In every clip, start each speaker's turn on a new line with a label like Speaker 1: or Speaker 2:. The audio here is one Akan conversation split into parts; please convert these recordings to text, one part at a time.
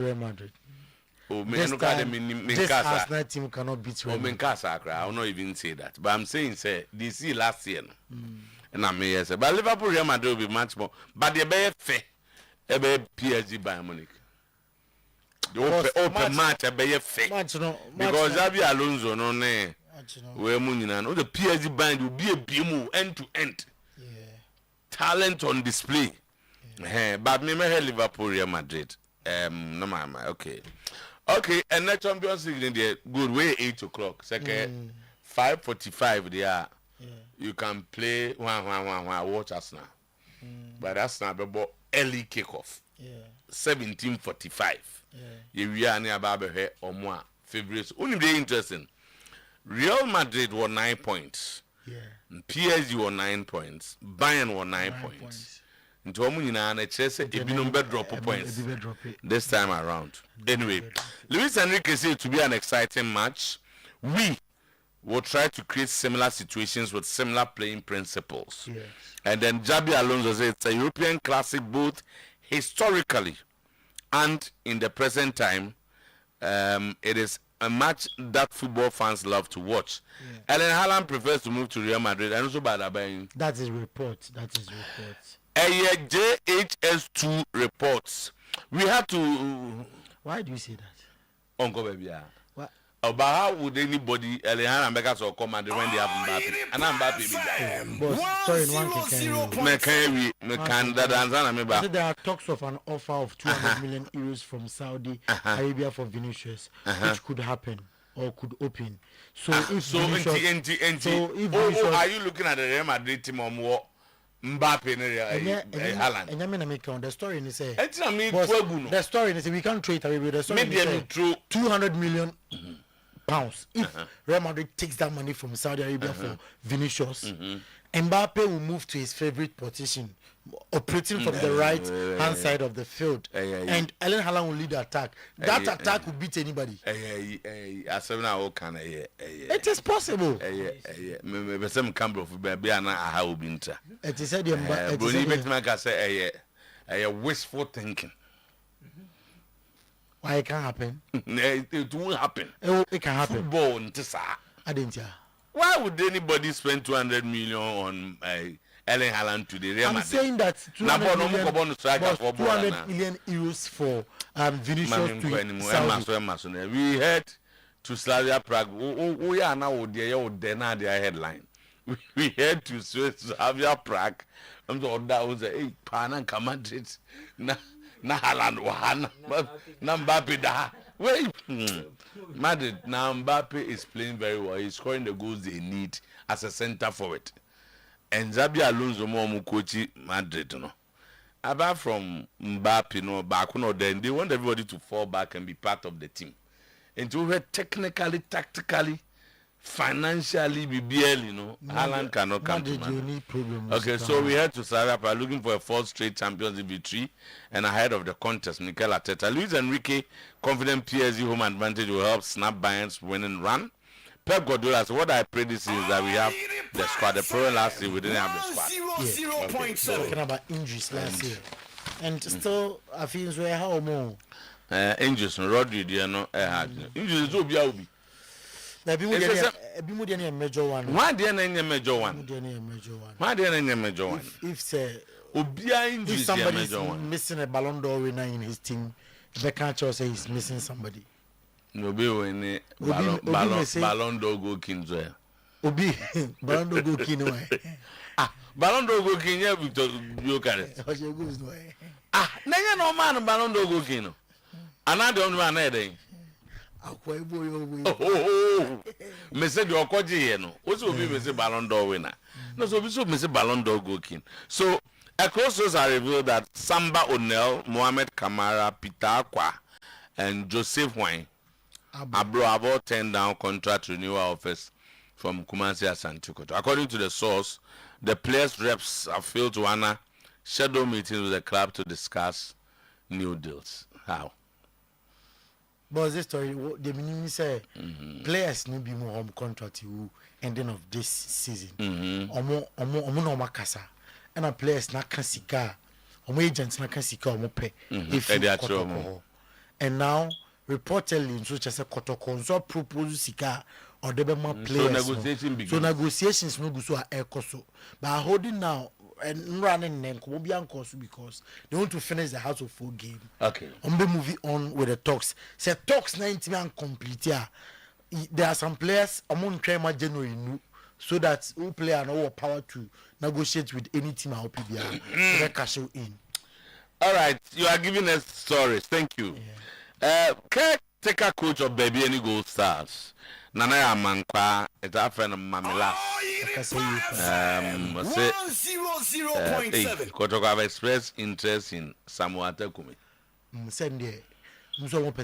Speaker 1: Real Madrid.
Speaker 2: Oh,
Speaker 1: This Arsenal team cannot beat Real Madrid.
Speaker 2: I will not even say that. But I'm saying, say, this is last year. And I may say, but Liverpool Real Madrid will be much more. But they be fair. They be PSG Bayern Munich. The open match be fair. Because Xabi Alonso no ne. We munina no the PSG Bayern will be a BMO end to end.
Speaker 1: Yeah.
Speaker 2: Talent on display. Yeah. But me Liverpool Real Madrid. No mama. Okay. Okay, and next Champions League in the good way 8 o'clock. Second 5:45 there. You can play one watch Arsenal. But Arsenal be early kickoff. 17:45. We are near Babe or more favorites. Only very interesting. Real Madrid were 9 points. PSG were 9 points. Bayern were 9 points. Into Omunina and Chelsea, it be no drop points this time around. Anyway, Luis Enrique said it to be an exciting match. We will try to create similar situations with similar playing principles. And then Xabi Alonso said it's a European classic both historically and in the present time. It is a match that football fans love to watch. Erling Haaland prefers to move to Real Madrid and also by
Speaker 1: that is report.
Speaker 2: JHS2 reports. We have to.
Speaker 1: Why do you say that?
Speaker 2: Uncle baby. But how would anybody Erling Haaland make us come and when they have Mbappe? And Mbappe.
Speaker 1: Sorry, there are talks of an offer of 200 million euros from Saudi Arabia for Vinicius, which could happen or could open. So if
Speaker 2: are you looking at the Real Madrid team or more? Mbappe
Speaker 1: Haaland. The story is the story is we can't trade away. The story is 200 million pounds. If Real Madrid takes that money from Saudi Arabia for Vinicius, Mbappe will move to his favorite position, operating from the right hand side of the field, and Erling Haaland will lead the attack. That attack will beat anybody. It is possible. It is said
Speaker 2: wishful thinking.
Speaker 1: Why it can't happen?
Speaker 2: It won't happen.
Speaker 1: It can happen.
Speaker 2: Football, why would anybody spend 200 million on Erling Haaland today? Real Madrid?
Speaker 1: I'm saying that 200 million euros for Vinicius to
Speaker 2: we head to Slavia Prague. We are now their headline. We head to Slavia Prague. I'm so that was a Pana Madrid. Na Haaland wahana. Na Mbappe da. Wait, Madrid now Mbappe is playing very well. He's scoring the goals they need as a center forward. And Xabi Alonso mo coach Madrid, no. Apart from Mbappe, no, back no, then they want everybody to fall back and be part of the team. And to where technically, tactically, financially, BBL, Haaland cannot come to Madrid. Okay, so we head to Sarapa looking for a fourth straight Champions League victory and ahead of the contest, Mikel Arteta. Luis Enrique, confident PSG home advantage will help snap Bayern's winning run. Pep Guardiola, so what I pray this is that we have the squad. The problem last year, we didn't have the squad.
Speaker 1: Talking about injuries last year. And still, I feel so how more.
Speaker 2: Injuries, Rodri, injuries will be.
Speaker 1: Be more than a major one.
Speaker 2: Why didn't any major one?
Speaker 1: If somebody is missing a Ballon d'Or winner in his team, the catcher say he's missing somebody.
Speaker 2: No be when Ballon d'Or go king.
Speaker 1: Obi Ballon d'Or go king.
Speaker 2: Ballon d'Or go king. Yeah, Victor Gyokeres. Nanya no man Ballon d'Or go king. Another one man there. Me say the okoji here no. What's Obi me say Ballon d'Or winner? No, so Obi so me say Ballon d'Or go king. So across those are revealed that Samba O'Neill, Mohamed Kamara, Peter Akwa, and Joseph Wine Abro have all turned down contract renewal offers from Kumasi Asante. According to the source, the players' reps have failed to honor scheduled meetings with the club to discuss new deals. How?
Speaker 1: But this story, the meaning say players need be more home contract ending of this season. Omo no makasa, and a players na kan sika, omo agents na kan sika omo pay. If and now reportedly in such as a Kotoko propose sika or the players. So negotiations no go so ekoso. But holding now and running then because they want to finish the House of 4 game.
Speaker 2: Okay.
Speaker 1: Moving on with the talks. Say talks 90 man complete here. There are some players among Trema January so that all player no power to negotiate with any team or PBR. They cash in.
Speaker 2: All right, you are giving us stories. Thank you. Caretaker coach of Baby Any Gold Stars. Nana Amankwa, it's our friend Mamela. 100.7. Kotoko have expressed interest in Samoa Tekumi.
Speaker 1: Send there.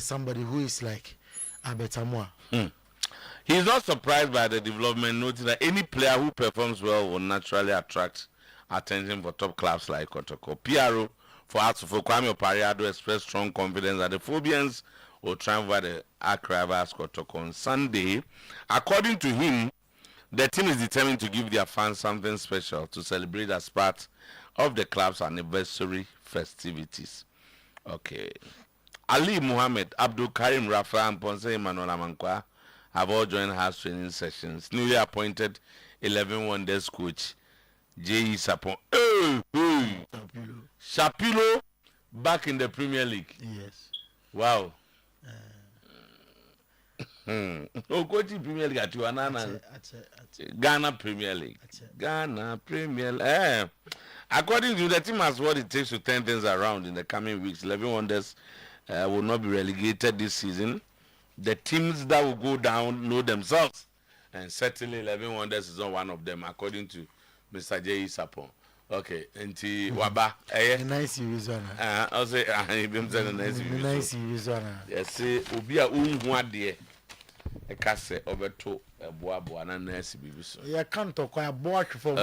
Speaker 1: Somebody who is like Abetamwa.
Speaker 2: He is not surprised by the development, noting that any player who performs well will naturally attract attention for top clubs like Kotoko. PRO for Kwame Opariado expressed strong confidence that the Phobians will triumph over the arch rivals Kotoko on Sunday. According to him, the team is determined to give their fans something special to celebrate as part of the club's anniversary festivities. Okay. Ali Muhammad, Abdul Karim Rafa, and Ponce Emmanuel Amankwa have all joined house training sessions. Newly appointed 11 Wonders coach J.E. Sapon. Shapiro back in the Premier League.
Speaker 1: Yes.
Speaker 2: Wow. Coaching Premier League at Ghana Premier League. Ghana Premier League. According to the team has what it takes to turn things around in the coming weeks. 11 Wonders will not be relegated this season. The teams that will go down know themselves, and certainly 11 Wonders is not one of them, according to Mr. J.E. Sapon. Okay, enti waba
Speaker 1: nice series one.
Speaker 2: I'll say nice
Speaker 1: series one.
Speaker 2: Yes, say obi a unhu ade e ka se obeto eboabo na nice bibi so.
Speaker 1: Yeah, can't talk about for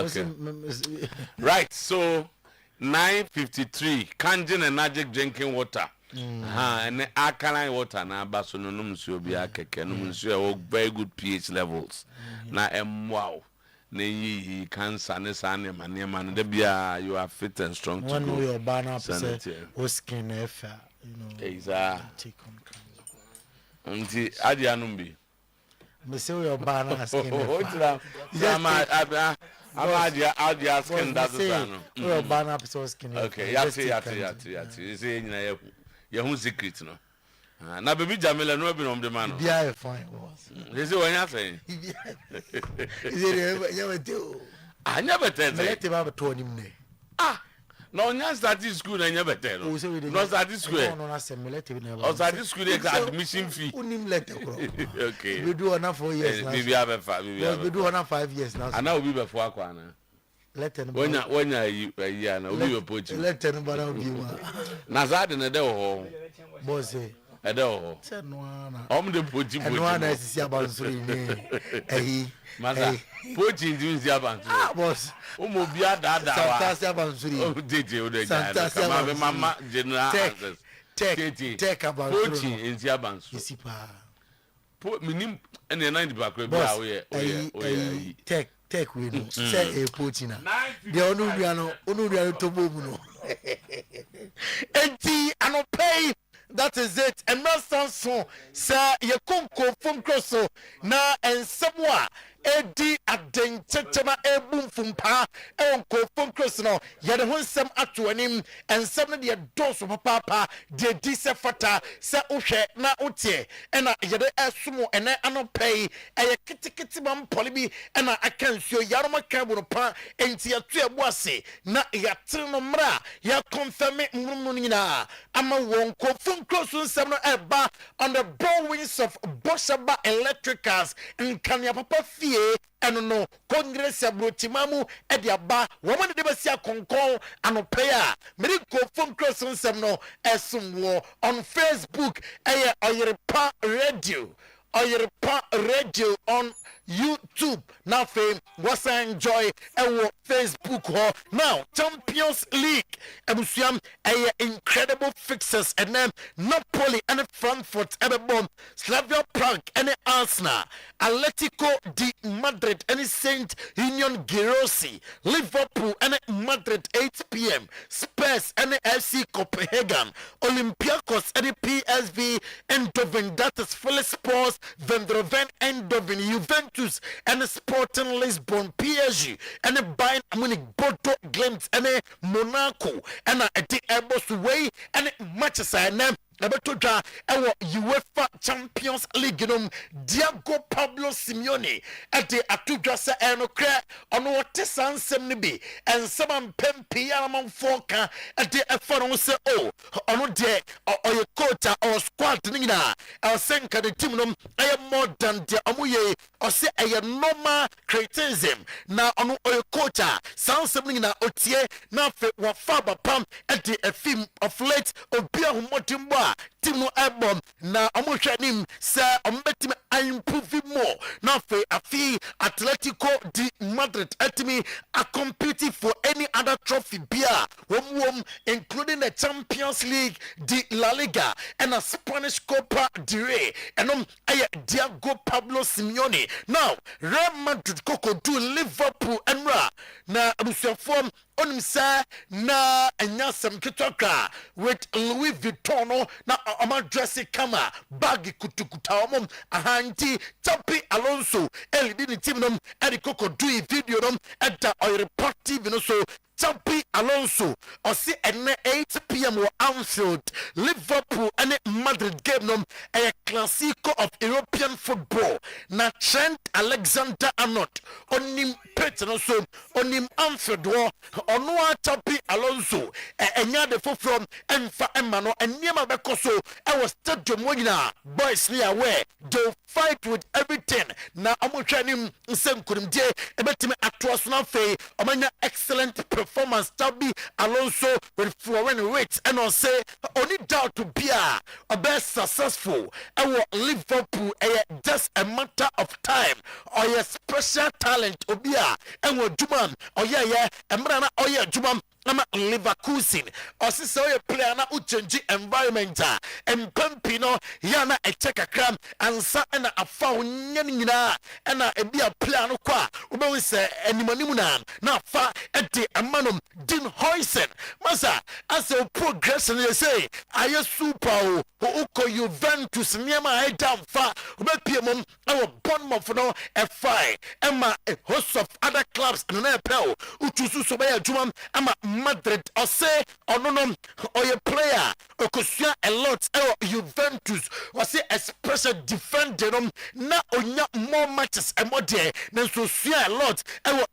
Speaker 2: right, so 9:53 Kanjin and Magic drinking water. And alkaline water na baso no nsuo bi akeke no nsuo very good pH levels. Na wow. Ne cancer ne sane manema no de bia you are fit and strong to
Speaker 1: go.
Speaker 2: One
Speaker 1: your banner say o skin efa,
Speaker 2: take on cancer. Nti adi anumbi.
Speaker 1: Me say your banner skin
Speaker 2: efa. Adi skin that is
Speaker 1: your banner so skin efa.
Speaker 2: Okay, yati. You say nyina ye secret no. Na baby Jamila no be no the man.
Speaker 1: Bia fine was.
Speaker 2: They say when you say.
Speaker 1: Is it you do?
Speaker 2: I never tell.
Speaker 1: Let him have a told him ne.
Speaker 2: No nya start school na never tell. No start school.
Speaker 1: No na say let him never.
Speaker 2: O start school admission fee.
Speaker 1: Unim let go.
Speaker 2: Okay.
Speaker 1: We do on 4 years now.
Speaker 2: We have 5
Speaker 1: we do on 5 years now.
Speaker 2: And now we be before akwa na.
Speaker 1: Let him.
Speaker 2: When you year na we be poaching.
Speaker 1: Let him but now be.
Speaker 2: Na za de na de ho.
Speaker 1: Boss
Speaker 2: Edo. The poaching.
Speaker 1: And one is see about three.
Speaker 2: Maza. Poaching is about.
Speaker 1: Boss.
Speaker 2: Umo bia dada.
Speaker 1: Fantastic about three.
Speaker 2: Oh, DJ. Mama general answers.
Speaker 1: Take about
Speaker 2: poaching in Ziabansu.
Speaker 1: Isipa.
Speaker 2: Minim and the 90 back.
Speaker 1: Take we know. Say a poaching. The Onubiano to move. Enti ano pay. That is it. And now Samson, sir, you come from Crosso. Now and somewhere, Eddie at den Tetema a boom from pa, and go from Crosso. Yet the one some at to him, and some of the doors of papa, de disa fata, sa ushe na utie, and I yet a sumo, and I no pay a kitty man polybi, and I can show Yarama Cabo pa, and tia wase, na yatrino mra, ya confirm it munina. I'm a one go from Crosso Samno Eba on the broad wings of Boshaba Electricals and Kanya Papa Fie. And no Congress Abrotimamu Ediaba, woman de Basia Concon, and a player. Medical from Crossing Semno, as some war on Facebook, Oyerepa Radio. Oyerepa Radio on YouTube. Now fame was enjoy our Facebook ho. Now Champions League. Ebusiam incredible fixes and then Napoli and Frankfurt Ebebom, Slavia Prague and Arsenal, Atletico de Madrid and Saint Union Girosi, Liverpool and Madrid 8 p.m. Spurs and FC Copenhagen, Olympiacos and PSV Eindhoven, that is Philip Sports, Vendroven Eindhoven, Juventus and Sporting Lisbon, PSG and Bayern Munich, Porto Glimt and Monaco and the Airbus Way and Manchester and Abetoja ewo UEFA Champions League nom Diego Pablo Simeone ade atudwa se enokre ono wote sansem ne bi ensam pempi amanfo ka ade eforo se o ono de oye coach or squad ni nyina el senka the team nom aye more than de omuye o se aye normal criticism na ono oye coach sansem ni nyina otie na fe wa faba pam ade afim of late obi ahomotimbo team no album na omohwanim say ombetime improve more now for afi Atletico de Madrid atimi are competing for any other trophy beer wom including the Champions League, the La Liga and a Spanish Copa del Rey and Diego Pablo Simeone. Now Real Madrid Coco do Liverpool and Ra na abusia form onim sa na anyasam kitokra with Louis Vuitton na amadresse kama bag kutukuta omom ahanti Chapi Alonso elidi team nom Coco do video nom at the Oyerepa TV no so Chapi Alonso or see at 8 p.m. or Anfield Liverpool and Madrid game nom a classico of European football na Trent Alexander-Arnold onim Petro so onim Anfield war onwa Chapi Alonso enya de from emfa emano eniema bekoso I was stadium wonyina boys near aware they fight with everything na omotwanim nsenkurim die ebetime atoaso na fe omanya excellent performance Chapi Alonso with flowing weight and on say only doubt to be a best successful our Liverpool just a matter of time or a special talent obia and what Juman or yeah emrana or yeah Juman Nama Leverkusen or sister player na uchange environment and Pampino yana a check a cram and sa and a found yanina and a be a player no qua we say any manimuna na fa at the amanum din hoisen masa as a progression they say are you super uko Juventus niama head down fa ubepiem our Bournemouth no a fight emma a host of other clubs and an apel uchusu so by Juman ama Madrid or say or no or your player or kusua a lot Juventus or say a special defender na onya more matches and more there than so a lot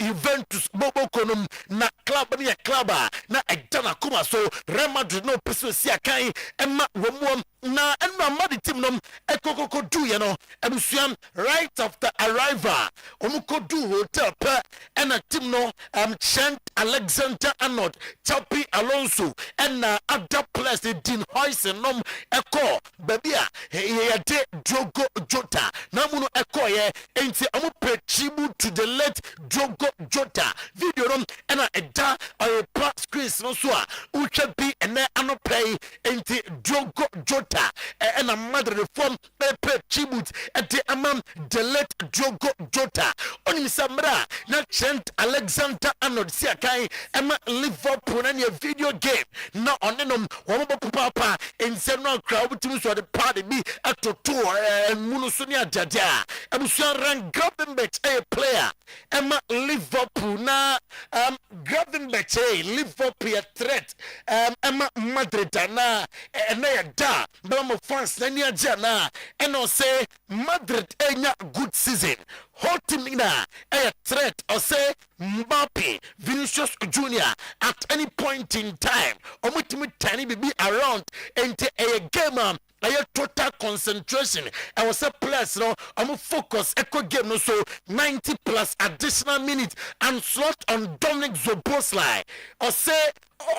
Speaker 1: Juventus bobo konum na club ni club na a dana kuma so Real Madrid no person see akai emma wom na enma madi team nom ekoko do you know ebusuam right after arrival omuko do hotel per and a team no Trent Alexander-Arnold Chapi Alonso and other players they din hoisen nom eko babia he de Diogo Jota namuno eko ye enti amu pay tribute to the late Diogo Jota video nom and a da or a screen no so uche bi and ano play enti Diogo Jota and a mother reform pay tribute at the amam the late Diogo Jota oni samra na Trent Alexander-Arnold siakai ema Liverpool and your video game na onenom womo papa in several crowd teams so the party be at to and munusunia jaja abusuan ran Gravenberch a player ema Liverpool na Gravenberch Liverpool a threat ema Madrid na ya da but fans na nia jana and no say Madrid enya good season whole team na a threat or say Mbappe Vinicius Junior at any point in time omutimi tani be around into a game a total concentration. I was a players no I'm focus echo game no so 90 plus additional minutes and slot on Dominic Zoboslai or say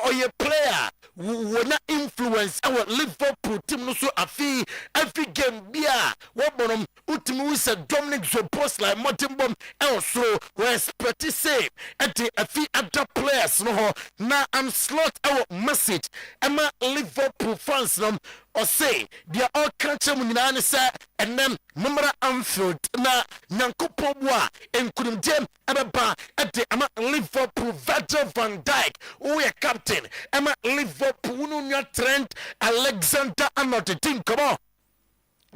Speaker 1: or your player will not influence our Liverpool team no so afi every game bia what bonum ultimately said Dominic Zoboslai Motimbom also we expect to say at the afi other players no na and slot our message Emma Liverpool fans no or say they are all country munina say and then Mamara Anfield na Nyankopon boa enkunim dem ebeba at the Emma Liverpool Virgil van Dijk who are captain Emma Liverpool no Trent Alexander-Arnold team come on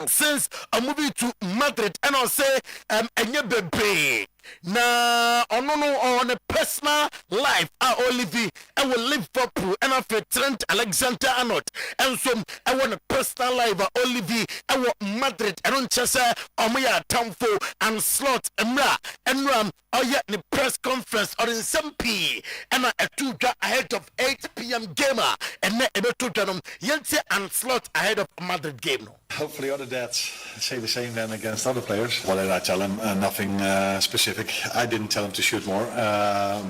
Speaker 1: since a movie to Madrid and I'll say enye bebe na on a personal life Olivier I will Liverpool and after Trent Alexander-Arnold and so I want a personal life Olivier I want Madrid I don't just say omoya tamfo and slot emra and ram yet the press conference or in some P and a 2 ahead of 8 p.m. gamer and then a 2 Yense and slot ahead of Madrid game.
Speaker 3: Hopefully other dads say the same then against other players. What did I tell him? Nothing specific. I didn't tell him to shoot more,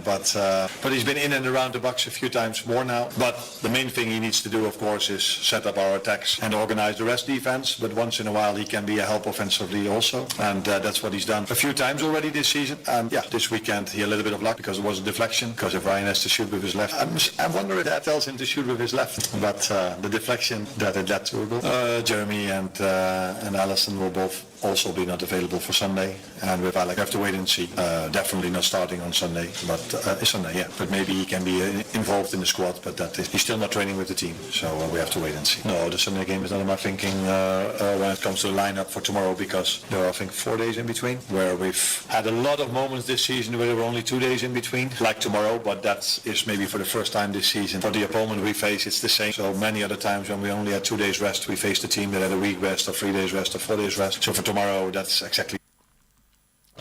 Speaker 3: but he's been in and around the box a few times more now. But the main thing he needs to do, of course, is set up our attacks and organize the rest defense. But once in a while he can be a help offensively also, and that's what he's done a few times already this season. And yeah, this weekend he had a little bit of luck because it was a deflection. Because if Ryan has to shoot with his left, I wonder if that tells him to shoot with his left. But the deflection that it led to a goal. Jeremy and Allison will both also be not available for Sunday, and with Alec, we have to wait and see. Definitely not starting on Sunday, but Sunday, yeah. But maybe he can be involved in the squad, but he's still not training with the team, so we have to wait and see. No, the Sunday game is not in my thinking when it comes to the lineup for tomorrow, because there are, I think, 4 days in between, where we've had a lot of moments this season where there were only 2 days in between, like tomorrow, but that is maybe for the first time this season. For the opponent we face, it's the same. So many other times when we only had 2 days rest, we faced a team that had a week rest, or 3 days rest, or 4 days rest. So for tomorrow, that's exactly.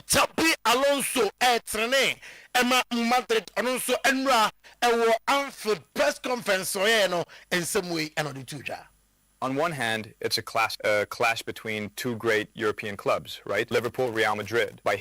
Speaker 1: Tapi Alonso trene Emma Madrid Alonso Enra Anfield press conference so in some way and on the tuja.
Speaker 4: On one hand, it's a clash between two great European clubs, right? Liverpool, Real Madrid, by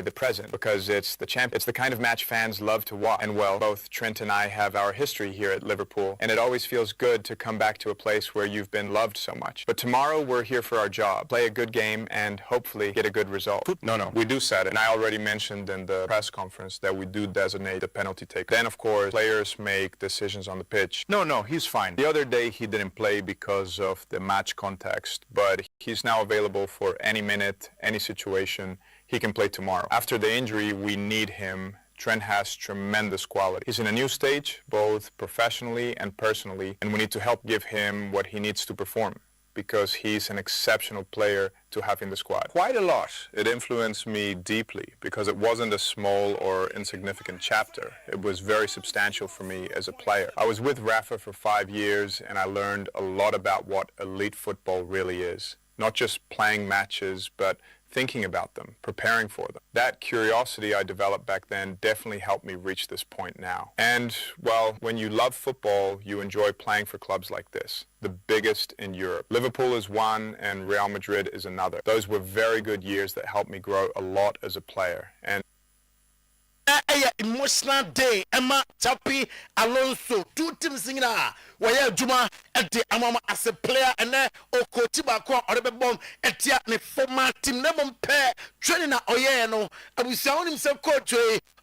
Speaker 4: the present, because it's the kind of match fans love to watch. And well, both Trent and I have our history here at Liverpool, and it always feels good to come back to a place where you've been loved so much. But tomorrow we're here for our job, play a good game, and hopefully get a good result. No, we do set it. And I already mentioned in the press conference that we do designate the penalty taker. Then, of course, players make decisions on the pitch. No, he's fine. The other day he didn't play because of the match context, but he's now available for any minute, any situation. He can play tomorrow. After the injury, we need him. Trent has tremendous quality. He's in a new stage, both professionally and personally, and we need to help give him what he needs to perform, because he's an exceptional player to have in the squad. Quite a lot. It influenced me deeply because it wasn't a small or insignificant chapter. It was very substantial for me as a player. I was with Rafa for 5 years and I learned a lot about what elite football really is. Not just playing matches, but thinking about them, preparing for them. That curiosity I developed back then definitely helped me reach this point now. And, well, when you love football, you enjoy playing for clubs like this, the biggest in Europe. Liverpool is one and Real Madrid is another. Those were very good years that helped me grow a lot as a player. And
Speaker 1: emotional day Emma Tapi Alonso 2 teams in where Juma at the Amama as a player and then Okotiba or the bomb at the former team Nemon pair training at Oyeno and we sound himself coach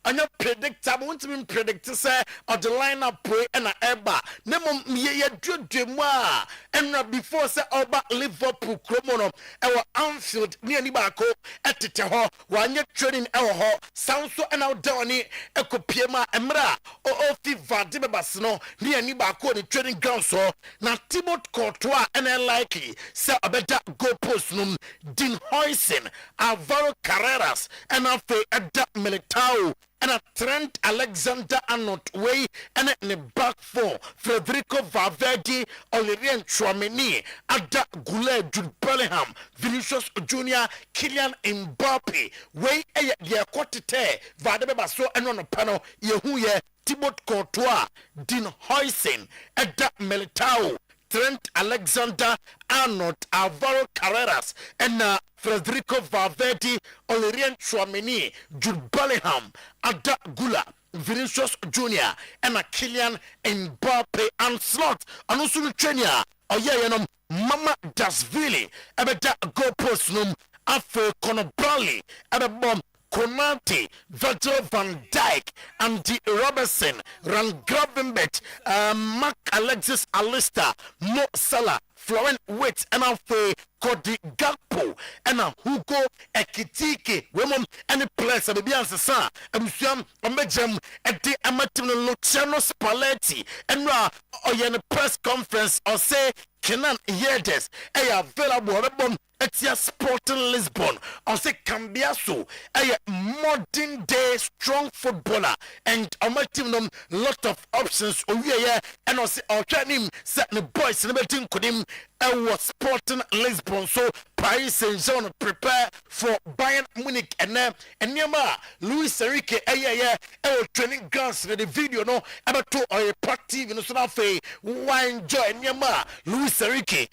Speaker 1: and you predict I want to predict say or the lineup play and Eba Nemon ye Duma and before say Oba Liverpool Cromono our Anfield near Nibako at the Teho one year training our sound so and out down Ekopiema Emra Ofi Vadime Basno near Nibako the training ground so na Thibaut Courtois and likely say a better goal post num Dean Hoysen Alvaro Carreras and after Ada Militao and a Trent Alexander-Arnold way and in the back four Federico Valverde, Aurelien Tchouameni, Ada Goulet, Jude Bellingham, Vinicius Junior, Kylian Mbappe way a quartet Vadebe Basso and on a panel Yehuye Thibaut Courtois, Dean Hoysen, Ada Militao, Trent Alexander-Arnold, Alvaro Carreras, and Federico Valverde, Aurelien Tchouameni, Jude Bellingham, Ada Gula, Vinicius Junior, and Kylian Mbappe and slot. And also the trainer, Mama Dasvili, Ebeda goalpost num, Afe Conor Bradley, Ebebom Konate, Virgil van Dijk, Andy Robertson, Ran Gravenberch, Mark Alexis Alistair, Mo Salah, Florent Witt, and Alfe Cody Gakpo, and Hugo Ekitike, women, and the players of the Bianca, and Sam Omejam, and the Amatim Luciano Spalletti, and Oyene press conference, or say, Kenan Yedes, available. Etia Sporting Lisbon, or say Cambiaso, a modern day strong footballer, and a team lot of options. Oh yeah, and also our training set the boys in the team could him. Was Sporting Lisbon, so Paris Saint-Germain prepare for Bayern Munich, and Nema Luis Enrique, training grounds in the video no about to a party in the why enjoy Nema Luis Enrique,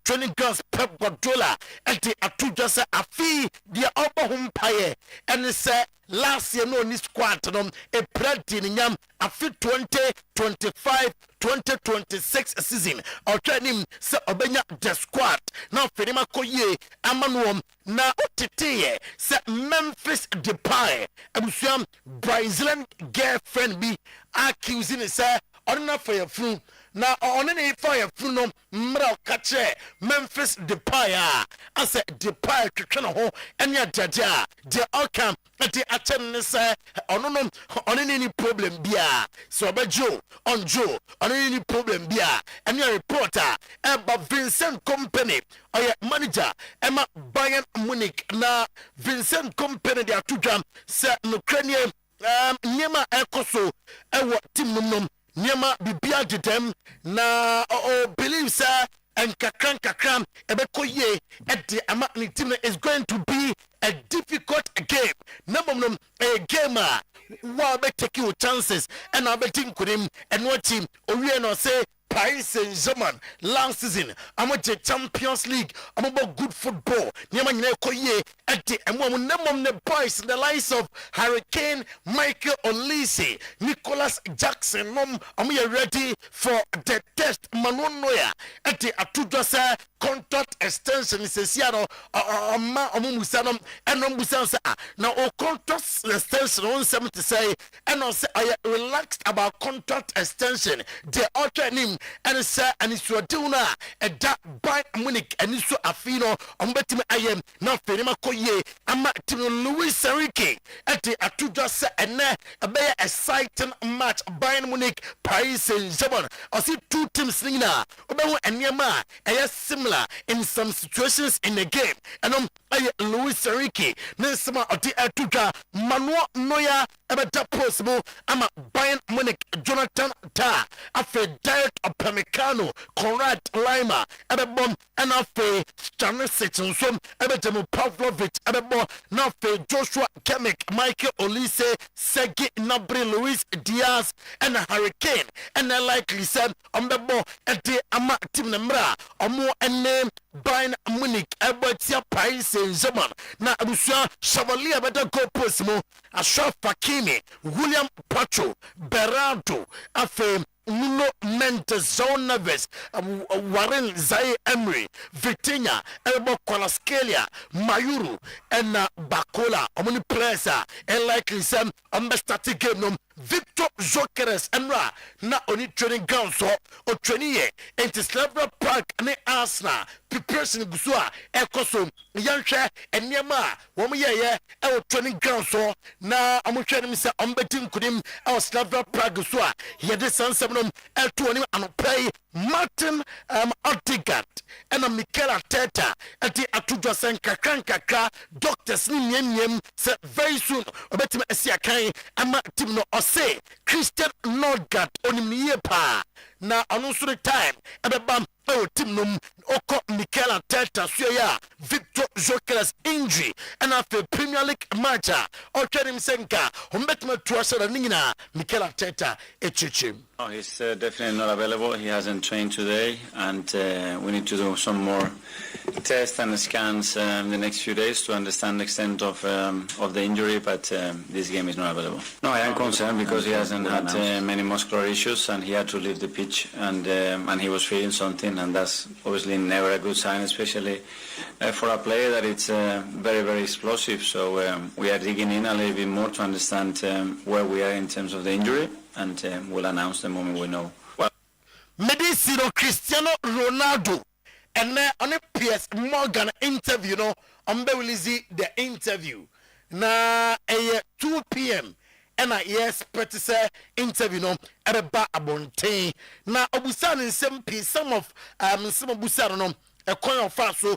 Speaker 1: training grounds Pep Guardiola, and the Atuja a fee the upper home paye, and it's last year no this squad a pretty yam a fit 2025-2026 season or training se obenya the squad now Fedima Koye Amanuom na otete se Memphis Depay abusuam Brazilian girlfriend be accusing say ordinary for your flu na onene fire flu no mra kache Memphis Depay as a Depay twetwe ho enya jaja de outcome the attendance say on any problem bia so obejo on Joe on any problem bia and your reporter about Vincent Company or your manager Emma Bayern Munich na Vincent Company they are two jam say Ukrainian nyema ekoso ewo team num nyema bibia dem na believe sir and kakran ebekoye at the amani team is going to be a difficult game. Number a gamer while be taking your chances and I'll be thinking him and what team or no say Paris Saint-Germain last season I'm at the Champions League I'm about good football Nyama Koye at the the boys the likes of Hurricane Michael Olise Nicholas Jackson I'm ready for the test Manonoya at the Atudasa contract extension is a Seattle Musano and Musansa now contract extension on 70 say and also I relaxed about contract extension the other name and sir and it's your tuna a dark by Munich and it's so afino on betting I am not Fedima Koye I'm at Luis Enrique at the Atudasa and a very exciting match Bayern Munich Paris Saint-Germain I see two teams now and Yama similar in some situations in the game and Luis Enrique Nesama of the Atuja Manuel Noya about that possible I'm a Bayern Munich Jonathan Ta after Derek Upamecano Conrad Lima and a bomb and after Stanisic and some Ebedemo Pavlovich and a bomb now for Joshua Kemek Michael Olise Sergei Gnabry Luis Diaz and a Hurricane and a likely said on the ball at the Ama Team Nemra or more and name Bayern Munich Ebetia Paris Saint-Germain na Abusia Chevalier better go possible Ashraf Hakimi William Pacho Berardo Afe Nuno Mendes Zone Neves Warren Zaire Emery Vitinha Elbo Kwalaskelia Mayuru and Bakola Omuni players and likely some starting game Victor Jokeres Emra na only training ground so o training into Slabra Park ne Arsenal preparation gusua ekoso yanhwe enema wo mo ye e training ground so na amu training say ombetin kudim e Slabra Park gusua ye de sansem e to oni anopai Martin Odegaard and Mikel Arteta at the Atudwasen kakra doctors ni nyem say very soon obetim asiakan ama team no say Christian Nordgaard onimniye pa na ɔno nso time ɛbɛba team no oko Mikel Arteta suya Victor Gyökeres injury and after Premier League match ɔtwɛn him senka ɔmbɛtuma to asɛ ningina Mikel Arteta echichim.
Speaker 5: Oh, he's definitely not available. He hasn't trained today, and we need to do some more tests and scans in the next few days to understand the extent of the injury. But this game is not available. No, I am concerned because he hasn't had many muscular issues, and he had to leave the pitch, and he was feeling something, and that's obviously never a good sign, especially for a player that it's very, very explosive. So we are digging in a little bit more to understand where we are in terms of the injury. And we'll announce the moment we know. Well,
Speaker 1: Medicino Cristiano Ronaldo and then on a PS Morgan interview, no, release the interview. Na 2 p.m. and a yes, pretty say interview no at a bar abontain. Na obusan in some piece, some of busan no a coin of faso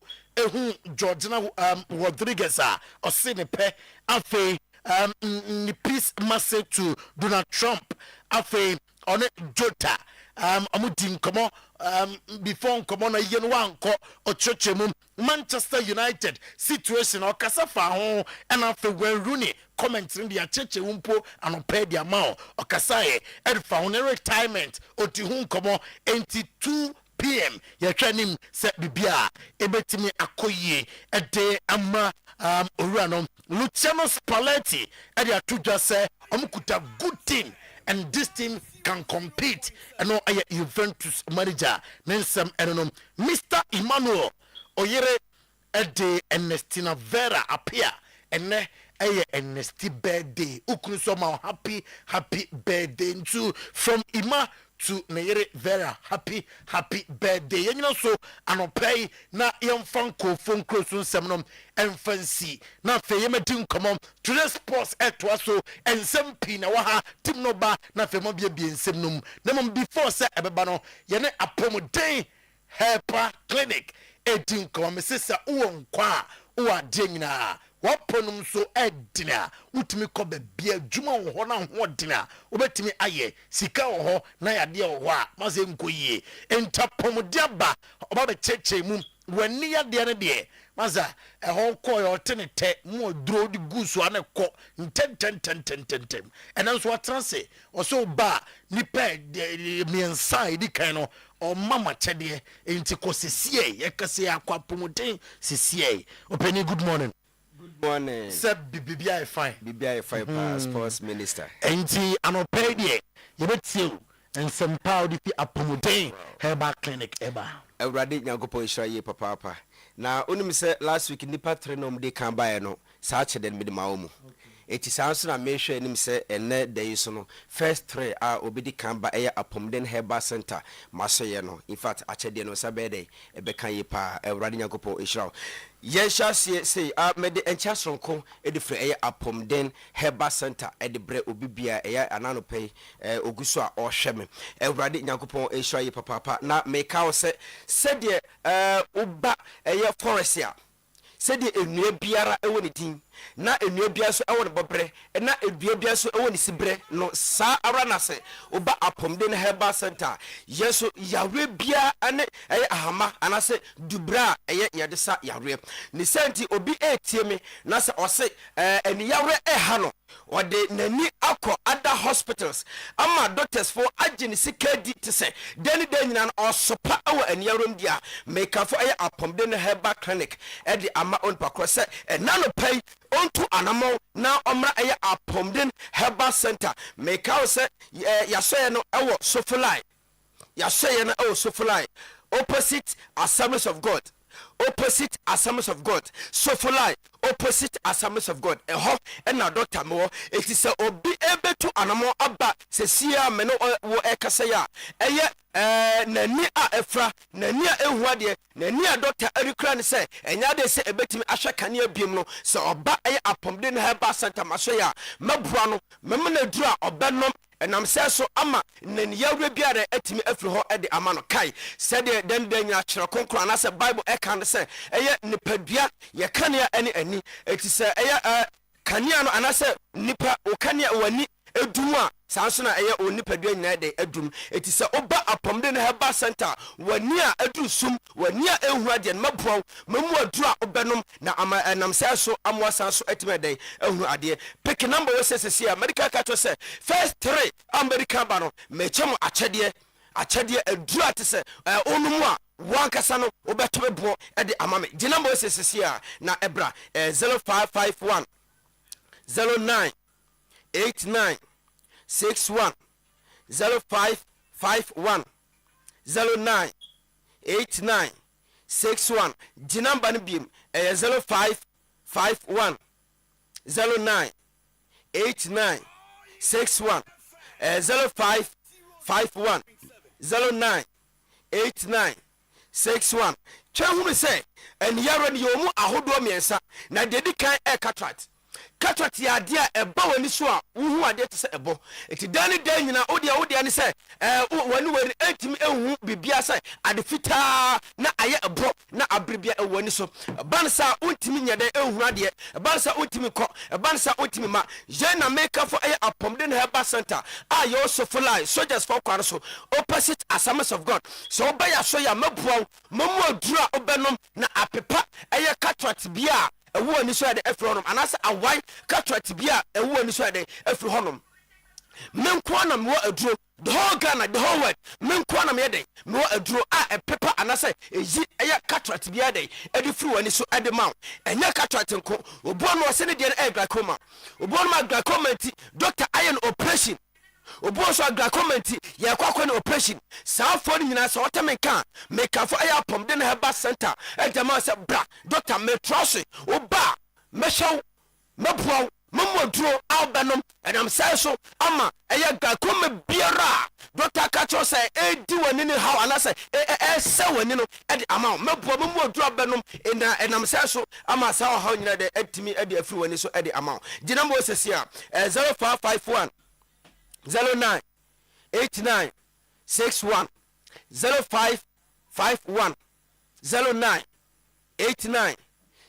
Speaker 1: Georgina Rodriguez or Sinepe Afe. Peace message to Donald Trump afe on Jota amudin komo before komo na yen wan ko ochechemu Manchester United situation o kasafa ho and afe when Rooney commenting the achechemu mpo anope dia ma o kasaye edfa on retirement otihun komo 22 p.m. Yatwanim se bibia ebetimi akoyie ede ama Orano Luciano Spalletti ade atuja say omukuta good team and this team can compete and no aye Juventus manager nensam erenom Mr. Emmanuel Oyere ede Ernestina Vera appear ene aye Ernesti birthday ukunu so ma happy birthday to from Ima to Nayere Vera happy birthday. You know so anopay na yamfanko phone close semnom fancy na fe yemetin come to the sports etwaso and some pina waha tim no ba na fe mo bia nsem na mom before say ebeba no ye ne apomoden helper clinic etin come sesa uwon kwa uwa dengina waponum so edina utimi ko bebia djuma wo ho na ho dina obetimi aye sika wo ho na yade wo ho a maze nkoyie entapomdiaba oba be cheche mu wani yade ne de maza ho ko yo tenete mu dro di gusu aneko ntenten enanso atranse oso ba nipa miensa edi kan no o mama chede enti ko sesie yekase akwapomuden sesie openi good morning.
Speaker 6: Good morning.
Speaker 1: Sir, BBI fine.
Speaker 6: BBI fine, sports minister.
Speaker 1: Enti anopedie you bet you and some power di apomoden herbal clinic eba.
Speaker 6: Awurade nyankopon hiraye papa. Na onim se last week nipa trenom de kan bae no sa cheden me de mawo mu. Eti sanso na me hwe nim se enne dey so no first 3 a obedi kan ba eya apomden herbal center masoye no in fact achede no sabede ebe kan yi pa Awurade nyankopon hira. Yesha say mede encha sonko edifre eya apomden herbal center edibre obibia eya ananope oguso a ohweme Awurade nyankopon hira yi papa na meka wo se de uba eya forest a se de enua biara ewo ne din na enua bia so ewo ne bobre na edua bia so ewo ne sibre no sa ara na se oba apomden herbal center yeso yawe bia ane ahama anase dubra yede sa yawe ni senti obi etie me na se ose eni yawe ha no ode nani akọ other hospitals ama doctors for agene sikadi te se deni nyina no osopa awo eni yawe ndia make for apomden herbal clinic e de ama on pakro se enano pay onto anamo na omra apomden herbal center make out say yasoye no ewo sofulai yasoye no ewo sofulai opposite Assemblies of God sofulai opposite Assemblies of God eho na doctor mo it is obi ebetu anamo aba sesia me no wo ekasa ya nani a efra nani a ehuade nani a doctor erikra ne se enya de se ebetimi ahwe kane abiem no se oba apomden herbal center maso ya mabua no memna duru a obenom enam se so ama nani yawre biare etimi afri ho de ama no kai se de den nya kire konkro na se bible e kan se nipadua ye kane ani eti se kania no anase nipa o kania wani edum a sansona eye onipadua nyina de edum etise oba apomde na heba center wani a edu sum wani a ehu ade no mabuaw mamu aduru a obenom na nam sai so amoasan so etime den ehu ade pick number we sesesi a medical catch say first 3 American ba no mechemo akyede aduru atise onumu a wankasa no obetobe bo de amame di number we sesesi a na ebra 0551 09 89 61 0551 09 89 61 di number no biem 0551 09 89 61 0551 09 89 61 twahunu se eniyaro ni yomu ahodo miensa na dedi kan cataract cataract ya dia eba wani so a uhu ade te se ebo eti dani dan nyina odia ne se wani etimi ehu bibia se ade fita na aye ebo na abribia wani so bansa untimi nyade ehu ade bansa untimi ko bansa untimi ma je na make for aye apomde na heba center ayo so fly soldiers for kwaro so opposite Assemblies of God so ba ya so ya mabuaw mamu adura obenom na apepa aye cataract bia ewu ani so ade efro honom anasa awai cataract bia ewu ani so ade efro honom menkwa na me aduro the whole Ghana the whole world menkwa na me ade me aduro a epepa anasa eyi eya cataract bia de ade fru ani so ade ma enya cataract nko obo no se ne de glaucoma obo no glaucoma nti doctor iron operation obo so glaucoma nti ye kwakwa na operation saa fo ni nyina so otemenka meka fo aya pom de na heba center ejama se bra doctor me trust oba meshaw mebuaw mamoduro albenom enam say so ama aya glaucoma biara doctor catch say edi wani ni how anase se wani no edi ama mebuaw mamoduro albenom enam say so ama sa how nyina de etimi edi afri wani so edi ama gina mo sesia 0551 09 89 61 0551 09 89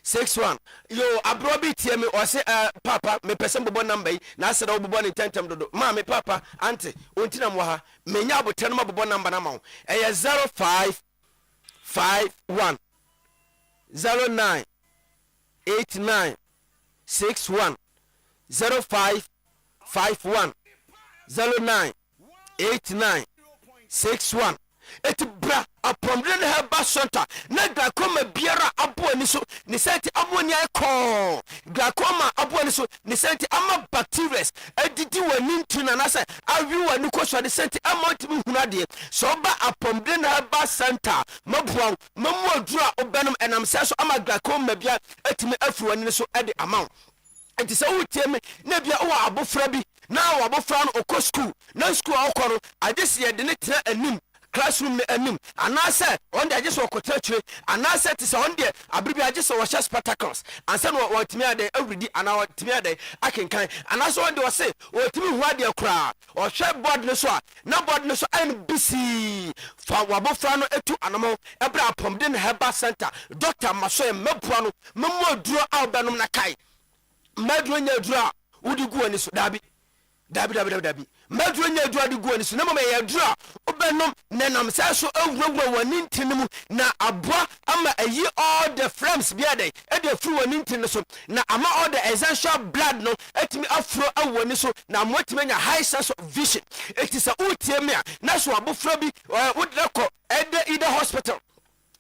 Speaker 6: 61 yo abrobi tie me o se papa me person bobo number na ase da bobo ne tentem dodo ma me papa ante ontina mo ha menya abotre no bobo number na ma eye 0551 09 89 61 0551 09 89 61 eti bra apomre ne heba center na glaucoma biara abo ani so ne senti abo ani ko glaucoma abo ani so ne senti ama bacteria adidi wani ntuna na say awi wani ko so ne senti ama timi hunade so ba apomre ne heba center mabuaw mamu adura obenom enam say so ama glaucoma bia etimi afri wani so ede amount enti say wutieme na bia wo abofra bi na wo abofra no okọ school na school akọro agese ye de ne tira anim classroom ne anim anase on de agese okọtira chire anase ti se on de abribi agese wo spectacles anse no wo timi ade awridi ana wo timi ade akenkan anase on de wo se wo timi hu ade kura o hwe board ne so a na board ne so an bisi fa wo abofra no etu anamo ebra apomde ne heba center doctor maso e mabua no mamu aduro albenom na kai maduro nya aduro udi gu ani so dabi maduro nya aduro adi gu ani so na mama ya aduro obenom nenam sai so awurawura wani ntinimu na aboa ama ayi all the frames bia dey e dey fru wani ntini so na ama all the essential blood no etimi afro awani so na motimi nya high sense of vision it is a utie a na so abofra bi wodreko either hospital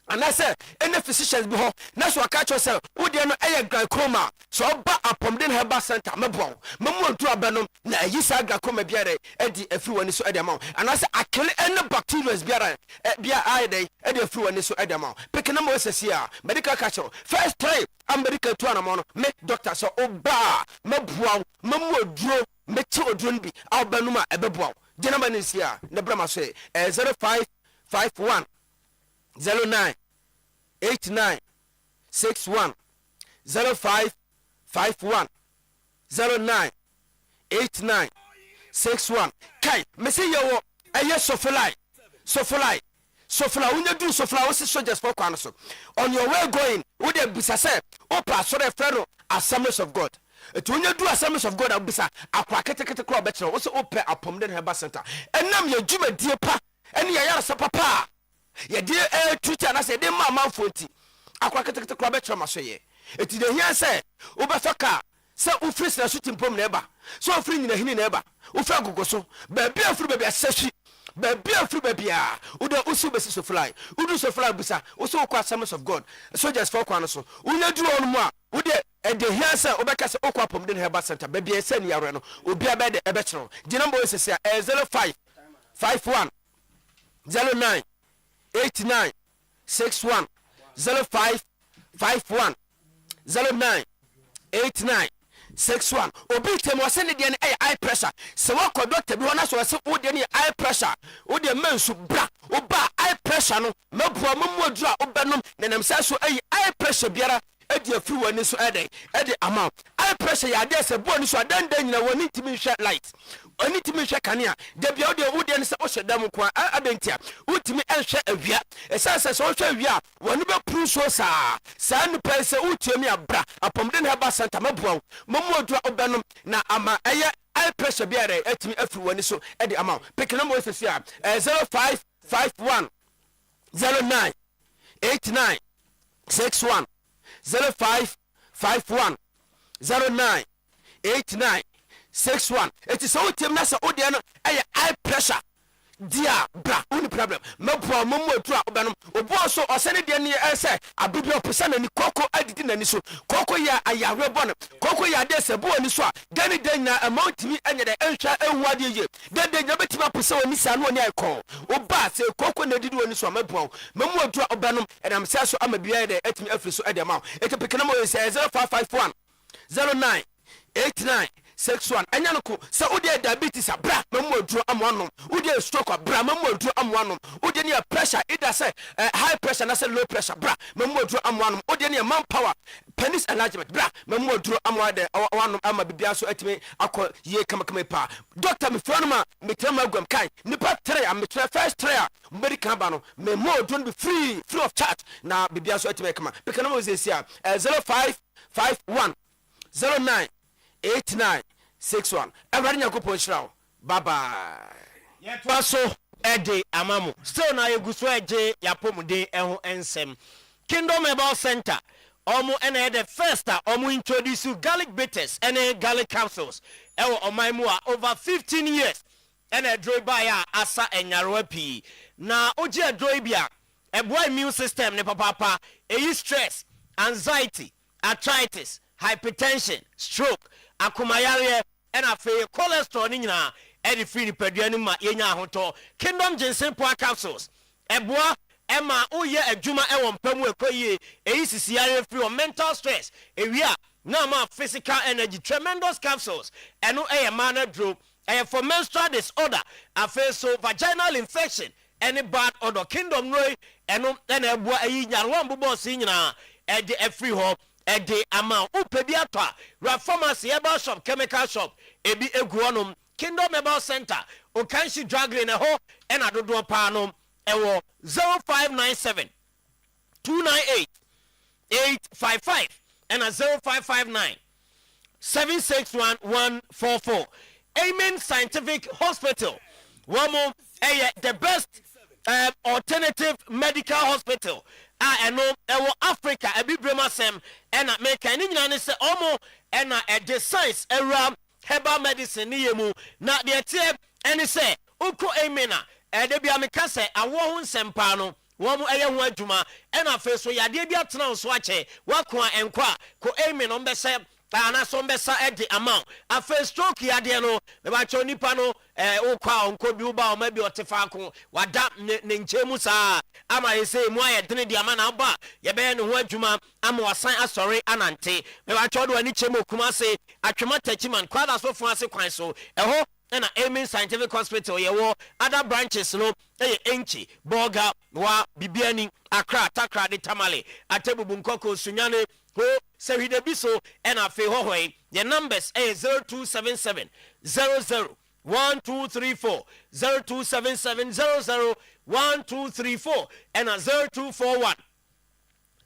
Speaker 6: and I say any physicians be ho na so aka cho say wo de no eye glaucoma so ba apomden heba center mebon mamu otu abanom na yi sa glaucoma biare e di afri wani so e de ma and I say akele any bacteria biare bia ai dey e de afri wani so e de ma pick na mo sesia medical catch first try America to anamo no me doctor so oba mabuaw mamu oduro me che oduro bi abanuma ebeboaw jenama nsia na brama so 0551 09 89 61 0551 09 89 61 kai mesi yewo eye sofly unya do sofly wo soldiers for kwan so on your way going wo de busase o pa so the friend Assemblies of God to when you do Assemblies of God abisa akwa kete kro betre wo se ope apom den heba center enam ye djuma die pa ene ya yara papa ye die Twitter na se de ma manfo nti akwa kete kro betre ma so ye eti de hia se wo be soka se wo free na suti mpom na eba so wo free nyina hini na eba wo fra gogo so ba bia free ba bia sehwi bia free ba bia wo do usu be so fly wo do so fly bisa wo so kwa Assemblies of God soldiers for kwa no so wo nya duro no mu a wo de ede hia se obeka se okwa pom de heba center ba bia se ni yare no obi aba de ebe kiro di number we se 05 51 09 89 61 05 51 09 89 61 obi tem wo se ne de eye pressure se wo ko doctor bi wona so se wo de ne eye pressure wo de mensu bra wo ba eye pressure no mabua mamuadu a obenom nenem sa so eye pressure biara edi afiri wani so ede amount eye pressure ya de se bo ni so adan nyina woni timi hwe light oni timi hwe kanea de bia wo de ne se o hyedam kwa abentia utimi enhwe awia esase so hwe awia woni be pru so sa nu pese utimi abra apomde ne ba center mabua mamuadu a obenom na ama eye eye pressure biara etimi afiri wani so ede amount pekena mo sesi a 0551 09 89 61 0551 09 89 61 it is so tem na sa ode no eye pressure dia bra uni problem mabua mamuadu a obenom obo so osene de ne ese abibio pesa na ni koko adidi na ni so koko ya ayahwe bon koko ya de se bo ni so a dani dan na amount mi anya de enhwa enwade ye de nya betima pesa oni sa no oni aikon oba se koko na didi oni so mabua mamuadu a obenom enam se so amabia de etimi afri so ede ma ekepekena mo se 0551 09 89 61 anyanko se ode diabetes abra mamuadu amwanom ode stroke abra mamuadu amwanom ode ne pressure either say high pressure na say low pressure bra mamuadu amwanom ode ne manpower penis enlargement bra mamuadu amwade awanom ama bibia so atime akọ ye kama pa doctor me fronoma me trema agwam kai nipa 3 am me first 3 medical ba no mamuadu be free of charge na bibia so atime kama pekana mo ze sia 0551 09 89 61 everybody nyakopon shirawo bye bye
Speaker 7: yetwa so ede amamu still na yeguso eje yapomuden eho ensem Kingdom Herbal Center omo ene the first omo introduce garlic bitters and garlic capsules ewo omaimu a over 15 years ene droy baya asa enyarewa pi na oje droy bia eboy immune system ne papa eyi stress anxiety arthritis hypertension stroke akumayare and afe cholesterol ni nyina e di free nipadua ma yenya ahoto Kingdom Ginseng Power Capsules eboa ema uye adwuma e wompamu ekoyie eyi sisiare free on mental stress ewia na ma physical energy tremendous capsules eno e mana drop e for menstrual disorder afe so vaginal infection any bad odor Kingdom Roy eno na eboa eyi nyarwa mbobo si nyina e di free ho ede ama upebi atwa ra pharmacy herbal shop chemical shop ebi eguonom Kingdom Herbal Center okanshi drug lane ho ena dodo pa no ewo 0597 298 855 ena 0559 761 144 Amen Scientific Hospital womo the best alternative medical hospital eno ewo Africa ebibrema sem ena meka ni nyina ne se omo ena the science era herbal medicine ni yemu na de tie ene se uko emena de bia meka se awo ho nsempa no womo eye ho adwuma ena fe so yade bia tena so ache wakwa enkwa ko emena mbe se ana so mbesa edi amount afa stroke yade no me ba cho nipa no ukwa onko bi uba o ma bi otefa ko wada ne nchemu saa ama yese mu aye dene di ama na ba ye be ne ho adwuma ama wasan asori anante me ba cho do ani chemu kuma se atwema tachiman kwada so fun ase kwan so eho na Amen Scientific Hospital ye wo other branches no enchi boga wa bibiani Accra Takra de Tamale atebubu nkoko sunyane ho sehide biso ena fe hohoi the numbers 0277 00 1234 0277 00 1234 and 0241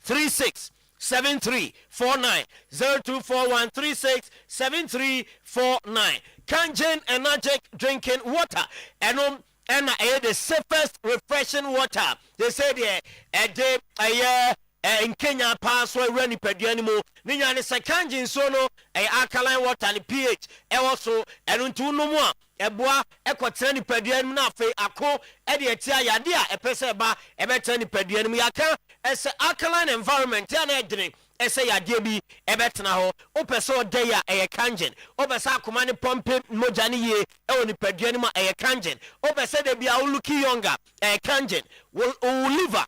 Speaker 7: 36 7349 0241367349. Kangen Energetic drinking water and the safest refreshing water. They say there a day a year in Kenya pass where running per animo. Ninya ne Kangen sono alkaline water and pH also and unto no more. Eboa ekotani peduanum na afi ako e de atia yade a epese ba e betani peduanum yaka ese alkaline environment ya na edene ese yade bi e betena ho opese odey a eye kangen opese akoma ne pompe moja ne ye e woni peduanum a eye kangen opese de bia uluki younger eye kangen wo liver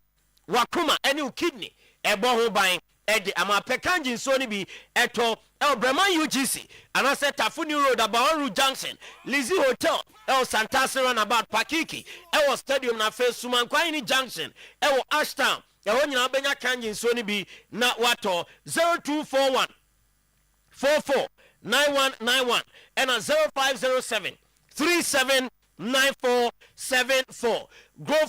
Speaker 7: wakoma ene kidney ebo ho ban edi ama pekanji so ni bi eto Bremen UGC and I said Tafuni Road Abaoru Junction Lizzie Hotel Santasi Runabout Pakiki Stadium na face Sumankwaini Junction Ashtown nyina benya kanji so ni bi na wato 0241 44 9191 and 0507 379474. Grow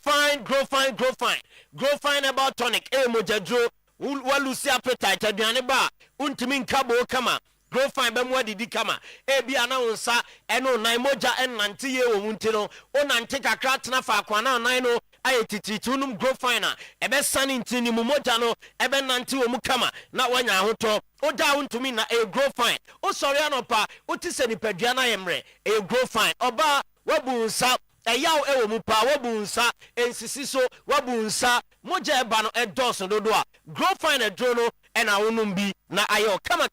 Speaker 7: fine about tonic mojadro walusi appetite aduane ba untimi nkabo kama grow fine bemwa didi kama ebi ana unsa eno nan moja ennante ye wo munti no onante kakra tena fa akwana nan no ayetiti unum grow fine a ebe sani ntini mu moja no ebe nante wo mu kama na wanya ahoto oda untumi na grow fine o sori anopa otise ni padua na yemre grow fine oba wabunsa eyaw ewo mu pa wabunsa ensisi so wabunsa moja eba no edos dodo a grow fine edrono ena wonum bi na ayo kama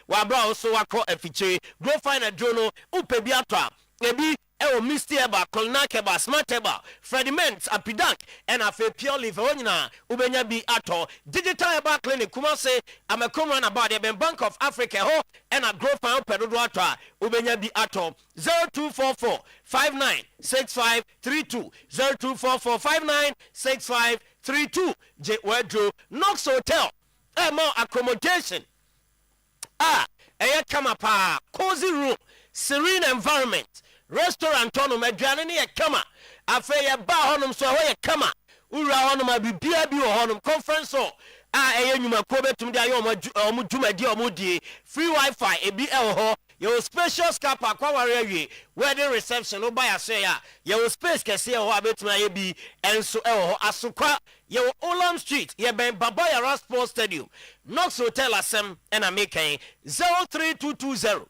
Speaker 7: wabra also wako afiche grow fine edrono upebi atwa ebi ewo misty eba kolnak eba smart eba frediments apidank ena fe pure liver onyina ubenya bi ato digital eba clinic kuma se amekomra na bad eba Bank of Africa ho ena grow fine pedodo ato ubenya bi ato 0244 596532 0244 596532 J Wedro Knox Hotel more accommodation kama pa cozy room serene environment restaurant honum aduane ne kama afa ye ba honum so ho ye kama ura honum abibia bi ho honum conference hall nyuma ko betum dia yo omu dwumadi omudie free wifi ebi ho your spacious car park kwaware awie wedding reception no buy say ya your space kese ho abetuma ye bi enso ho asokwa your Olam Street ye ben Babayara Sports Stadium Knox Hotel asem and amaking 03220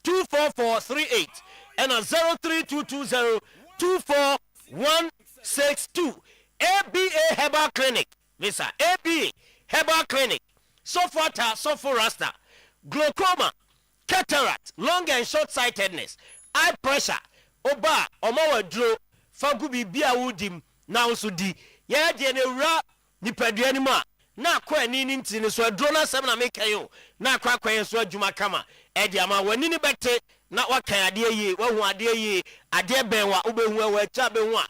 Speaker 7: 24438 and 03220 24162 ABA Herbal Clinic Visa ABA Herbal Clinic Soft Rasta glaucoma cataract long and short sightedness eye pressure oba omawadro fagu bibia wudim na usudi ye de ne wura nipadua ma na akwa ani ni ntini so adro na sem na meka yo na akwa so adwuma kama e de ama wani ni bete na wakan ade ye wahu ade ye ade benwa obehu awa cha behu a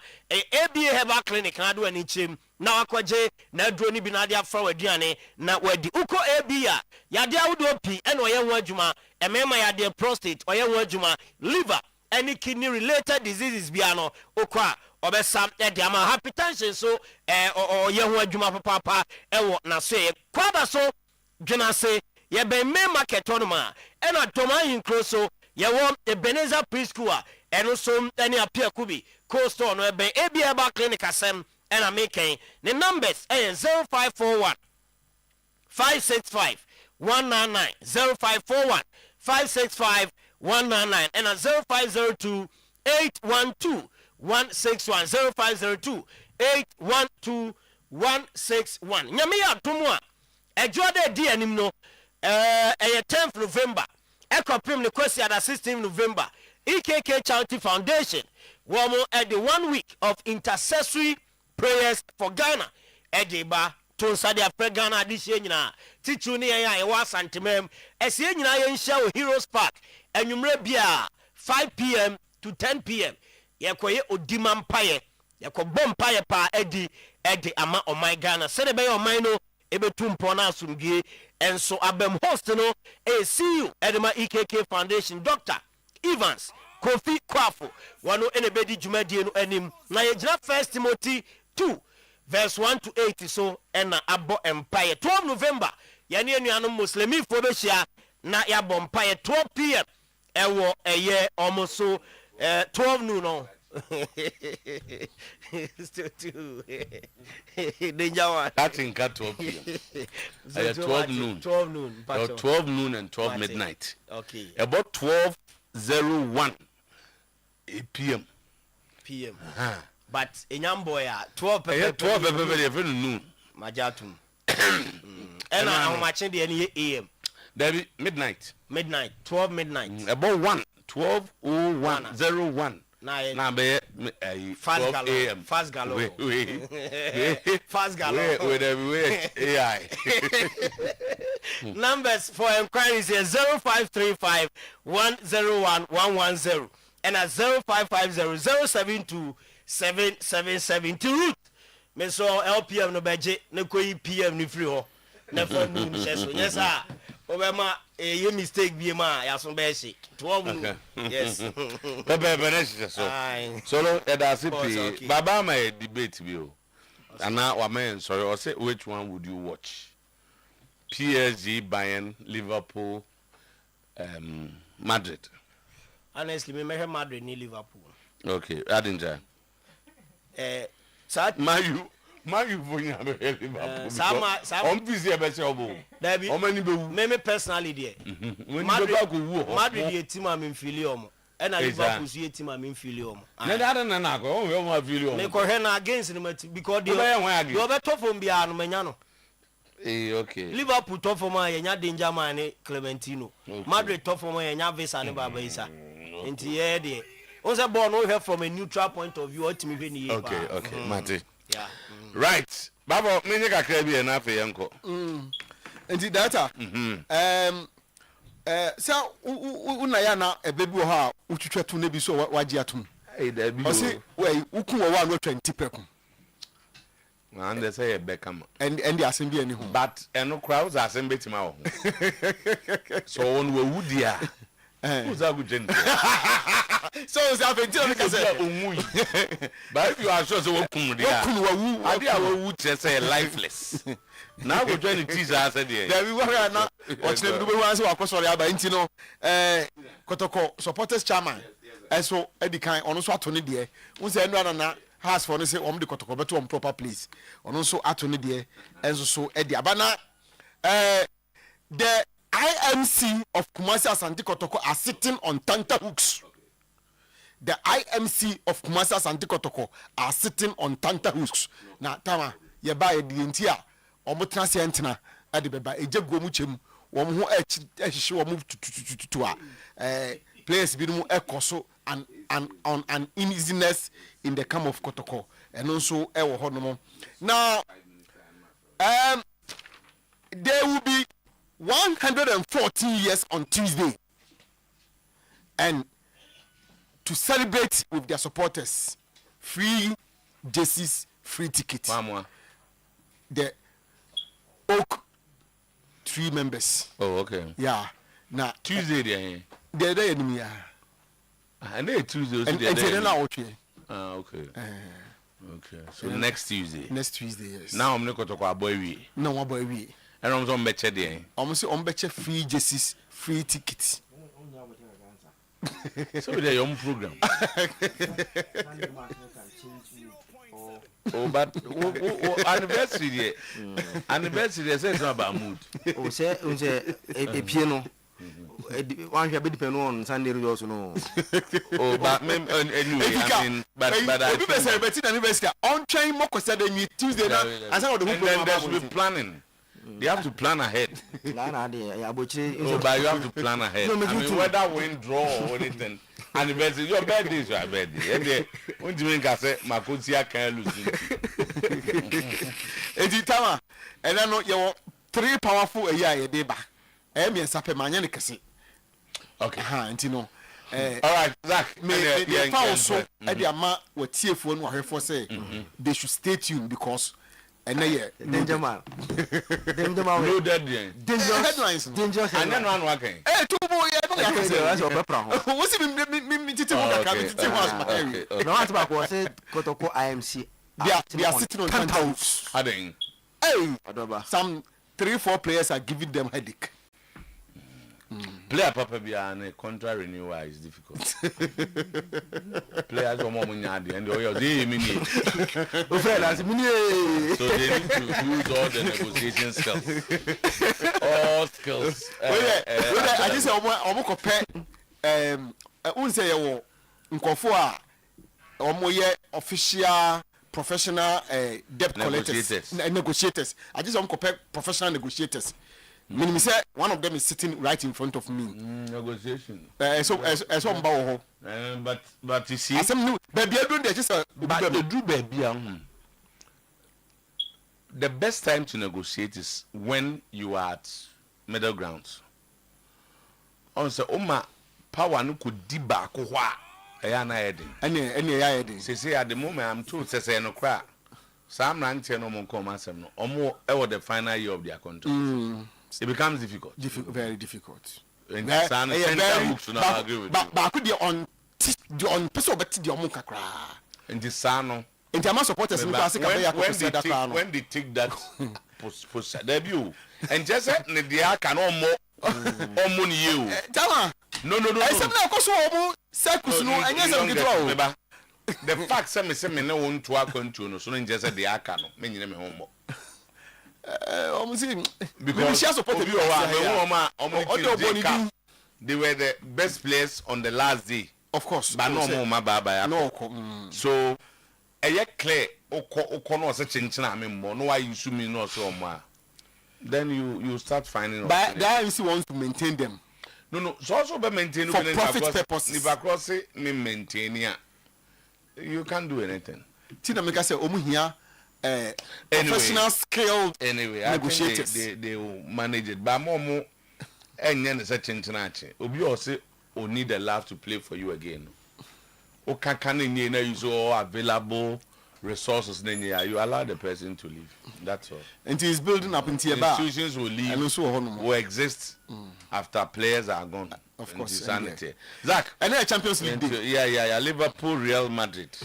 Speaker 7: ABA Herbal Clinic na do ani chem na wakwaje na adro ni bi na ade afra waduane na wadi uko ABA ya de awudo pi ene oye hu adwuma emema ya de prostate oye hu adwuma liver any kidney related diseases biano okwa obesa de ama hypertension so oye hu adwuma papa ewo na so ye kwaba so dwena se ye ben main market onuma ena toma hinkro so ye wo Ebenezer preschool eno so any apia kubi coast on no ben ABA Herbal Clinic asem ena making the numbers 0541 565 199 0541 565 199 and 0502 812 161 0502 812 161 nyame ya tomwa ejuade di anim no 10th November ekopim ne kwesi ada 16th November EKK Charity Foundation womo at the 1 week of intercessory prayers for Ghana ediba to sade afre Ghana adihye nyina tichu ne ya ewa santemem esie nyina ye nhia o Heroes Park enwumre bia 5 p.m. to 10 p.m. yekoye odima mpaye yekobom mpaye pa edi ama oman Ghana sede be oman no ebetumpo na asumdie enso abem host no see you edema EKK Foundation Dr. Evans Kofi Kwafo wano enebedi dwumadie no anim na yegyina 1 Timothy 2 verse 1 to 8 so ɛna abɔ empire 12 November yɛne anuanom muslimi fo bɛhyia na yɛabɔ empire 12 p.m. ɛwɔ ɛyɛ almost so 12 noon no still too danger one
Speaker 2: that's in 12 p.m. 12 noon 12 noon and 12 midnight
Speaker 7: okay
Speaker 2: about 12:01 p.m.
Speaker 7: but Enyamboy 12
Speaker 2: noon
Speaker 7: majatum and I'm watching the AM
Speaker 2: David midnight
Speaker 7: 12 midnight
Speaker 2: about 12:01 now be 12 a.m.
Speaker 7: fast gallo with
Speaker 2: AI
Speaker 7: numbers for inquiries here 0535 101 110 and at 0550 072 777 to root me so LPM no budget no koi PM ni free ho na for noon so yes sir obema a mistake be ma ya so be shi 12 yes
Speaker 2: so that's it baba my debate bi o ana wa men sorry or say which one would you watch PSG Bayern Liverpool Madrid
Speaker 7: honestly me Madrid ni Liverpool
Speaker 2: okay Adinja Mayu for you Liverpool on busy e be say obo o mani be wu
Speaker 7: me personally there Madrid ye team am feel omo and Liverpool ye team am feel omo
Speaker 2: na da na ko o mo feel omo
Speaker 7: me ko he na against ni because you be tough from bia no manya no
Speaker 2: okay
Speaker 7: Liverpool tough for man yenya danger man Clementino Madrid tough for man yenya Vesa ne Baba Isa enti ye de on say ball no hear from a neutral point of view ultimate be ni
Speaker 2: okay Mate
Speaker 7: yeah
Speaker 2: right baba me nyeka kra bi na afa yenko
Speaker 8: enti data sa una ya na ebebi ho a utwetwetu ne bi so waji atum
Speaker 2: da bi
Speaker 8: o si we ukun wo wa no 20 peku
Speaker 2: and they say Beckham
Speaker 8: and the assembly any home
Speaker 2: but eno crowds assembly tima ho so on we wudia who's a good gentleman
Speaker 8: so is aventino because
Speaker 2: but if you are sure so wokum dia ade a wo say lifeless now go join the teaser said there
Speaker 8: we were na ochile bi wan say wakosori aba nti no kotoko supporters chairman eso edikan ono so atone de won say enu na has for no say om de kotoko beto on proper place ono so atone de enso so edi abana the IMC of Kumasi Asante Kotoko are sitting on tenterhooks. The IMC of Kumasi Asante Kotoko are sitting on tenterhooks. Na tama ye ba ye di ntia omo transi entena ade beba ejego mu chem wo ho ehihye wo mu tutututu a players bi no ekoso and on an uneasiness in the camp of Kotoko eno so e wo ho no. Now there will be 114 years on Tuesday, and to celebrate with their supporters, free jerseys, free tickets. The Oak 3 members.
Speaker 2: Oh, okay.
Speaker 8: Yeah. Now
Speaker 2: Tuesday
Speaker 8: they're enemy.
Speaker 2: And they Tuesday.
Speaker 8: And they're now okay.
Speaker 2: Okay. Okay. So next Tuesday.
Speaker 8: Next Tuesday, yes.
Speaker 2: Now I'm not going to talk about boy.
Speaker 8: No, boy we.
Speaker 2: And I'm on better day.
Speaker 8: Almost on better free jerseys, free tickets.
Speaker 2: So they're your own program. Oh, but anniversary there. Anniversary there says about mood.
Speaker 6: Oh, say a piano. One should be depending on Sunday also no.
Speaker 2: Oh, but anyway, I mean, but I
Speaker 8: be celebrating anniversary on train more said than Tuesday now. And some of the
Speaker 2: people there should be planning. They have to plan ahead.
Speaker 6: Oh,
Speaker 2: but you have to plan ahead. I mean, whether win, draw or anything. Anniversary, your birthday is your birthday. When you make us say, Makosia can't lose.
Speaker 8: Tama, and I know you 3 powerful a year day back. Emi sape manyane kese.
Speaker 2: Okay.
Speaker 8: Ntino.
Speaker 2: All right, Zach.
Speaker 8: Me also e dey ama watiefo no ahwefo say they should stay tuned because
Speaker 6: danger man.
Speaker 2: No dead.
Speaker 8: Headlines.
Speaker 6: Dangerous.
Speaker 2: And then one working.
Speaker 8: Tubo ye no ya say.
Speaker 6: That's your pepper.
Speaker 8: What's me titi mo ka titi mo as my area.
Speaker 6: No what about say Kotoko IMC
Speaker 8: they are sitting on penthouse.
Speaker 2: Adding.
Speaker 8: Hey, some 3-4 players are giving them headache.
Speaker 2: Player Papa Biane contract renewal is difficult. Players are more money and they so they need to use all the negotiation skills. All skills.
Speaker 8: I just say compare say official professional debt collectors negotiators. I just want compare professional negotiators. Meaning, say one of them is sitting right in front of me.
Speaker 2: Negotiation.
Speaker 8: But
Speaker 2: you see,
Speaker 8: baby,
Speaker 2: the best time to negotiate is when you are at middle grounds. On say, power no could diba kohwa. Say at the moment I'm told say no cry. Some rank no mon come asem no. Omo e the final year of their contract. It becomes difficult.
Speaker 8: Very difficult.
Speaker 2: And I agree with you.
Speaker 8: But could on person bet the omo kakra.
Speaker 2: And the sano.
Speaker 8: And the supporters when
Speaker 2: they take that post debut and just they can almost you. No.
Speaker 8: I said no cause omo circus no and yes
Speaker 2: the fact say me no want to account no so no just the aka no me nyine me homo.
Speaker 8: Because
Speaker 2: they were the best players on the last day.
Speaker 8: Of course.
Speaker 2: But no more
Speaker 8: no.
Speaker 2: So clear no why you sue me no so then you start finding
Speaker 8: but that is wants to maintain them.
Speaker 2: No so also be maintain
Speaker 8: for profit purposes.
Speaker 2: If across say me maintain you can't do anything.
Speaker 8: Tina make say omu here professional skilled negotiators.
Speaker 2: They will manage it. But more and such international. Obi also need the love to play for you again. Can use all available resources. Then you allow the person to leave. That's all.
Speaker 8: And he's building up into a bar.
Speaker 2: Institutions will leave. Will exist after players are gone.
Speaker 8: Of course.
Speaker 2: Sanity. Zach.
Speaker 8: And then Champions League.
Speaker 2: Yeah. Liverpool, Real Madrid.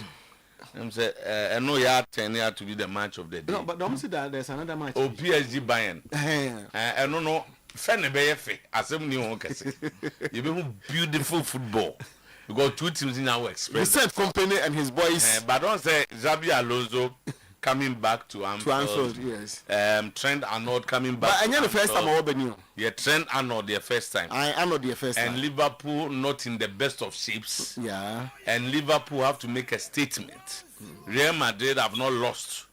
Speaker 2: I know you are 10 years to be the match of the day.
Speaker 8: No, but don't say that there's another match.
Speaker 2: Oh, PSG Bayern. I don't know. Fenebe asem ni won kese. You be beautiful football. We got two teams in our experience.
Speaker 8: The same company and his boys.
Speaker 2: But don't say Xabi Alonso coming back to Anfield.
Speaker 8: Yes.
Speaker 2: Trent Arnold coming back.
Speaker 8: But I know the first time I opened.
Speaker 2: Yeah, Trent Arnold the first time.
Speaker 8: I know the first time.
Speaker 2: And Liverpool not in the best of shapes.
Speaker 8: Yeah.
Speaker 2: And Liverpool have to make a statement. Real Madrid have not lost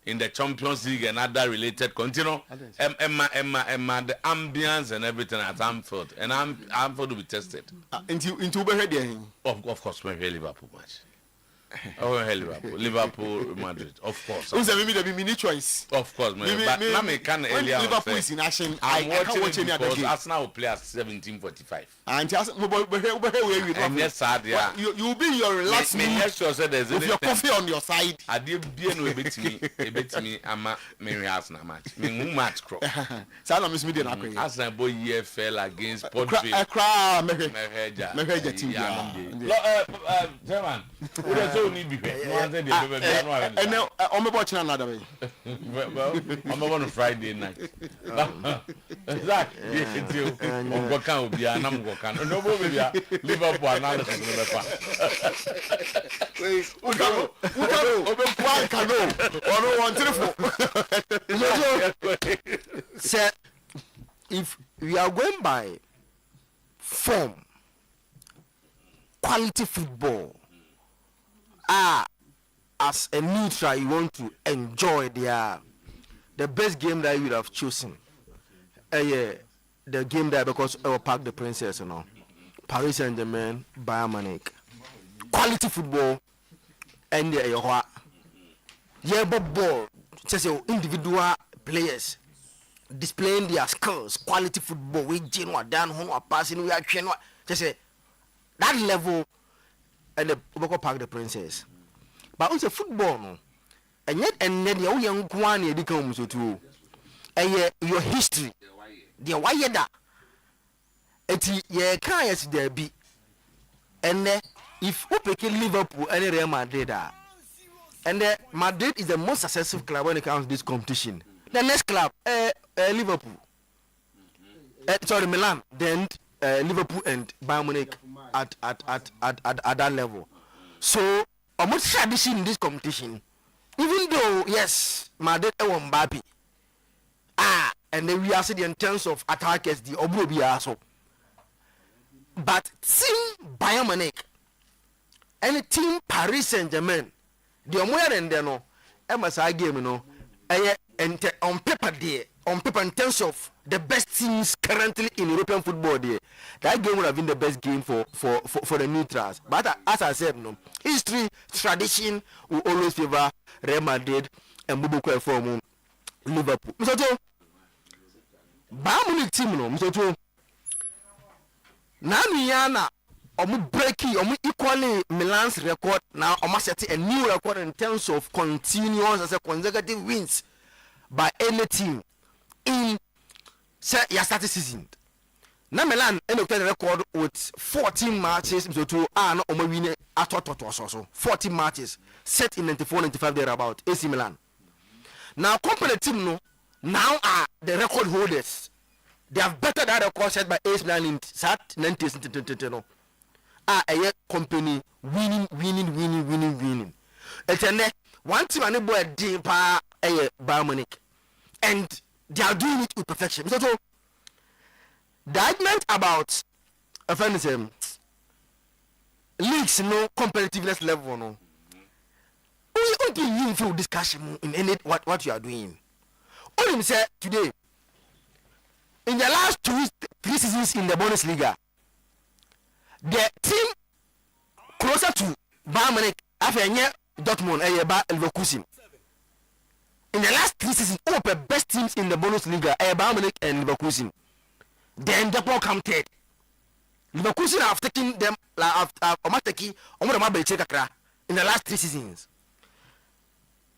Speaker 2: in the Champions League and other related continue. Emma, the ambience and everything at Anfield. And Anfield will be tested.
Speaker 8: Into Uber
Speaker 2: Of course, my Liverpool match. Liverpool, Madrid, of course.
Speaker 8: Who's the mini choice?
Speaker 2: Of course, man. But now me can earlier.
Speaker 8: Liverpool is in action.
Speaker 2: I can't watch any other game. Arsenal will play at 17:45.
Speaker 8: And
Speaker 2: yes, sad, yeah.
Speaker 8: You'll be your relaxed mood with your coffee on your side.
Speaker 2: I did be a bit me. I'm a Mary Arsenal match. Me match crop.
Speaker 8: Sana miss me the na.
Speaker 2: Arsenal boy year fell against Portugal.
Speaker 8: I cry.
Speaker 2: Meheja team. German. So need be and
Speaker 8: now I'm watching another way.
Speaker 2: I'm on a Friday night. Zach, on Gokan will be an Amgokan. No, Liverpool analysis.
Speaker 6: Sir, if we are going by form, quality football, as a neutral, you want to enjoy the best game that you would have chosen. The game that because I will Park the Princess, Paris Saint-Germain, Bayern Munich. Quality football and ball, just individual players displaying their skills, quality football, we genuine down home or passing reaction, just that level and the Park the Princess. But on the football, no, and yet and then your young one becomes to your history, the why that ye can't there be, and if we pick Liverpool and Real Madrid, And Madrid is the most successful club when it comes to this competition. The next club, Liverpool. Milan. Then Liverpool and Bayern Munich at that level. So, almost tradition in this competition. Even though, yes, Madrid won Mbappe. And then we are saying in terms of attackers, the Obubi also. But team Bayern Munich and team Paris Saint-Germain, the Omoya and Deno, MSI game, on paper there, on paper in terms of the best teams currently in European football there, that game would have been the best game for the neutrals. But as I said, history, tradition will always favor Real Madrid and Bubuko from Liverpool. Mr. Joe, Bayern Munich team, Mr. Joe. Now Yana breaking equally Milan's record now set a new record in terms of continuous as a consecutive wins by any team in your starting season. Now Milan ended record with 14 matches to win at 14 matches set in 94-95 thereabout AC Milan. Now company team now are the record holders. They have better that record set by AC Milan in SAT 90s. A company winning. It's a one team and a boy deep Bayern Munich, and they are doing it with perfection. So the argument about leagues no competitiveness level no. We don't need for discussion in any what you are doing. Only say today. In the last 3 seasons in the Bundesliga, the team closer to Bayern Munich after Dortmund and Leverkusen. In the last 3 seasons, all the best teams in the Bundesliga are Bayern Munich and Leverkusen. Then Dortmund come third. Leverkusen have taken them in the last 3 seasons.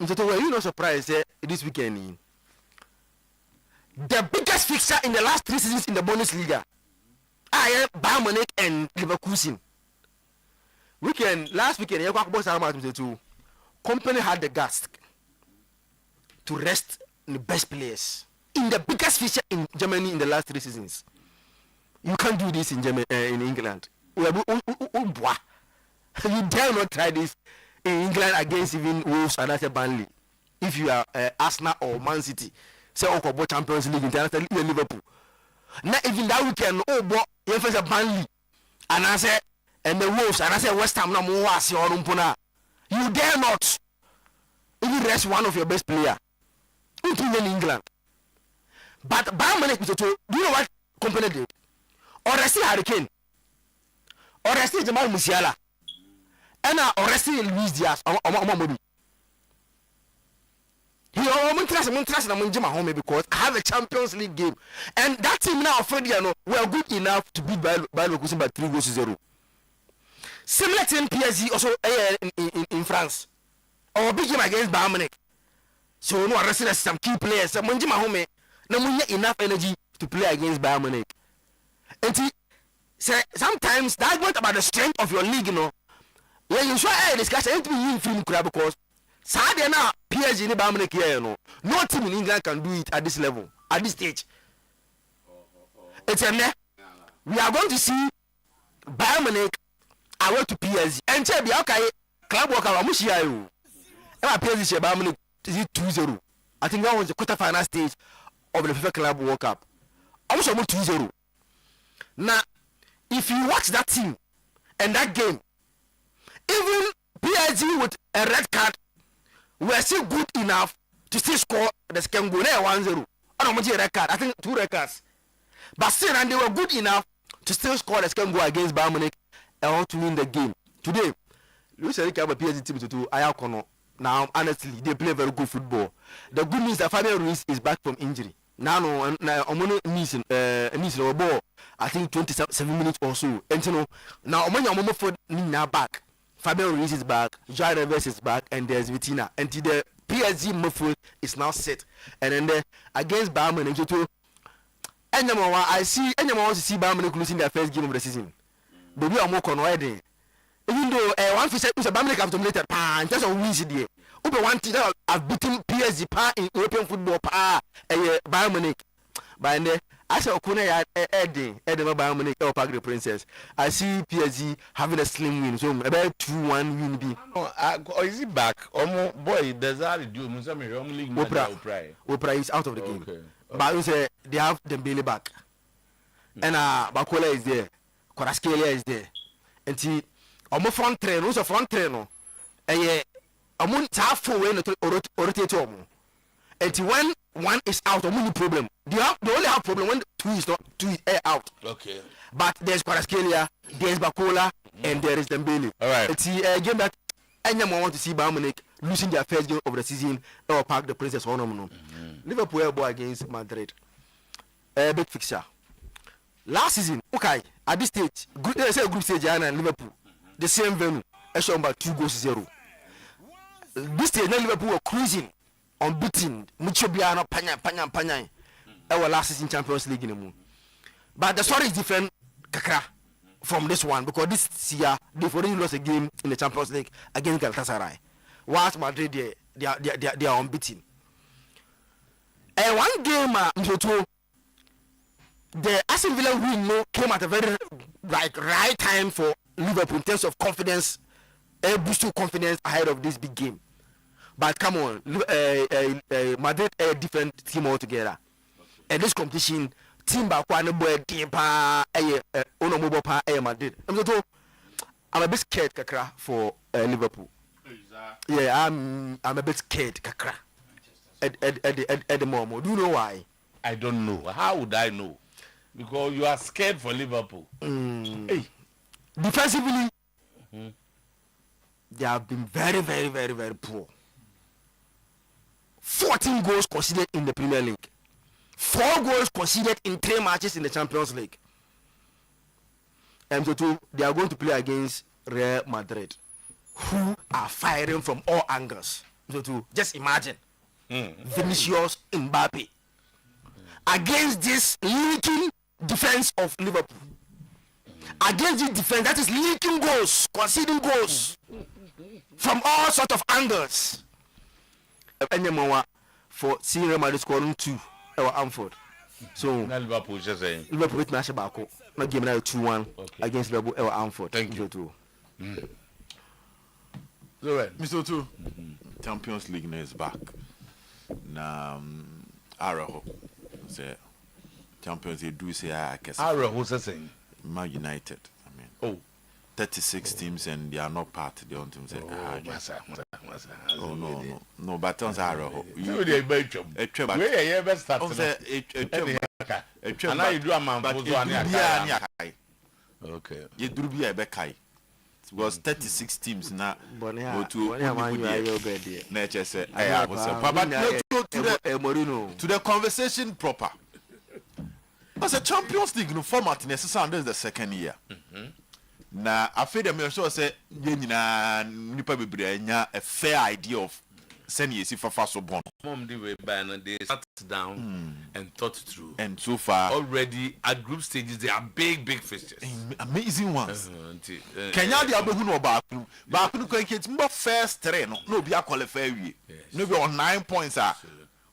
Speaker 6: So were you not surprised this weekend? The biggest fixture in the last 3 seasons in the Bundesliga are Bayern Munich and Leverkusen. Last weekend, company had the guts to rest the best players in the biggest fixture in Germany in the last 3 seasons. You can't do this in Germany, in England. You dare not try this in England against even Wolves and that's Burnley. If you are Arsenal or Man City. Say Okobo Champions League international Liverpool. Now even that weekend, you face a Burnley, and I say and the Wolves, and I say West Ham. You dare not even rest one of your best player, including England. But Bayern Munich, do you know what company did? Or rest Hurricane, or rest Jamal Musiala, and or rest Luis Diaz, or Momodu. Because I have a Champions League game, and that team now we are good enough to beat Bayern Leverkusen by 3-0. Similar team PSG also in France, or big game against Bayern Munich. So no arresting some key players. Enough energy to play against Bayern Munich. And sometimes the argument about the strength of your league, you should discuss anything in film because. Sadly now, PSG in Bayern Munich here, no team in England can do it at this level, at this stage. It's we are going to see Bayern Munich away to PSG. And say, okay, club worker, I'm sure you. PSG Bayern Munich is 2-0. I think that was the quarter-final stage of the FIFA Club World Cup. I'm sure 2-0. Now, if you watch that team and that game, even PSG with a red card. We are still good enough to still score the second goal. 1-0. I don't want a record. I think 2 records. But still, and they were good enough to still score the second goal against Bayern Munich and to win the game. Today, Luis Enrique have a PSG team to do Ayakono. Now, honestly, they play very good football. The good news that Fabian Ruiz is back from injury. Now, I'm miss the ball. I think 27 minutes or so. And now I'm for now back. Fabian Ruiz is back, Joao Neves is back, and there's Vitina. And the PSG midfield is now set. And then against Bayern Munich, I see anyone wants to see Bayern Munich losing their first game of the season. But we are more convinced. even though one fish is a Bayern Munich have dominated in terms of wins there. Ube one team that have beaten PSG in European football Bayern Munich. By the I said Okuna Eddie Bayern Munich Park the Princess. I see PSG having a slim win, so about 2-1 win be.
Speaker 2: Or is he back? Boy, does that do
Speaker 6: Opera is out of the game. Okay. But you say they have Dembele back. And Bakola is there. Kvaratskhelia is there. And see front train, who's a front trainer? And half full way to rotate. And when one is out, no problem. They only have problem when two is out.
Speaker 2: Okay.
Speaker 6: But there's Kvaratskhelia, there's Bakola, and there is Dembele.
Speaker 2: All right.
Speaker 6: It's a game that anyone want to see Bayern Munich losing their first game of the season or Park the Princess Honor. Liverpool boy against Madrid. A big fixture. Last season, okay, at this stage, group stage and Liverpool, the same venue, I show about 2-0. This stage, Liverpool were cruising, unbeaten, Muchobiano, Panya, our last season Champions League in the moon. But the story is different, Kakra, from this one, because this year, they've already lost a game in the Champions League against Galatasaray. Whilst Madrid, they are unbeaten. And one game, the Aston Villa win came at a very right time for Liverpool in terms of confidence, boosting confidence ahead of this big game. But come on, Madrid a different team altogether. And this competition, team back one boy team Madrid. I'm a bit scared, Kakra, for Liverpool. Yeah, I'm a bit scared, Kakra. At the moment. Do you know why?
Speaker 2: I don't know. How would I know? Because you are scared for Liverpool.
Speaker 6: Hey. Defensively, they have been very, very, very, very poor. 14 goals conceded in the Premier League. 4 goals conceded in 3 matches in the Champions League. And so they are going to play against Real Madrid, who are firing from all angles. So just imagine. Vinicius Mbappe against this leaking defense of Liverpool, against this defense that is leaking goals, conceding goals from all sorts of angles. For seeing Real Madrid scoring 2 at Anfield. So
Speaker 2: Liverpool just saying
Speaker 6: Liverpool with match back not game now 2-1 against Liverpool at Anfield.
Speaker 2: Thank you.
Speaker 8: So right, Mr. Otu, Champions League is back. Na Araho say Champions League do say I guess
Speaker 2: Araho saying
Speaker 8: Man United. I mean 36 teams and they are not part. They want to say no but on Araho
Speaker 2: you dey bet job where you best start and you do a man okay
Speaker 8: you do be a bekai. It was 36 teams now. Go to the conversation proper. As a Champions League no format necessary, this is the second year. Now, I feel them sure say nipa bebre a fair idea of send you see for fast so born.
Speaker 2: Mom they sat down and thought through.
Speaker 8: And so far
Speaker 2: already at group stages they are big fixtures.
Speaker 8: Amazing ones. Kenya they are no back no get first 3 no be a qualify we. No be on 9 points are.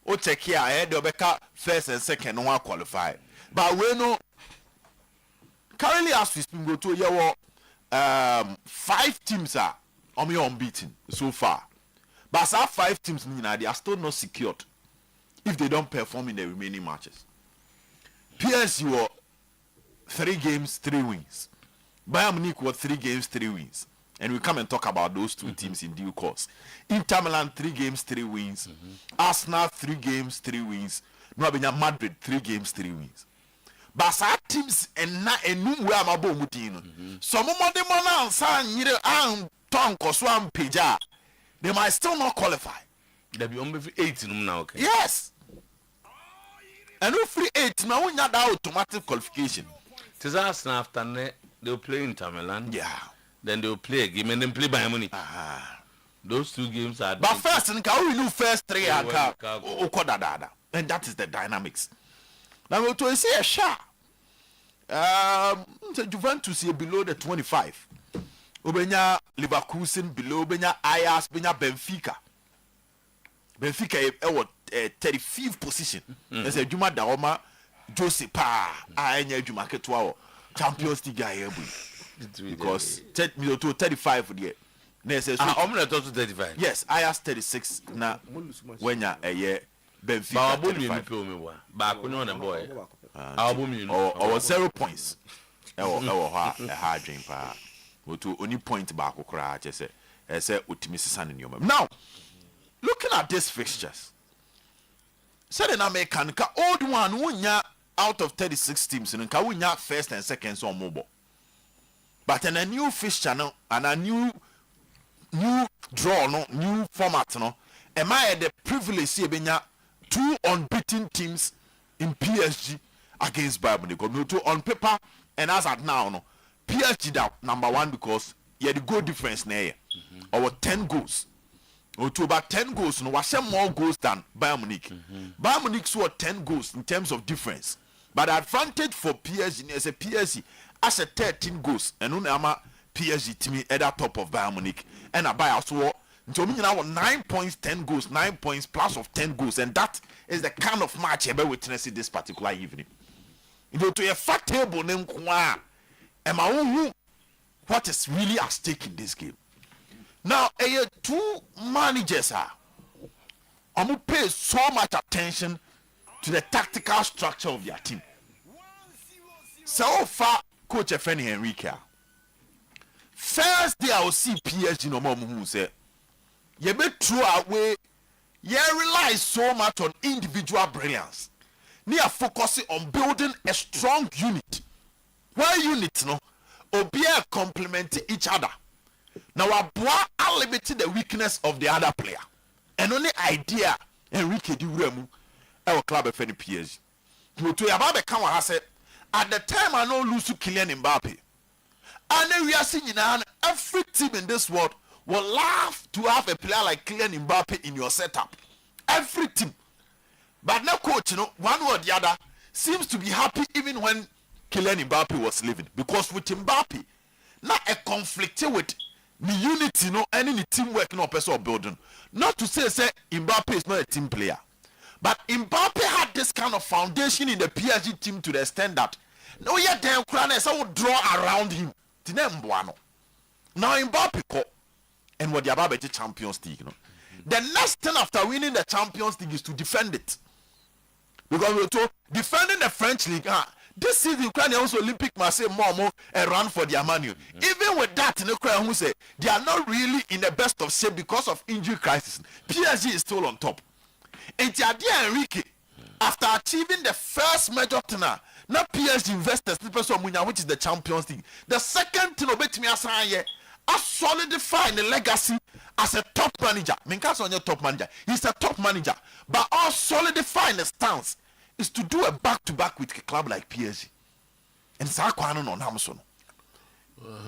Speaker 8: O check here ahead they beka first and second no qualify. But we know currently as we speak go to your 5 teams are unbeaten so far. But our 5 teams, they are still not secured if they don't perform in the remaining matches. PSG were 3 games, 3 wins. Bayern Munich were 3 games, 3 wins. And we come and talk about those 2 teams in due course. Inter Milan 3 games, 3 wins. Arsenal 3 games, 3 wins. Madrid 3 games, 3 wins. But our teams and na enum we am abo mutino. Some of them na san yire an ton koswan peja. They might still not qualify.
Speaker 2: They'll be only 8 now, okay?
Speaker 8: Yes. And if free 8 now, we have that automatic qualification.
Speaker 2: After that, they'll play Inter Milan.
Speaker 8: Yeah.
Speaker 2: Then they'll play a game and then play Bayern Munich. Those 2 games are.
Speaker 8: But first, we do first 3 and that is the dynamics. Now we to say a shot. Juventus is below the 25.
Speaker 9: obenya Leverkusen below, obenya Ajax, obenya Benfica. Benfica was 35th position. There's a Juma Daoma Jose Pa. I know Juma Ketwao Champions League guy because 35 for the
Speaker 2: Omelette also 35.
Speaker 9: Yes, Ajax 36 na when ya a year Benfica 35.
Speaker 2: Boy.
Speaker 9: Or 0 points. A hard dream pa. To only point back okra just say Utimissan in your now. Looking at these fixtures, said an American old one wunya out of 36 teams and wunya first and second on mobile. But in a new fixture no, and a new draw no, new format no, am I at the privilege to be 2 unbeaten teams in PSG against Bayern Munich? No, 2 on paper and as at now no, PSG that number 1 because you had the goal difference there, or 10 goals. Or to about 10 goals, no, was more goals than Bayern Munich. Bayern Munich scored 10 goals in terms of difference. But the advantage for PSG is a PSG as a 13 goals, and Unama PSG team at the top of Bayern Munich. And a Bayern so now 9 points, 10 goals, 9 points plus of 10 goals, and that is the kind of match you're witnessing this particular evening. You know, to a fat table name what is really at stake in this game. Now, 2 managers are pay so much attention to the tactical structure of their team. So far, Coach Efeni Enrique. First day I will see PSG no more who say, you be throw away, you rely so much on individual brilliance. They are focusing on building a strong unit. Why unit no? Obia complement each other. Now, Abua are limiting the weakness of the other player. And only idea Enrique Di Remu, our club of any PSG. To Yababe Kawa has said, at the time I know lose to Kylian Mbappe. And then we are seeing every team in this world will love to have a player like Kylian Mbappe in your setup. Every team. But now, coach, you know, one or the other seems to be happy even when Kylian Mbappe was leaving. Because with Mbappe, not a conflict with the unity, no, any teamwork, no person building. Not to say Mbappe is not a team player, but Mbappe had this kind of foundation in the PSG team to the extent that no, yet then Ukrainians would draw around him. Now Mbappe call and what the Ababe Champions League. You know? The next thing after winning the Champions League is to defend it, because we're told defending the French league. This season, Ukraine also Olympic must say more a run for their money. Even with that, in Ukraine, who say they are not really in the best of shape because of injury crisis. PSG is still on top. And Tiadia Enrique, after achieving the first major tenor, now PSG investors, which is the Champions League. The second thing about me as solidify the legacy as a top manager. Minkas on your top manager. He's a top manager, but all solidifying the stance is to do a back-to-back with a club like PSG. And Sakwanon on Hamson.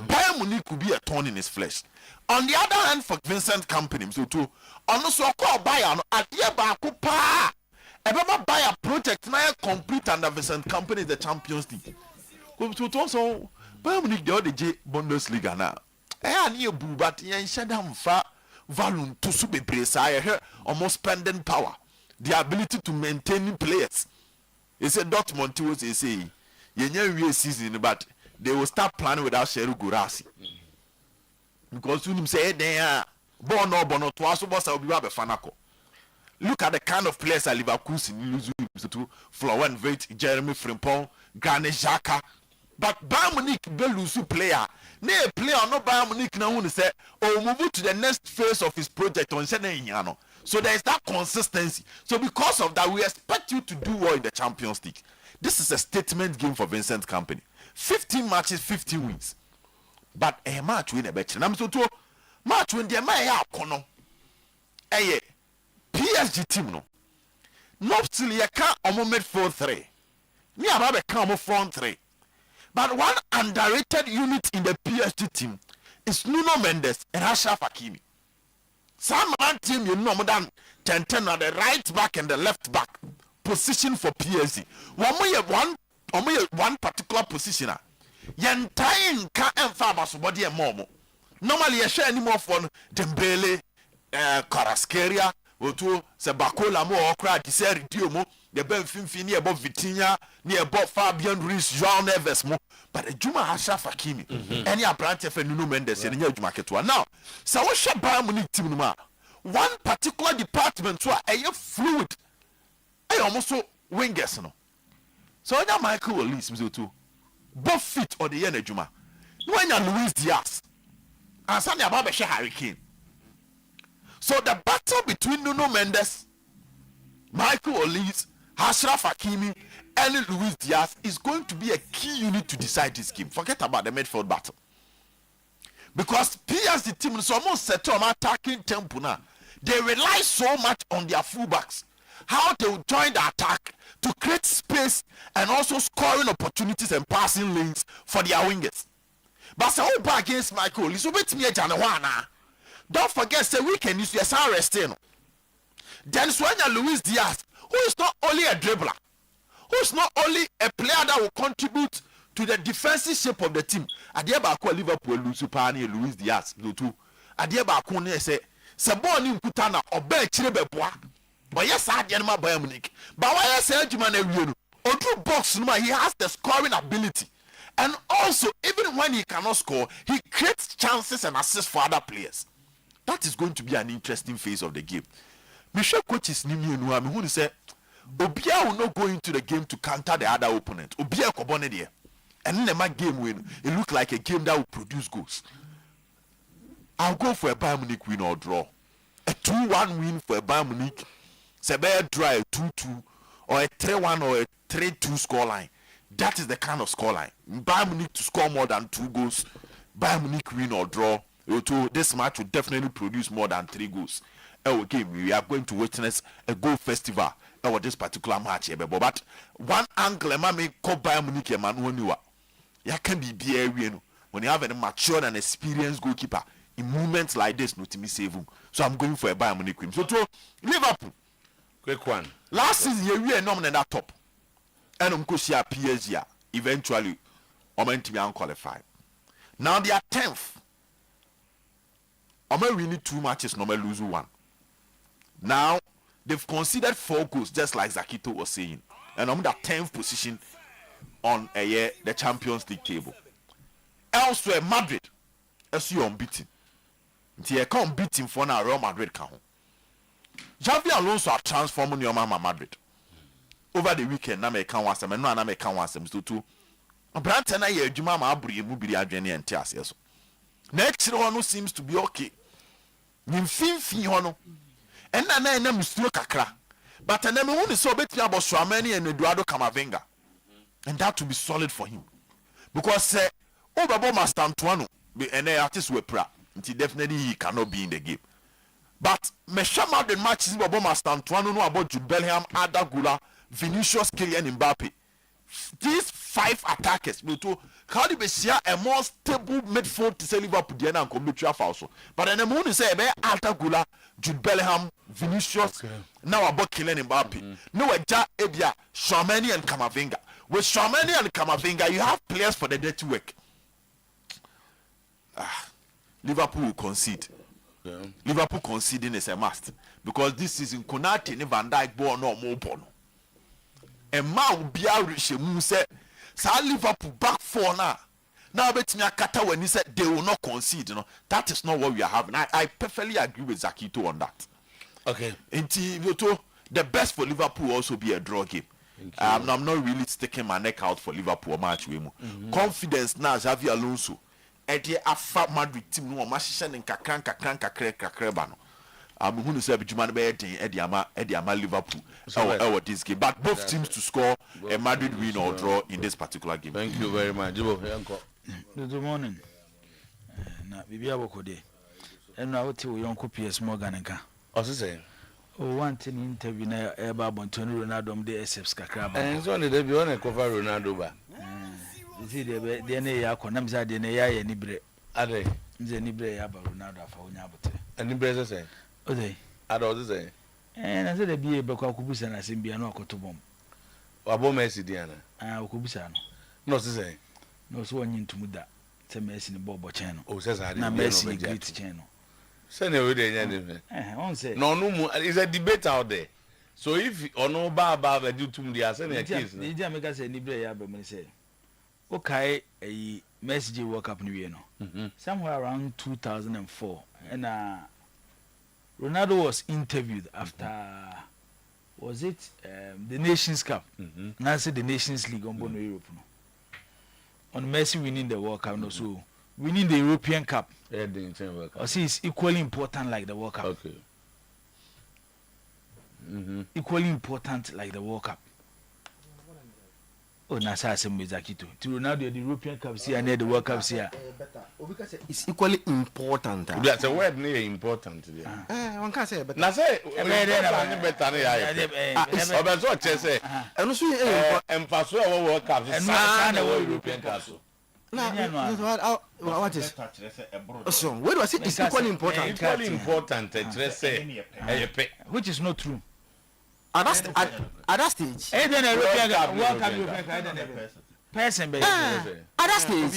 Speaker 9: Bayern Munich could be a thorn in his flesh. On the other hand, for Vincent Kompany, so too, also call Bayern at the Bakupa. Ever buy a project now complete under Vincent Kompany, the Champions League. So Bayern Munich the other Bundesliga now. I near Boo, but you ain't shut down far volume to super brace. I hear almost spending power, the ability to maintain players. He said Dortmund was saying, you know, season, but they will start planning without Sheru Gurasi. Because when you say they are born or born or twice, will be a fanako. Look at the kind of players at Leverkusen, to Florent Veit, Jeremy Frimpong, Granit Xhaka. But Bayern Munich, Belusu player, nay player no Bayern Munich now who say, oh, move to the next phase of his project on Seneyano. So there is that consistency. So because of that, we expect you to do well in the Champions League. This is a statement game for Vincent Kompany. 15 matches, 15 wins. But a match win a better. I'm so to match when they may have kono. A PSG team no. Not still you can't almost 4-3. Me about come 4-3. But one underrated unit in the PSG team is Nuno Mendes and Achraf Hakimi. Some man team you know more than 10-10 on the right back and the left back position for PSG. One particular positioner. Yantain can emphasize body and momo. normally you share any more fun Dembele, Kvaratskhelia, Otuo, Sebakola mo okra diseri diomo, the Ben Finfini above Vitinha, near above Fabian Ruiz, João Neves mo, but a Juma Ashraf Hakimi, any apprentice for Nuno Mendes in the market one. Now, so what shall Bayern Munich team numa? One particular department to a fluid. I almost so wingers no. So when Michael Olise Mzoto, both feet or the end Juma. When you Luis Diaz, and Sunday about Harry Kane. So the battle between Nuno Mendes, Michael Olise, Achraf Hakimi, and Luis Diaz is going to be a key unit to decide this game. Forget about the midfield battle. Because PSG team is almost set on attacking tempo now. They rely so much on their fullbacks. How they will join the attack to create space and also scoring opportunities and passing lanes for their wingers. But so back against Michael Olise, wait me don't forget say weekend is your resting. Then Swanya Luis Diaz, who is not only a dribbler, who is not only a player that will contribute to the defensive shape of the team. Adieba ko Liverpool lose pani Luis Diaz no too. Adieba ko ne say ball ni nkuta na oba chire beboa. But yes ade ma Bayern Munich. But why say adwuma na wie no? Odu box no he has the scoring ability. And also even when he cannot score, he creates chances and assists for other players. That is going to be an interesting phase of the game. Michel coaches Nimi Enua me who say Obia will not go into the game to counter the other opponent. Obia ko bone there. And then the game win, it look like a game that will produce goals. I'll go for a Bayern Munich win or draw. A 2-1 win for a Bayern Munich. Sebe draw a 2-2 or a 3-1 or a 3-2 scoreline. That is the kind of scoreline. Bayern Munich to score more than 2 goals. Bayern Munich win or draw. This match will definitely produce more than 3 goals. Game, we are going to witness a goal festival over this particular match. But one angle, I may call Bayern Munich a man who can be when you have a mature and experienced goalkeeper in moments like this, not to me save him. So I'm going for a Bayern Munich win. So to Liverpool,
Speaker 2: quick one.
Speaker 9: Last season, we are nominated at top, and Umkosia PSG eventually, to be unqualified. Now they are 10th. We need 2 matches, no lose 1. Now they've conceded 4 goals, just like Zakito was saying, and I'm the 10th position on the Champions League table. Elsewhere, Madrid, as you unbeaten. Until you can't beat him for now, Real Madrid can. Xavi Alonso are transforming your mama Madrid. Over the weekend, na me can want some, and no, na me can want some too. Brantana ye Juma Mabri Mubiri Adreni and Tias. Next one seems to be okay. Nimfinfi hono. And na mustro kakra. But I never want to so bet me about Swameni and Eduardo Camavinga. And that will be solid for him. Because Obabo Master Antoine and the artists were proud. Definitely he cannot be in the game. But Meshama the matches Obabo Master Antoine no about Jude Bellingham, Arda Güler, Vinicius, Kylian Mbappe. These 5 attackers will to how do we see a more stable midfield to say Liverpool Diana and Commitria also. But then the moon say Arda Güler, Jude Bellingham, Vinicius, now about Kylian Mbappe. No Eja Ebia, Swameni and Camavinga. With Swameni and Camavinga, you have players for the dirty work. Liverpool will concede. Yeah. Liverpool conceding is a must because this season Konate and Van Dijk born no more born. And ma will be out Shemu said, "Sa Liverpool back 4 now." Now bet me Akata when he said they will not concede. You know that is not what we are having. I perfectly agree with Zakito on that.
Speaker 2: Okay.
Speaker 9: Until the best for Liverpool will also be a draw game. I'm not really sticking my neck out for Liverpool match. Confidence now, Xavi Alonso. Edi afa Madrid team no ma hye ne kakran ba no. Who knows if Juman be Eddie Ama Liverpool this game. But both teams to score a Madrid win or draw in this particular game.
Speaker 2: Thank you very much.
Speaker 10: Good morning. Na bibia bokode. Eno awoti wo yonko PS Morgan nka.
Speaker 2: Say.
Speaker 10: Oh, one thing interview na eba Bontoni Ronaldo mde SF kakra ba.
Speaker 2: So ne dey be on e cover Ronaldo ba.
Speaker 10: Zi de ne ya ko nam za de ne ya ye ni bre.
Speaker 2: Ade.
Speaker 10: Nze ni bre ya ba Ronaldo afa onya abote.
Speaker 2: Ani bre say.
Speaker 10: Ode.
Speaker 2: Ade o say.
Speaker 10: Na ze de bi e be kwa kubusa na simbia na okotobom.
Speaker 2: Wabo Messi diana.
Speaker 10: Okubusa no.
Speaker 2: No say.
Speaker 10: No so onyi ntumuda. sɛ Messi ne bɔɔbɔ kyɛn no.
Speaker 2: O says I
Speaker 10: na Messi great kyɛn no.
Speaker 2: Send away the end.
Speaker 10: On say
Speaker 2: No, it's a debate out there. So if ono ba do to the as any case.
Speaker 10: The idea make us say ni bre ya be me say. Okay, a Messi World Cup ni we no. Somewhere around 2004 and Ronaldo was interviewed after was it the Nations Cup. Now say the Nations League on Bono Europe no. On Messi winning the World Cup no so winning the European Cup.
Speaker 2: Yeah, the World Cup.
Speaker 10: I see it's equally important like the World Cup.
Speaker 2: Okay.
Speaker 10: Equally important like the World Cup. Oh, Nasa Semizakito. To Ronaldo, the European Cup here and the World Cup here.
Speaker 6: It's equally important.
Speaker 2: That's a word near important.
Speaker 6: One can't say, but
Speaker 2: Nasa, better.
Speaker 6: And also,
Speaker 2: and Pasua World Cup, and the European Cup.
Speaker 6: What is so? Where was it? It's equally important.
Speaker 2: Equally important,
Speaker 10: which is not true.
Speaker 6: At that stage,
Speaker 10: person,
Speaker 6: at that stage,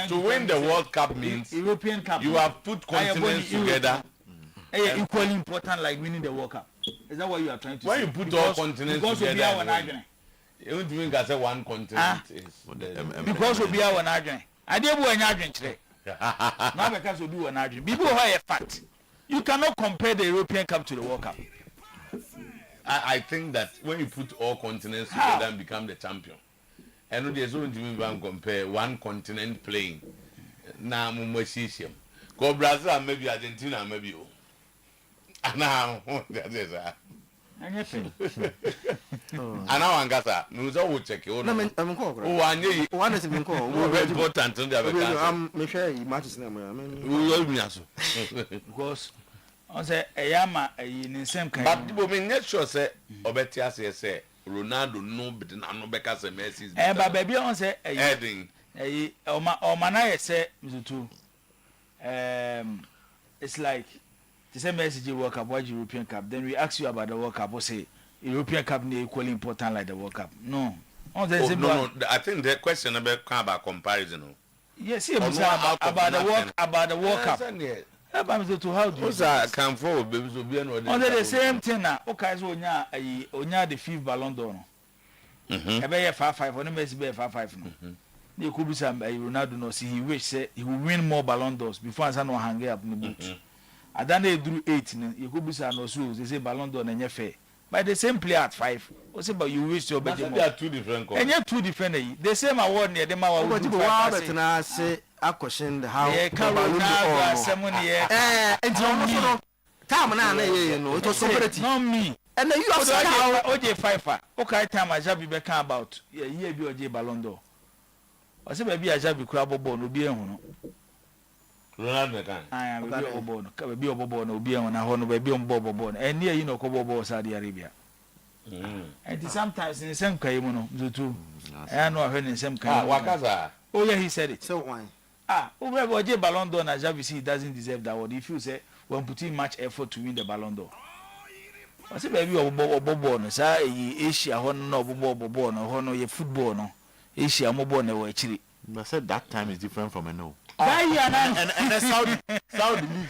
Speaker 2: to win the World Cup means
Speaker 10: European Cup.
Speaker 2: You have put continents together.
Speaker 10: Equally important like winning the World Cup. Is that what you are trying to say?
Speaker 2: When you put all continents together, you don't think I say one continent is
Speaker 10: because we be our argument. I did one argument today. Now because we do an argument. People have a fact. You cannot compare the European Cup to the World Cup.
Speaker 2: I think that when you put all continents together and become the champion, and there's only even compare one continent playing. Now, Mumbai, go Brazil, maybe Argentina, maybe you. Now, that is and now Angasa, Nusa will check you. I'm one is important. I'm
Speaker 6: matches
Speaker 10: because I say a yama in the same kind.
Speaker 2: But people mean not sure say Obetia say Ronaldo no but no because the Messi.
Speaker 10: But baby on say
Speaker 2: heading
Speaker 10: or Manaya say to it's like the same message World Cup, what European Cup. Then we ask you about the World Cup. We say European Cup is equally important like the World Cup. No.
Speaker 2: No. I think the question about comparison.
Speaker 10: Yes, about the World Cup. To how do you
Speaker 2: come forward, baby?
Speaker 10: Under the same thing now. Okay, so onya the fifth Ballon d'Or. Ebe 5-5. Only Messi be 5-5 no. They could be some Ronaldo no. See, he wish say he will win more Ballon d'Ors before I no hang up in the boot. I don't know drew 8. You could be some no so they say Ballon d'Or and fair. But the same player at 5. What's about you wish to obey?
Speaker 2: They are two different.
Speaker 10: And you're two different. The same award near them. I would
Speaker 6: say I question how
Speaker 10: Ballon d'Or.
Speaker 6: And time now, it was somebody.
Speaker 10: Not me.
Speaker 6: And then you have said how
Speaker 10: OJ Pfeiffer. Okay, time I shall be back about. Yeah, here be OJ Ballon d'Or. I say maybe I shall be crab born will be on.
Speaker 2: Ronaldo can.
Speaker 10: I am a born, be a born, will be on a honor, be on Bobo born, and near you know Kobo Saudi Arabia. And sometimes in the same Kaimono, do too. I know I heard in some kind. Oh, yeah, he said it.
Speaker 6: So why?
Speaker 10: Whoever OJ Ballon d'Or, as you doesn't deserve that word. If you say when putting much effort to win the Ballon d'Or. I say maybe a Bobo, Asia, no Bobo, no, your football, no, Asia, Mobo, no, actually.
Speaker 9: I said that time is different from a no.
Speaker 10: And
Speaker 9: the Saudi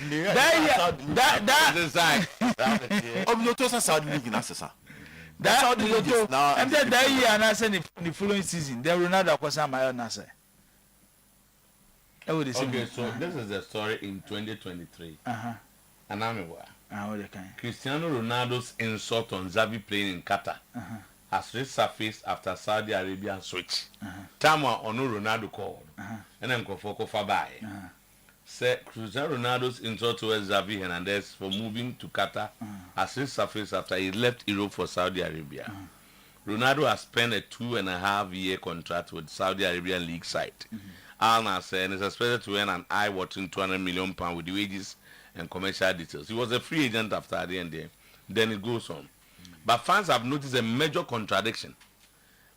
Speaker 9: League. That Saudi League in Assasa.
Speaker 10: That's how the Lotto. And then that year, and I said the following season, then Ronaldo was my own answer.
Speaker 2: Okay, so this is the story in 2023. And I'm aware. Cristiano Ronaldo's insult on Xavi playing in Qatar has resurfaced after Saudi Arabia switch. Tama Ono Ronaldo called. And then Kofoko Fabai. Said Cristiano Ronaldo's insult towards Xavi Hernandez for moving to Qatar has resurfaced after he left Europe for Saudi Arabia. Ronaldo has spent a 2.5-year contract with Saudi Arabian league side. Al Nassr and is expected to earn an eye-watching £200 million with the wages and commercial details. He was a free agent after the end there. Then it goes on. But fans have noticed a major contradiction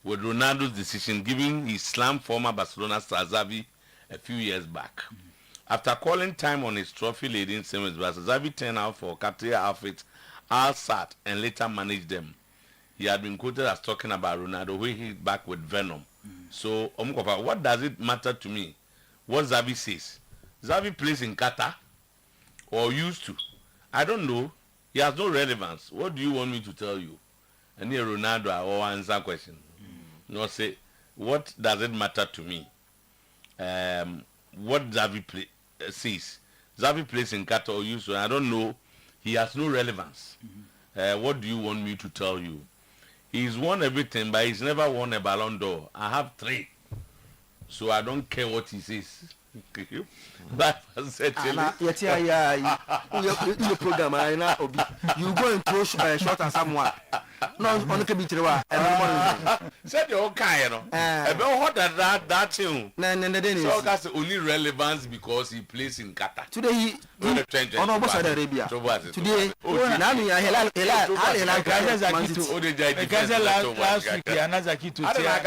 Speaker 2: with Ronaldo's decision, giving his slammed former Barcelona star Xavi a few years back. After calling time on his trophy-laden semis, Xavi turned out for Qatar outfit Al Sadd and later managed them. he had been quoted as talking about Ronaldo when he back with Venom. So, what does it matter to me? What Xavi says? Xavi plays in Qatar or used to. I don't know. He has no relevance. What do you want me to tell you? And here Ronaldo, I will answer question. No, say, what does it matter to me? What Xavi says? Xavi plays in Qatar or used to. I don't know. He has no relevance. What do you want me to tell you? He's won everything, but he's never won a Ballon d'Or. I have 3. So I don't care what he says. But I said,
Speaker 6: you program, you go and throw shot at someone. No, on the computer.
Speaker 2: Said you're okay, you know. About what that thing. So that's only relevance because he plays in Qatar.
Speaker 6: Today he on Saudi Arabia. Today,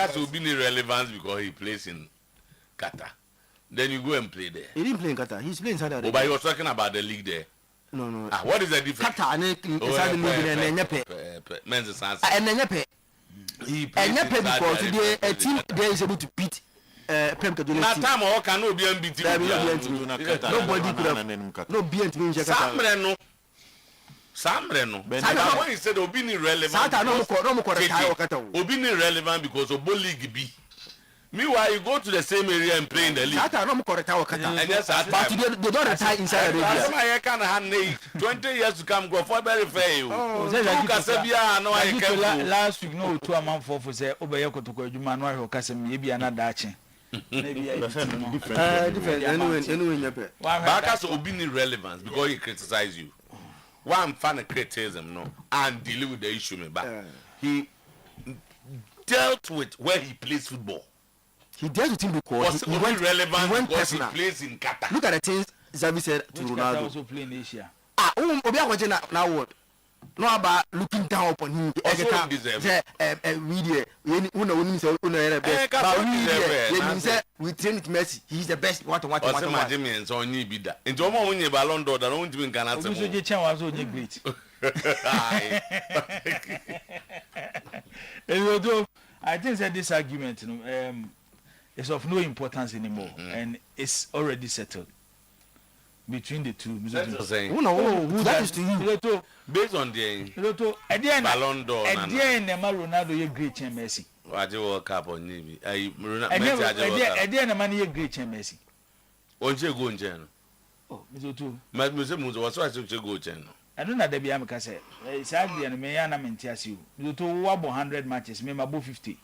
Speaker 2: last week, relevance because he plays in Qatar. Then you go and play there.
Speaker 6: He didn't play in Qatar. He's playing Saudi Arabia.
Speaker 2: Oh, but you were talking about the league there.
Speaker 6: No.
Speaker 2: What is the difference?
Speaker 6: Qatar and Saudi league and Nyepe.
Speaker 2: Men's
Speaker 6: and Nyepe.
Speaker 2: He plays in
Speaker 6: Nyepe because today a team there is able to beat Prem Kaduna.
Speaker 2: That time all cannot be unbeaten.
Speaker 6: Nobody could have. No BNT in Jakarta.
Speaker 2: Samreno. But when he said Obini relevant. Obini relevant because Obo League B. Meanwhile, you go to the same area and play in the league.
Speaker 6: But they don't retire inside Arabia.
Speaker 2: 20 years to come, go for very fair.
Speaker 10: Last week, no, 2 months for say, Obayako to go to Manuel Casim, maybe another dachi.
Speaker 6: Anyway,
Speaker 2: Bakas will be irrelevant because he criticizes you. One fan of criticism, no, and deal with the issue, but he dealt with where he plays football.
Speaker 6: He dealt with him because
Speaker 2: he went relevant because he plays in Qatar.
Speaker 6: Look at the things Xavi said to Ronaldo.
Speaker 10: Also playing in Asia.
Speaker 6: Now what? No about looking down upon him.
Speaker 2: Also deserve.
Speaker 6: We train Messi. He's the best. What?
Speaker 2: Imagine so only be that. Into one when you Ballon d'Or, that won't even Ghana.
Speaker 10: I think that this argument is of no importance anymore, and it's already settled between the two.
Speaker 6: That is to you.
Speaker 2: Based on the Ballon d'Or,
Speaker 10: Ronaldo is great Messi.
Speaker 2: Why World Cup on Navy?
Speaker 10: Money great Messi.
Speaker 2: Onje go njen.
Speaker 10: Oh, Mizoto.
Speaker 2: Muze was why to go njen.
Speaker 10: I don't know that be amka say. Sadly and me yana mentiasi. Mizoto wabo 100 matches, me mabo 50.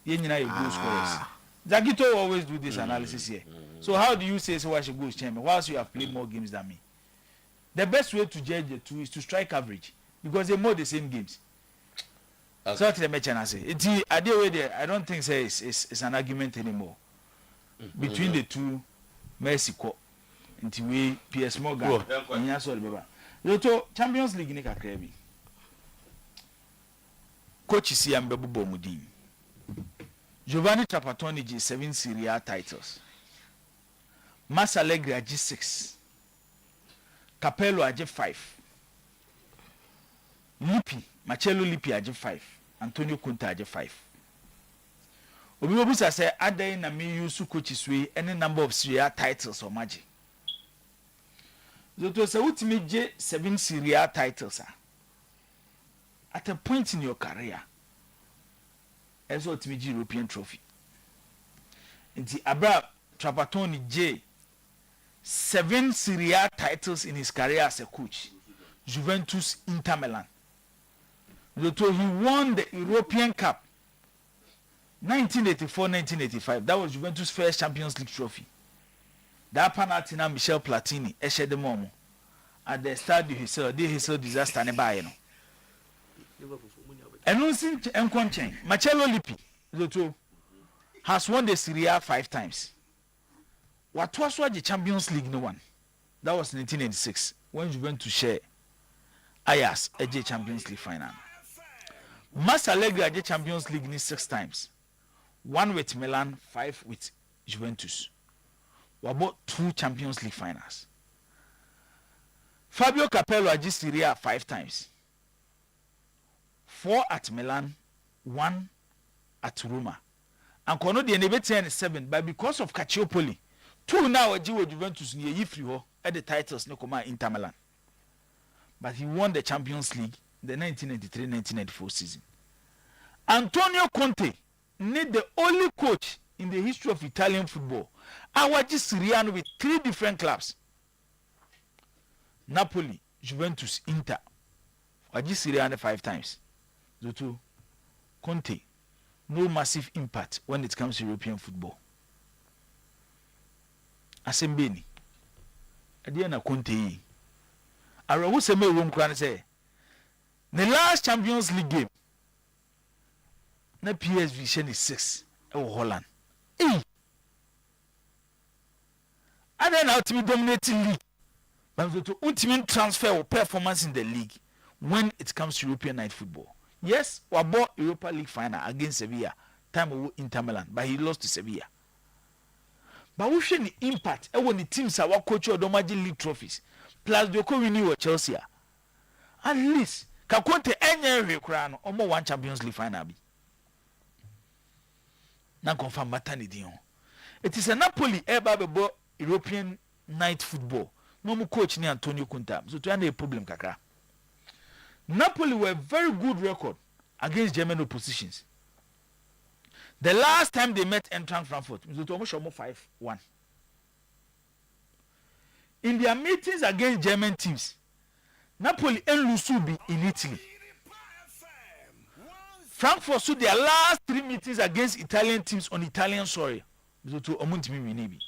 Speaker 10: Ye nyina you goal scorers. Zagito always do this analysis here. So how do you say so I should go champion whilst you have played more games than me? The best way to judge the two is to strike average because they more the same games. Okay. So the match and say I don't think say it's an argument anymore between the two. Mexico until we PS Morgan and Yasol Baba. Loto Champions League ni kakra bi. Coach Siam Bebu Bomudin. Giovanni Trapattoni G 7 Serie A titles. Mas Allegri G 6. Capello G 5. Marcello Lippi G 5. Antonio Conte G 5. Obibusa say aday na me use coaches we any number of Serie A titles or magic. Zoto say utimi je 7 Serie A titles at a point in your career. As utimi je European trophy. Inti Abra Trapattoni J 7 Serie A titles in his career as a coach. Juventus, Inter Milan. Zoto he won the European Cup 1984-1985. That was Juventus' first Champions League trophy. That penalty now Michel Platini eshe de momo at the Stadio Hisel disaster ne bae no. Enunsin enkonchen Marcello Lippi Zoto has won the Serie A 5 times. What was the Champions League no one? That was 1986 when Juventus share Ajax AJ Champions League final. Mas Allegri AJ Champions League ni 6 times. 1 with Milan, 5 with Juventus. We about 2 Champions League finals. Fabio Capello Agi Serie A 5 times. 4 at Milan, 1 at Roma. And Kono de nebe 7, but because of Calciopoli, 2 now Ajiwo Juventus near Yifriho at the titles no Koma Inter Milan. But he won the Champions League the 1993-1994 season. Antonio Conte need the only coach in the history of Italian football. Awaji Siriano with 3 different clubs. Napoli, Juventus, Inter. Awaji Siriano 5 times. Zoto, Conte, no massive impact when it comes to European football. Asembeni. Adiana Conte. Arawu seme wom kran say. The last Champions League game. Na PSV sheni 6 Holland. And then ultimately dominating league. But to ultimate transfer or performance in the league when it comes to European night football. Yes, we bought Europa League final against Sevilla. Time of Inter Milan, but he lost to Sevilla. But we show the impact when the teams are coach or Domaji League trophies. Plus the co-renew or Chelsea. At least Kakonte any crown or more 1 Champions League final. Now confirm maternity. It is a Napoli ever European night football. No more coach ni Antonio Conte. So to have a problem kakra. Napoli were very good record against German oppositions. The last time they met Eintracht Frankfurt, it was almost 5-1. In their meetings against German teams, Napoli and Lusubi in Italy. Frankfurt saw their last 3 meetings against Italian teams on Italian soil. It was almost me.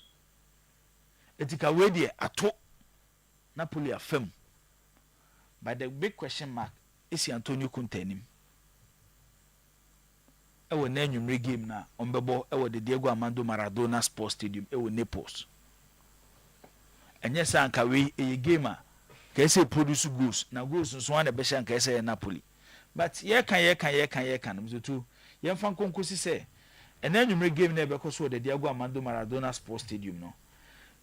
Speaker 10: Etika wedi ato Napoli afem. But the big question mark is Antonio Conte nim. Ewo na enwumre game na ombebo ewo the Diego Armando Maradona Sports Stadium ewo Naples. Enye sa anka we e game a ka say produce goals na goals so na be sha anka say Napoli. But ye kan no so ye mfa konkosi say ena enwumre game na be ko so the Diego Armando Maradona Sports Stadium no.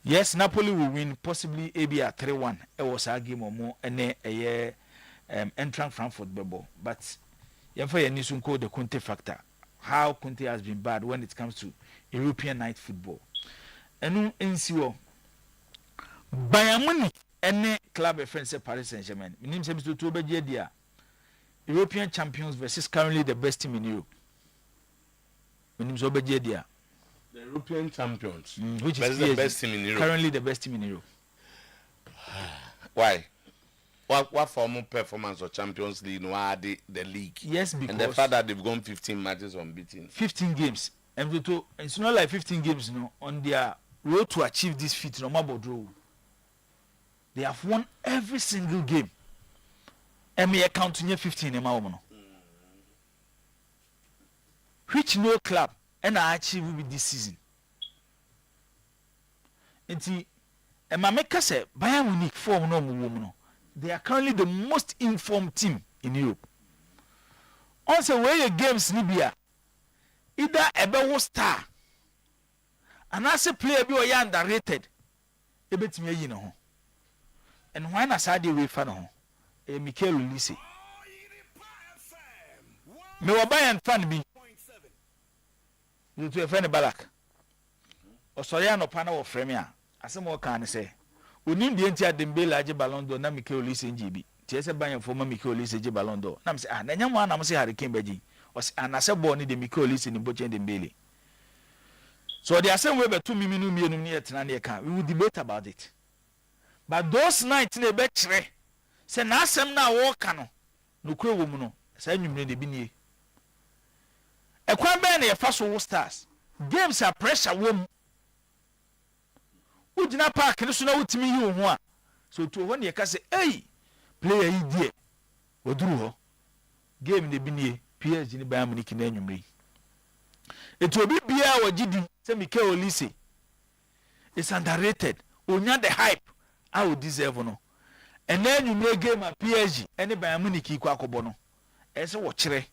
Speaker 10: Yes, Napoli will win possibly maybe a 3-1. It was a game or more and a Eintracht Frankfurt bubble. But you need to call the Conte factor. How Conte has been bad when it comes to European night football. And in Siwo, Bayern Munich any club friends Paris Saint-Germain. My name is Mr. Tobe Jedia. European champions versus currently the best team in Europe. My name is Tobe Jedia.
Speaker 2: The European champions,
Speaker 10: which is
Speaker 2: the best team in Europe.
Speaker 10: Currently the best team in Europe.
Speaker 2: Why? What form of performance of Champions League no are the league?
Speaker 10: Yes, because
Speaker 2: and the fact that they've gone 15 matches unbeaten. 15
Speaker 10: games. And it's not like 15 games, on their road to achieve this feat, no matter what. They have won every single game. And me counting 15 in which no club and I achieve with this season. And my maker said, Bayern Munich form no woman. They are currently the most informed team in Europe. Also, where your games Libya, either a better star, and as a player be underrated, a bit me, you know. And when I said the way fan, a Mikel Ulisse. Me wa Bayern fan me. You to a friend Balak. Or Soriano Pana or Fremia. As some more can say. We need the entire Dembele Aje Ballon d'Or, na Mikel Olise in GB. Tiesa Bayern former Mikel Olise Aje Ballon d'Or. Nam say, ah, na one am say Harry Kane beji. Was an asa born the Mikel Olise in Boche Dembele. So the same way but 2 million near Tanania we will debate about it. But those nights in the betray. Say na sem na walk no kwe woman. Say you mean the bini. A kwambe na faso stars. Games are pressure wom. Ujina park no so na utimi yi ho a. So to when you can say, hey, player yi die. Oduru ho. Game de bini PSG ni Bayern Munich na anwumre. Eto obi bia wagidi say Mikel Olise is underrated. Onya the hype I would deserve no. And then you make game at PSG and Bayern Munich kwa akobo no. Ese wo kire.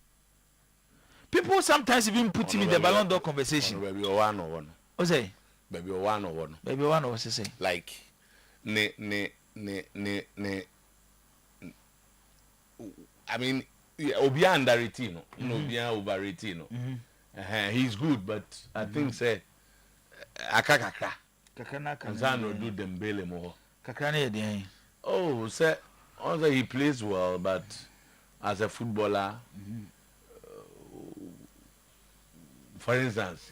Speaker 10: People sometimes even put him in the Ballon d'Or conversation.
Speaker 2: Baby one or one.
Speaker 10: What's say?
Speaker 2: Baby one or one.
Speaker 10: Baby one or what's say?
Speaker 2: Like ne I mean Obi underrated, no, Obi overrated, no. He's good, but I think say akakakra. Kakana do Dembele more.
Speaker 10: Kakana dey.
Speaker 2: Oh, say also he plays well, but as a footballer, for instance,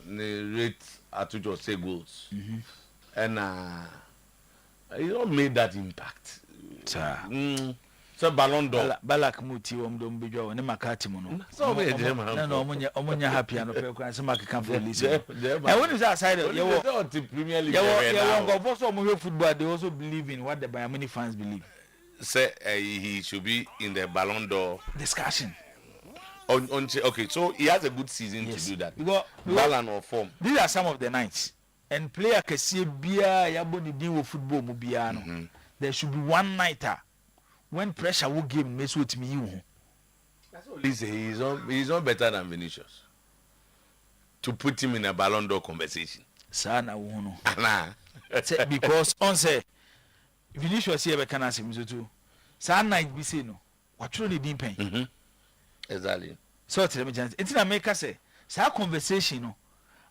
Speaker 2: the rate Atujo say goals, and he don't make that impact. So Ballon d'Or.
Speaker 10: Balak Muti wom bijo ne makati mo no.
Speaker 2: So we dey man.
Speaker 10: No omunya happy and pe kwa se make can for listen. And when is that side you
Speaker 2: want the Premier League.
Speaker 10: You want go so mo football they also believe in what the Bayern Munich fans believe.
Speaker 2: Say he should be in the Ballon d'Or
Speaker 10: discussion.
Speaker 2: Okay, so he has a good season to do that. Because balance or form.
Speaker 10: These are some of the nights. And player kese bia yabo ni din wo football mo bia no. There should be one nighter when pressure will give mess with me you.
Speaker 2: That's all he say. He's not better than Vinicius. To put him in a Ballon d'Or conversation.
Speaker 10: Sana wono. Because on say Vinicius here be can ask him to. Sa night be say no. What truly din pen.
Speaker 2: Exactly.
Speaker 10: So tell me chance. It's na make say sa conversation no.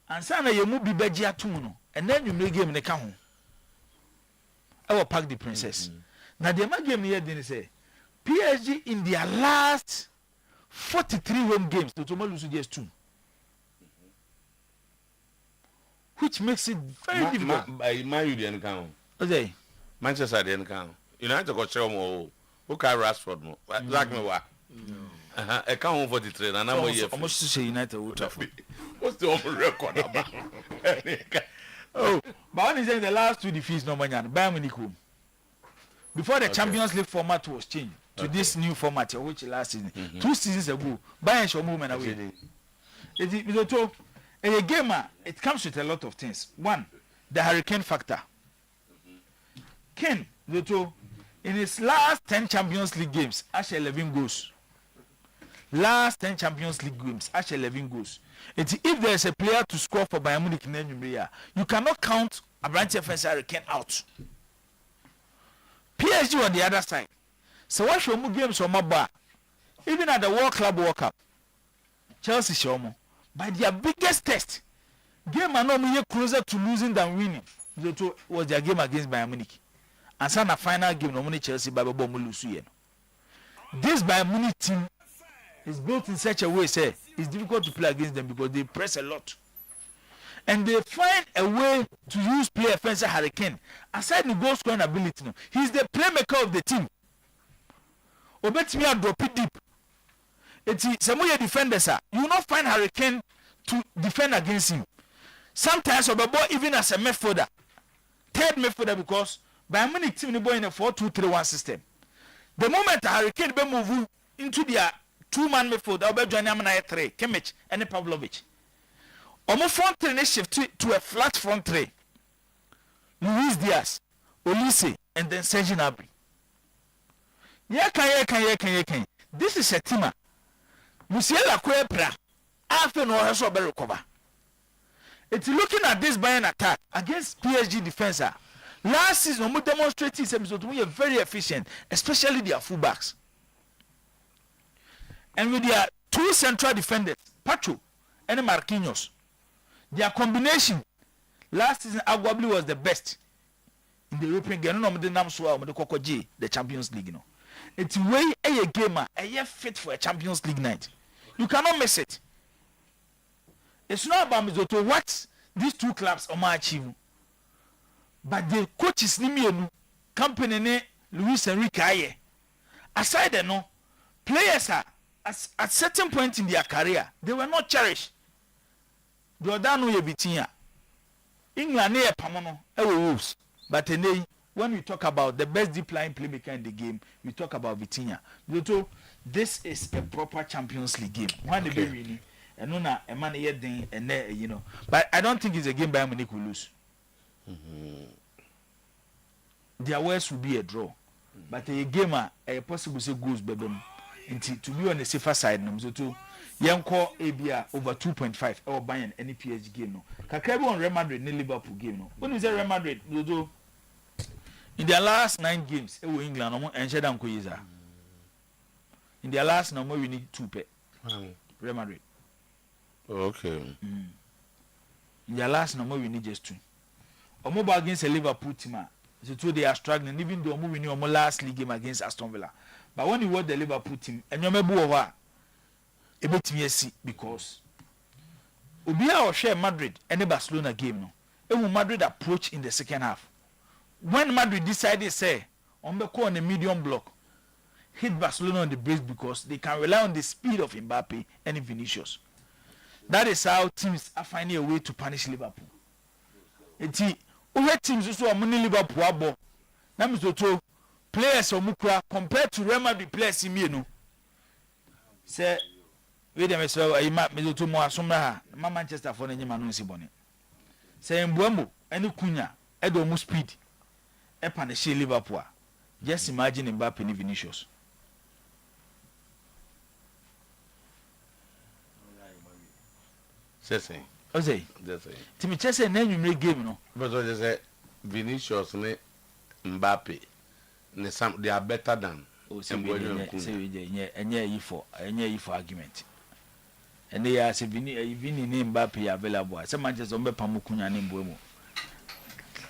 Speaker 10: And sana ye mu bi baji atum no. And then you make game ne ka ho. I will pack the princess. Now the game here didn't say PSG in their last 43 home games to lose just 2. Which makes it very difficult.
Speaker 2: By Man U didn't count.
Speaker 10: Okay.
Speaker 2: Manchester didn't count. United got show more. Who can Rashford more? Like me what? I count 43 and I'm here.
Speaker 10: Almost to say United would have.
Speaker 2: What's the overall record about?
Speaker 10: Oh, but when he said the last 2 defeats no money Bayern Munich. Before the Champions League format was changed to this new format, which last season, 2 seasons ago, Bayern show movement away. A gamer, it comes with a lot of things. One, the hurricane factor. Ken, in his last 10 Champions League games, Ashe 11 goals. Last 10 Champions League games, Ashe 11 goals. If there is a player to score for Bayern Munich in the you cannot count a branch offense hurricane out. PSG on the other side. So what show more games on my bar? Even at the World Club World Cup, Chelsea show more. By their biggest test, game are normally closer to losing than winning. That was their game against Bayern Munich. And so the final game, normally Chelsea by Bobo lose. This Bayern Munich team is built in such a way, say it's difficult to play against them because they press a lot. And they find a way to use play offensive hurricane. Aside the goal scoring ability, no, he's the playmaker of the team. Obetimi drop it deep. It's some of your defenders you will not find hurricane to defend against him. Sometimes Obebo even as a midfielder, third midfielder because Bayern Munich team the boy in a 4-2-3-1 system. The moment a hurricane be move into their 2-man midfield, Obe join Amana 3, Kimmich and Pavlovic. Omo front three shift to a flat front three. Luis Diaz, Olise, and then Serge Gnabry. Yekan. This is a teamer. Musiela Kwepra. After no has over recover. It's looking at this Bayern attack against PSG defense. Last season, we demonstrated that we are very efficient, especially their fullbacks. And with their 2 central defenders, Pacho and Marquinhos. Their combination last season arguably was the best in the European game. No, the Champions League. No, it's way a gamer, a fit for a Champions League night. You cannot miss it. It's not about Mizoto what these 2 clubs are achieving, but the coaches Nimienu, company Luis Enrique Aye. Aside the no, players are at certain point in their career they were not cherished. Jordan no yebitia. England near Pamono, Wolves. But when we talk about the best deep line playmaker in the game, we talk about Vitinha. This is a proper Champions League game. One the really, and no a man here thing and you know. But I don't think it's a game Bayern Munich will lose. Their worst will be a draw. But a gamer a possible say goes baby. To be on the safer side, no. Yanko ABR over 2.5 or Bayern any PSG game no. Kakrebi on Real Madrid ni Liverpool game no. When you say Real Madrid, in their last 9 games, England and Shedan Kuiza. In their last number, we need 2 pay. Real Madrid.
Speaker 2: Okay.
Speaker 10: In their last number, we need just 2. Omo against a Liverpool team. So two they are struggling, even though we knew last league game against Aston Villa. But when you watch the Liverpool team, and you remember over a bit me see because Ubia or share Madrid and the Barcelona game no. And when Madrid approach in the second half, when Madrid decided say on the corner the medium block, hit Barcelona on the brakes because they can rely on the speed of Mbappe and Vinicius. That is how teams are finding a way to punish Liverpool. Uwe teams so amuni Liverpool abo na mzoto players omukura compared to Real Madrid players imi no say we dem so ayima mzoto mo asomra ha ma Manchester for na nyima no nsi bone say mbuambo eni kunya edo mu speed e punish Liverpool. Just imagine Mbappe and Vinicius.
Speaker 2: Sese.
Speaker 10: Ozay.
Speaker 2: That's it.
Speaker 10: Timi chese na enwumre game no.
Speaker 2: But what say Vinicius ne Mbappe ne some they are better than
Speaker 10: enye yi for argument. And they are say Vini ne Mbappe available. Say Manchester mbe pamukunya ne mboemu.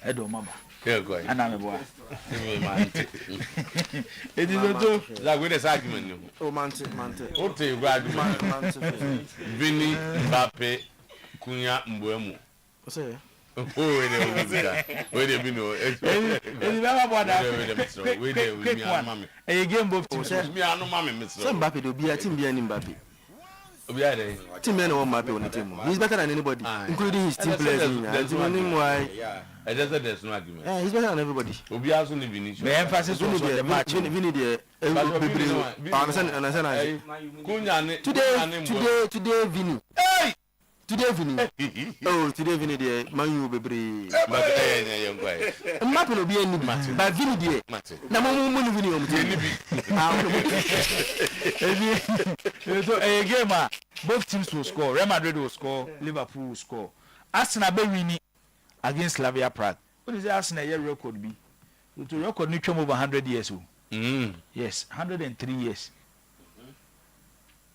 Speaker 10: Edo maba.
Speaker 2: Yeah, go ahead.
Speaker 10: Ana me boa.
Speaker 2: It is not like with this argument.
Speaker 6: Oh, man.
Speaker 2: What you argument? Vini Mbappe Kunya Mbuemu.
Speaker 6: What's that?
Speaker 2: Oh, wait a minute.
Speaker 10: A game both teams.
Speaker 2: Me, I know, Mammy, Mr.
Speaker 6: Some Mbappe will be a team behind Mbappe. Team man or Mbappe on the team. He's better than anybody, including his team players. Why?
Speaker 2: I just said there's no argument.
Speaker 6: He's better than everybody.
Speaker 2: We also live in each
Speaker 10: The emphasis on the match.
Speaker 6: Vini there. Understand? Today, Vini. Hey! Today, Vini. Oh, today, Vini there. Man, you be brave. Mbappe will be any match. But Vini there. Now, Vini on
Speaker 10: So, a game, both teams will score. Real Madrid will score. Liverpool will score. Arsenal be winning against Slavia Prague. What is the Arsenal year record be? The record need over 100 years. Yes, 103 years.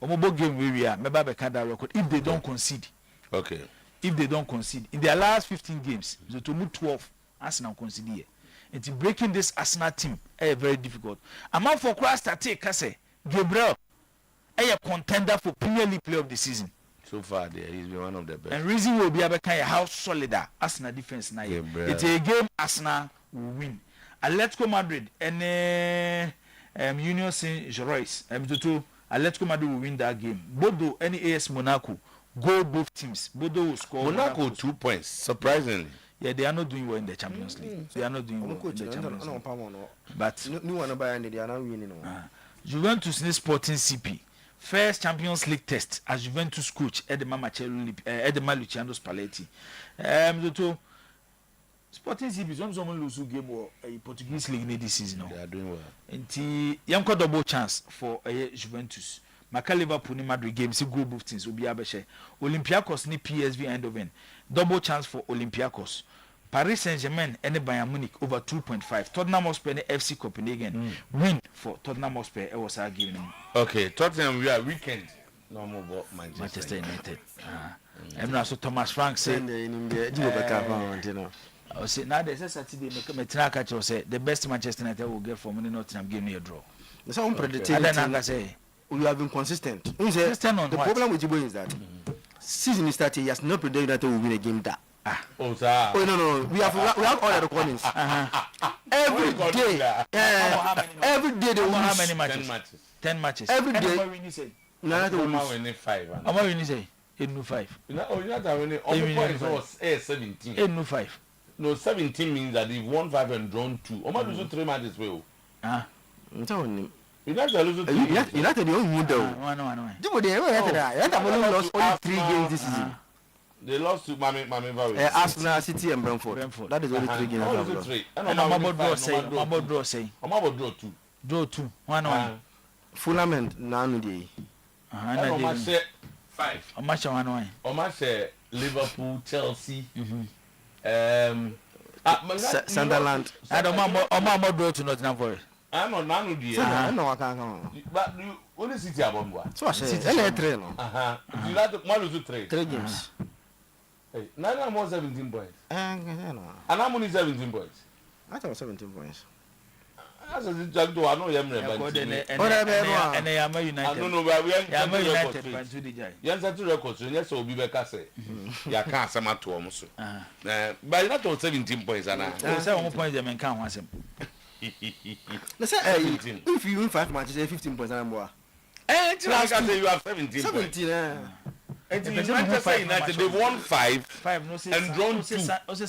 Speaker 10: Omobo game we are maybe that record if they don't concede.
Speaker 2: Okay.
Speaker 10: If they don't concede in their last 15 games, the to move 12 Arsenal concede. And breaking this Arsenal team is very difficult. Among for class that take Kase Gabriel a contender for Premier League Player of the season.
Speaker 2: So far, there he's been one of the best.
Speaker 10: And reason will be about how solid that Arsenal defense now. It's a game Arsenal will win. Atletico Madrid and Union Saint-Gilloise. Atletico Madrid will win that game. Bodo any AS Monaco go both teams. Bodo will score.
Speaker 2: Monaco 2 points. Surprisingly.
Speaker 10: Yeah, they are not doing well in the Champions League. They are not doing well in the Champions League. But
Speaker 6: new one by they are not winning.
Speaker 10: Juventus in Sporting CP. First Champions League test as Juventus coach Edema Luciano Spalletti. So Sporting CP some lose game or a Portuguese league this season.
Speaker 2: They are doing well.
Speaker 10: And young got double chance for Juventus. Maka Liverpool ni Madrid game see go both teams will be abeshe. Olympiacos ni PSV Eindhoven. Double chance for Olympiacos. Paris Saint-Germain and Bayern Munich over 2.5. Tottenham Hotspur and FC Copenhagen win for Tottenham Hotspur. It was our game.
Speaker 2: Okay, Tottenham we are weekend. No more about
Speaker 10: Manchester United. I'm not so Thomas Frank said. I say now there's a Saturday. Me say the best Manchester United will get for money. Nottingham give me a draw.
Speaker 6: That's how unpredictable. We have been consistent. The problem with Jibo is that season is starting. He has not predicted that we will win a game. That.
Speaker 2: Oh, sir.
Speaker 6: Oh no. We have all the recordings. Every day they win.
Speaker 10: How many matches? 10 matches.
Speaker 6: Every day.
Speaker 2: No, they will win 5.
Speaker 10: How much win you say? 5.
Speaker 2: Oh, you not winning. All the points was 17.
Speaker 10: 5.
Speaker 2: No, 17 means that they've won 5 and drawn 2. How much lose 3 matches? Well,
Speaker 6: I'm telling you.
Speaker 2: United lose 3.
Speaker 6: United don't win though.
Speaker 10: No.
Speaker 6: United only lost only 3 games this season.
Speaker 2: They lost to Mami
Speaker 6: Arsenal, City, and Brentford. That is only 3 games.
Speaker 10: And I'm about draw say.
Speaker 2: I'm about draw 2.
Speaker 10: Draw 2. 1-1.
Speaker 6: Fulham and Nanu.
Speaker 2: I'm going to 5.
Speaker 10: I'm match 1-1.
Speaker 2: I'm going to say Liverpool, Chelsea.
Speaker 6: Sunderland.
Speaker 10: I don't draw to Nottingham Forest.
Speaker 2: I know none of you.
Speaker 6: I know I can't.
Speaker 2: But you only see the one.
Speaker 6: So I said, train.
Speaker 2: You like one to 3
Speaker 6: games.
Speaker 2: None of more 17 points.
Speaker 6: And
Speaker 2: I'm only 17 points.
Speaker 6: I thought 17 points.
Speaker 2: As a judge, do I know him?
Speaker 10: And they are United.
Speaker 2: I don't know where we are.
Speaker 10: United.
Speaker 2: Yes, that's the record. Yes, so be back. I say, ya can't some at home. But not all 17 points. And I
Speaker 10: 7 points, they may count once.
Speaker 6: Let's say if you win 5 matches, 15 points and more.
Speaker 2: And I can say you have 17.
Speaker 6: 17,
Speaker 2: and Manchester United, they won 5 and drawn 2.
Speaker 10: Also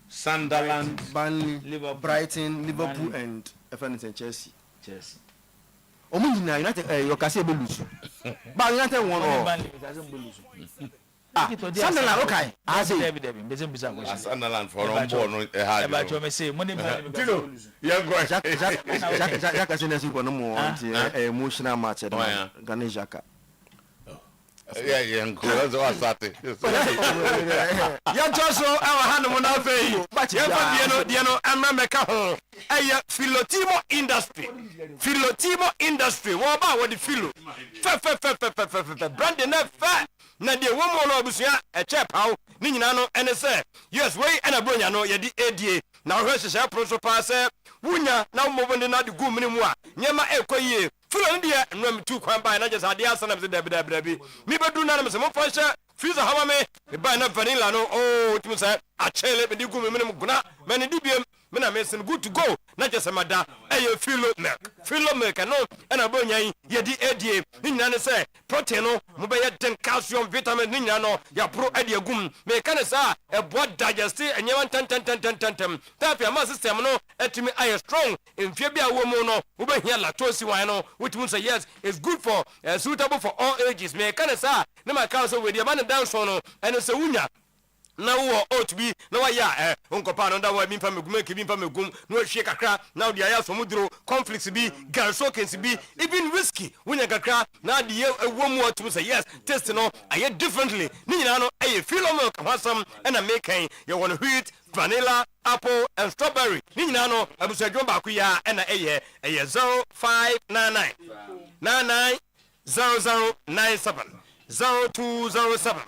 Speaker 2: Sunderland,
Speaker 6: Burnley,
Speaker 10: Liverpool,
Speaker 6: Brighton, Liverpool, and Chelsea. United, you can say lose. But United won all. Sunderland, okay. I say
Speaker 2: Sunderland for on board.
Speaker 10: But you may say, money,
Speaker 6: Jack has seen no more emotional match at Ghana Jaka.
Speaker 2: Yeah, that's what I started.
Speaker 7: Young Joshua, our hand on our face. But you know, I'm not making home. Philotimo industry. What about what the philo? Brandon fat. Na de woman no abusia e chep how ni nyina no ene se yes we and abronya no ye di adie na hwe hye pro pa se wunya na mo na de gu mini mu a nyema ekoyie furo ndi e no metu kwan ba na just ade asa na be dabi mi bedu na me se mo fa hye freezer hawa me ba na vanilla no oh timi se a chele be di gu mini mu guna me ne di biem me na me se good to go na just mada e filo milk no and abronya ye di adie ni nyina ne se protein no mo be ye den calcium vitamin ni nyina no ya pro adie gum me kan sa e bo digest enyewa ten tafia ma system no etimi aye strong enfie bia wo mu no wo be hia lactose wan no which means yes it's good for suitable for all ages me kan sa ne ma ka so we dia man down so no and so wunya na wo ought be na wa ya onkopa no da wa mi pam gum ke bi pam gum no hwie kakra na dia ya so muduro conflicts bi galsokens bi even whiskey wunya kakra na dia ewo mu otum say yes taste no aye differently ni nyina no aye feel milk wasam and american you want wheat vanilla apple and strawberry ni nyina no abusadwo ba ku ya and aye 0599 990097 0207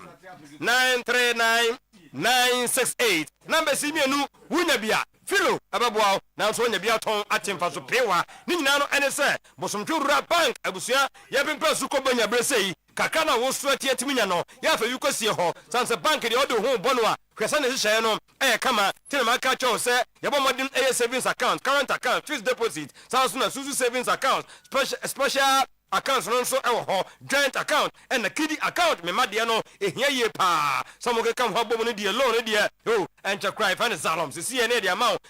Speaker 7: 939 968 number simianu wunya bia filo ababwa na so nya bia ton atemfa so pewa ni nyina no ene se bosomtwura bank abusua ya pempa su ko banya bresei kaka na wo so atiatiminya no ya fa yukosie ho sanse bank de odo ho bono a kwesa ne hye no kama tena maka cho se yabo modern savings account current account fixed deposit sanso na susu savings account special accounts no so ho joint account and the kiddie account me madie no ehia ye pa some go come ho bom no die loan die oh and to cry find zalom see ne die amount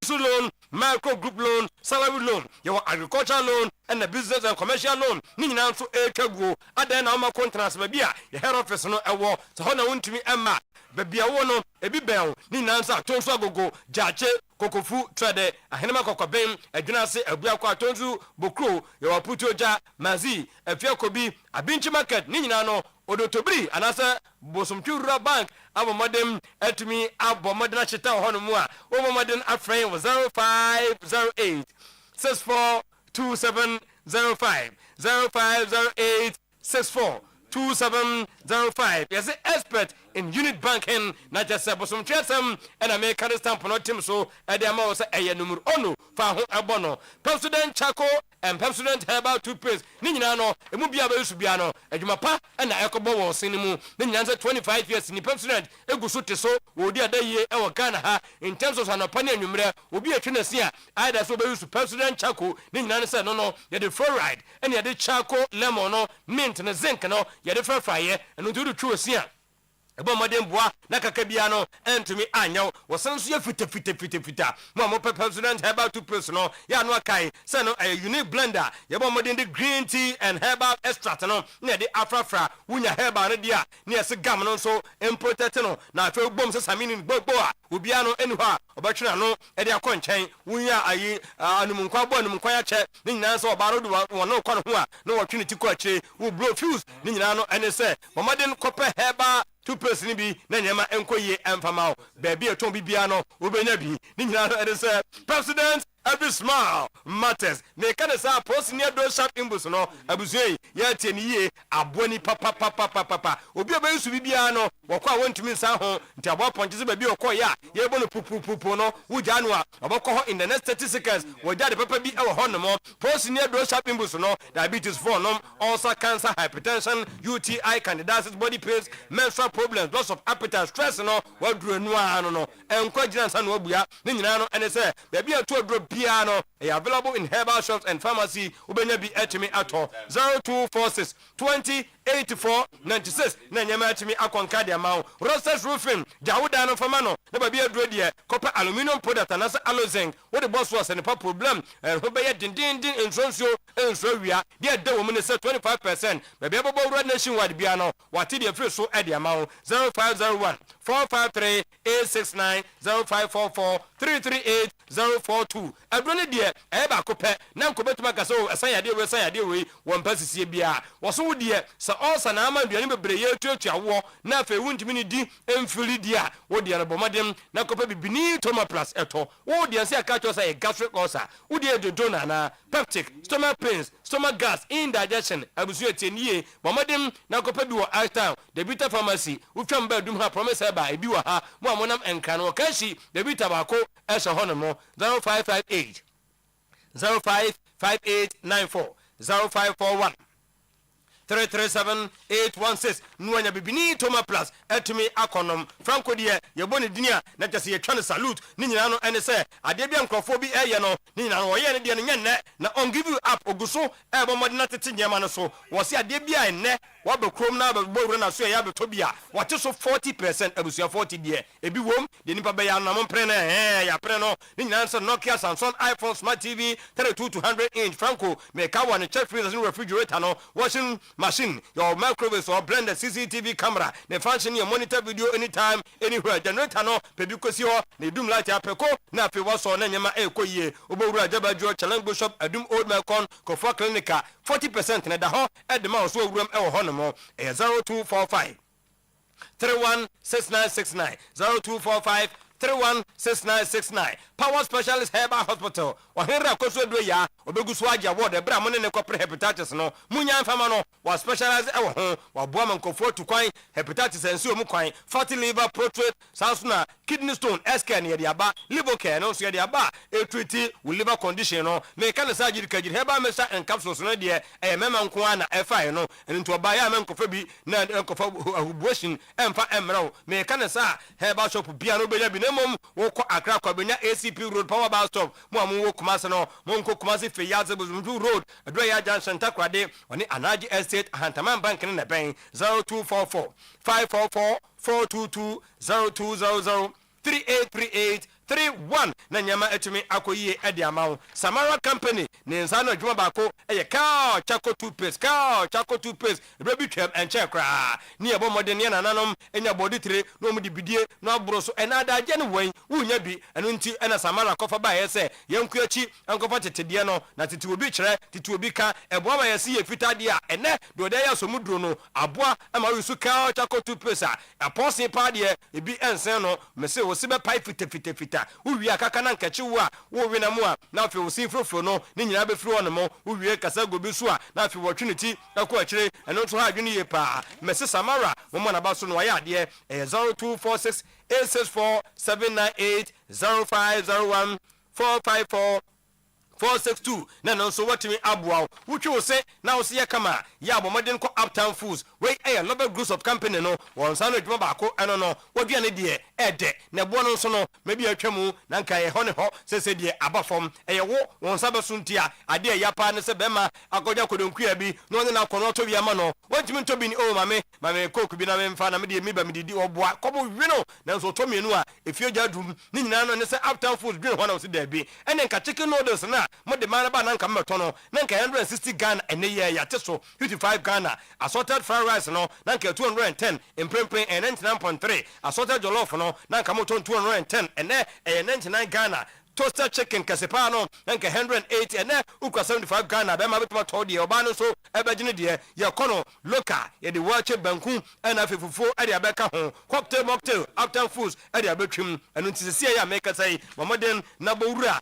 Speaker 7: loan micro group loan salary loan your agricultural loan and the business and commercial loan ni nyina so ekaguo adan na ma contracts ba bia the head office no ewo so ho na wontumi emma babia wo no ebi bel ni nansa tonso agogo jache kokofu trade ahenema kokobem adwunase abuakwa atonzu bokro yawaputo ja mazi afiakobi abinchi market ni nyina no odotobri anasa bosomtwura bank abomodem atumi abomodena cheta ho no mu a obomodem afrain 0508 642705 0508 642705 yes expert in unit banking not just bosom chesem and American stamp no team so e dey ma wo say eye numero ono fa ho ebono Pepsodent charcoal and Pepsodent herbal toothpaste ni nyina no emu bia ba yusu bia no adwuma pa na ekobo wo sinimu ni nyina say 25 years ni Pepsodent egusu te so wo di adaye e wo Ghana ha in terms of anopa na anwumre obi atwenasi a either so ba yusu Pepsodent charcoal ni nyina say no ye the fluoride and ye the charcoal lemon no mint na zinc no ye the fry and do twu osia ebo modern boa na kaka bia no entumi anyaw wosan so ya fita mo Pepsodent herbal toothpaste no ya no akai say no a unique blender ebo modern the green tea and herbal extract no na de afrafra wunya herbal no dia na ese gam no so imported no na afa bom se samini gbogbo a obia no enu ha obetwena no e de akonchen wunya ayi anumunkwa bo anumunkwa ya che ni nyina so oba no no kwa no ho a no wotwene ti ko akire wo blow fuse ni nyina no ene se modern copper herbal two person bi na nyema enkoye emfama o ba bi eton bibia no obenya bi ni nyina no ede se Pepsodent every smile matters. Ne kana sa post near do sharp imbus no abusue ya tieniye aboni papa obi obeyisu bibia no wokwa wontumi nsa ho nti abo ponje se babi okoya ye bo no pupu no wuja no a obokọ ho in the next 30 seconds woja de papa bi e wo ho no mo post near do sharp imbus no diabetes for no ulcer, cancer, hypertension, UTI, candidiasis, body pains, menstrual problems, loss of appetite, stress no wadru no no enko gina nsa no abua ne nyina no ene se baby ato adro bia no available in herbal shops and pharmacy ubenya bi etimi ato 0246 20 84 96 na nyama etimi akonka de amawo Roses Roofing jawuda no fama no na baby adro de copper aluminum product and as alozinc what the boss was and the problem ho be din ensonso wia de da wo mu ne se 25% baby abobo red nationwide bia no wati de free so e de amawo 0501 453 869 0544 338 042 adrone de e ba kopɛ na nkobetuma ka so esan yade we won pasisi bia wo so de sa osa na ama duane bebre ye tuatuawo na afa wuntimi ni di emfiri di a wo de no bomodem na kopɛ bibini toma plus eto wo de se aka cho say gastric ulcer wo de dodo na peptic stomach pains stomach gas indigestion abusu etenie bomodem na kopɛ bi wo Altown the Bitter Pharmacy wo twam ba dum ha promise ba e bi wo ha mo amonam enka no kashi the Bitter ba ko ɛhyɛ hɔ no mo 0558 055894 0541 337-816 nuanya bibini Toma Plus etumi akonom Franco de yeboni dinia na jase ye twane salute ni nyina no ene se ade bia nkrofo bi eye no ni nyina no ye ne de ne na on give you up oguso e bo modena tete nyama no so wo se ade bia enne wa be krom na be bowre na so ya be to bia wate so 40% abusia 40 de ebi wom de nipa be ya na mo pre na ya pre no ni nyina so Nokia Samsung iPhone Smart TV 3200 inch Franco me ka one chef freezer refrigerator no washing machine, your microwave or blender, CCTV camera, the function your monitor video anytime, anywhere. Generator no, because you ne doom light apeko, na fe was on nyama ekoye, obowura jabajo chalango shop, adum old melcon, kofa clinica, 40% na da ho, at the mouse so room e ho no mo, 0245 316969 0245 316969 Power Specialist Herbal Hospital Ohenra koso do ya obegusu aja ward e bra mo ne kopre hepatitis no munya mfama no wa specialize e wo ho wa boa mankofo tu kwan hepatitis enso mu kwan fatty liver prostate sansuna kidney stone scan ye dia ba liver care no so ye dia ba e treat liver condition no me kan surgery kajiri herbal measure and capsules no de e mema nko ana e fine no ento oba ya mankofa bi na enkofa abubuation emfa emra me kan sa herbal shop bia no benya bi nemom wo ko Accra ko benya ACP Road Power Bar Stop mo amu wo Kumasi no mo nko Kumasi fe Yaze Buzumtu Road Adroya Junction Takrade oni Anaji Estate Ahantaman Bank ne ben 0244 544 422 0200 3838 31 na nyama etumi akoyie edi amawo Samara Company ne nsa no adwuma bako eye ka chako toothpaste rebi twem enche kra ni ebo modern ya nananom enya body tire no mu dibidie no aburo so enada je ne wan wunya bi eno nti ena Samara kofa ba yese yenku achi ankofa tetedie no na tete obi kire tete obi ka ebo ma yese ye fitade a ene do de ya so muduro no aboa ama yusu ka chako toothpaste a aposin pade ebi ensen no mese wo sibe pai fita uwi akaka na nkachi wo a wo wi na mu a na afi wo sin frofro no ni nyina be firi wono mo uwi kasa gobi so a na afi wo twiniti akọ akire eno to ha adwene ye pa mese Samara mo mo na ba so no ya ade 0246 864 798 0501 454 462 na no so watimi aboa wutwe wo se na wo se ye kama ya bomodin ko Uptown Foods we Lobel Group of Company no won sa no adwuma baako eno no wadua ne de ede na bo no so no mebi atwamu na nka ye ho ne ho se de abafom wo won sa besuntia ade ya pa ne se bema akoja kodonkua bi no ne na kono to bi ama no wantimi to bi ni o mame koku bi na me mfa na me de mi ba me didi oboa kobo wi no na so to mienu a efio jadum ni nyina no ne se Uptown Foods dwen ho na so da bi ene nka chicken noodles na mo de man ba na nka mmeto no na nka 160 Ghana ene ye ya teso 55 Ghana assorted fried rice no na nka 210 and 99.3 assorted jollof no na nka mo 210 ene 99 Ghana toaster chicken kɛsepa no nka 180 ɛnɛ ukwa 75 Ghana bɛma betuma tɔ deɛ ɔba no so ɛbɛgyene deɛ yɛkɔ no loka yɛde waakye banku ɛna afefufuo ɛde abɛka ho cocktail mocktail after foods ɛde abɛtwam ɛno nti sɛsie yɛ a mɛkasa yi bɔmmɔden na bɔwura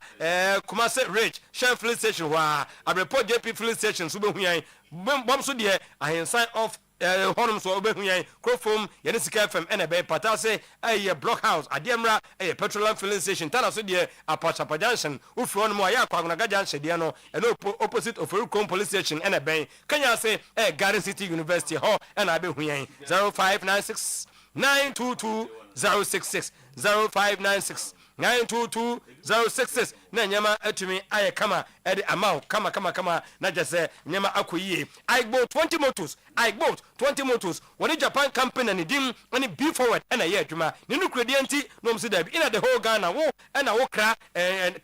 Speaker 7: Kumase Rich Shell filling station hɔ a abrɛpɔ JP filling station so bɛhu yɛn bɔm so deɛ ahensan of honum so obehu yan crofom yene sika fm ene be patase aye block house adiemra aye petroleum filling station tana so de apachapa junction ufro no mo aye akwagnaga junction de no ene opposite of Oyerepa police station ene ben kanya se Garden City University ho ene abehu yan 0596 922 066 0596 922-066 na nyama atumi aye kama edi amount kama na jese nyama akoyie Igbo 20 motors woni Japan company ne dim ani be forward na ye adwuma ne no kredianti no msi da bi ina the whole Ghana wo na wo kra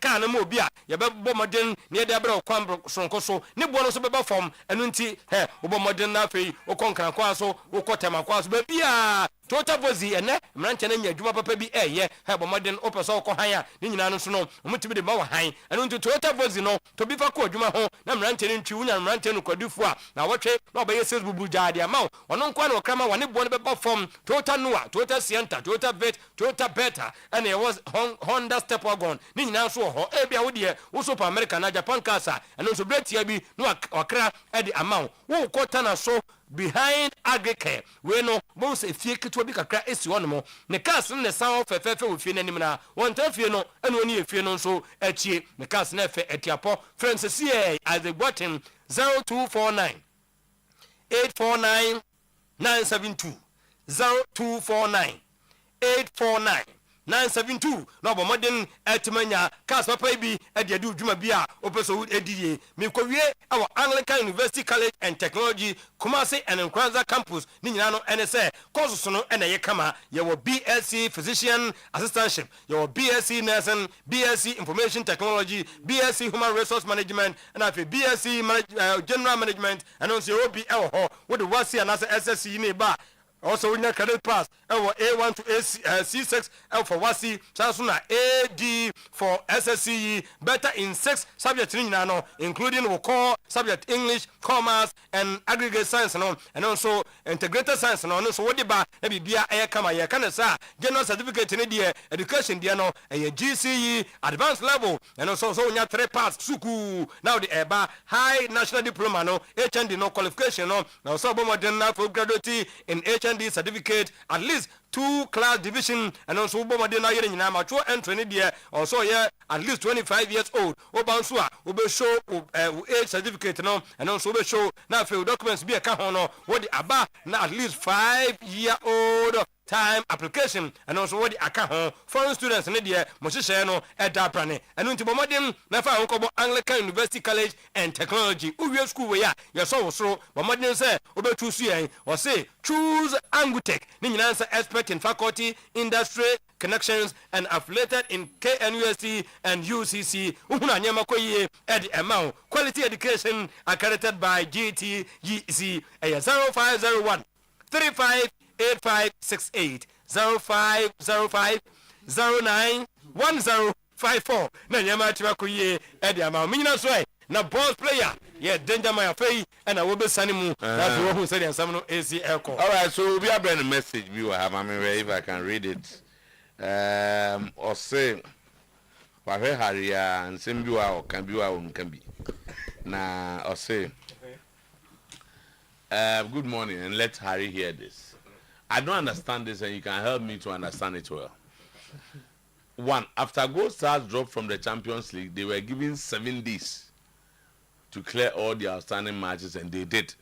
Speaker 7: kan mo obi a ye be bo modern ne de abra kwan sonko so ne bo no so be ba form enu nti wo bo modern na afei wo konkran kwa so wo kotema kwa so ba bia Total Vozi ene mranche na nya adwuma papa bi eye bo modern opeso ko han a ni nyina no so no omutimi de ma wa han enu nti Total Vozi no to bi fa ko adwuma ho na mranche ne ntwi wunya mranche no kwadufu a na wotwe na obaye sales bubu jaade ama ono nkwa na okrama wane bo ne be ba form Total Noah Total Sienta Total Vet Total Beta and it was Honda Step Wagon ni nyina so ho e bia wo de wo super America na Japan Casa enu so bretia bi no akra e de ama wo kota na so behind Agricare we no bon se fie keto bi kakra esi wono mo ne cars ne san fefefe wo fie nanim na won ta fie no ene oni e fie no so achie ne cars na fe etiapo friends see as the button 0249 849 972 0249 849 972 no bo modern etimanya cars papa bi e de adu dwuma bi a opeso edie me kowie awo Anglican University College and Technology Kumasi and Nkranza campus ni nyina no ene se courses no ene ye kama ye wo BSc physician assistantship ye wo BSc nursing BSc information technology BSc human resource management and afi BSc general management and also obi e ho wo de wasi anase SSC ni ba also we credit pass A1 to C6 for WASI Sansuna AD for SSCE better in 6 subjects including core subject English, commerce and aggregate science and also integrated science so what ba e bia e kama ye kana sa general certificate in the education dia no GCE advanced level and also so nya 3 pass suku now the eba high national diploma no HND no qualification no now so modern na for graduate in HND certificate at least 2 class division and also bomade na yere nyina mature entry there also yeah at least 25 years old obanso a obe show age certificate no and also obe show na fe documents be ka ho no what the aba na at least 5-year-old time application and also what the aka foreign students ne there mo hye no eda prane enu nti bomodem na fa nkobo Anglican University College and Technology uwie school we ya ye so wosoro bomodem say obetu su yen o say choose Angutech ni nyina say expert in faculty industry connections and affiliated in KNUST and UCC uhuna nyama koyie ed amount quality education accredited by GTGC 0501 358568 0505 091054 na nyama tiwa koyie ed amount minyina so na boss player yeah danger my afei and I will be sending mu that we who said some no AC echo.
Speaker 2: All right, so we have a message we have if I can read it or say wa he haria and nsem bi wa o kan bi wa o nkan bi na or say good morning and let Harry hear this. I don't understand this and you can help me to understand it well. One, after Gold Stars dropped from the Champions League, they were given 7 days to clear all the outstanding matches, and they did.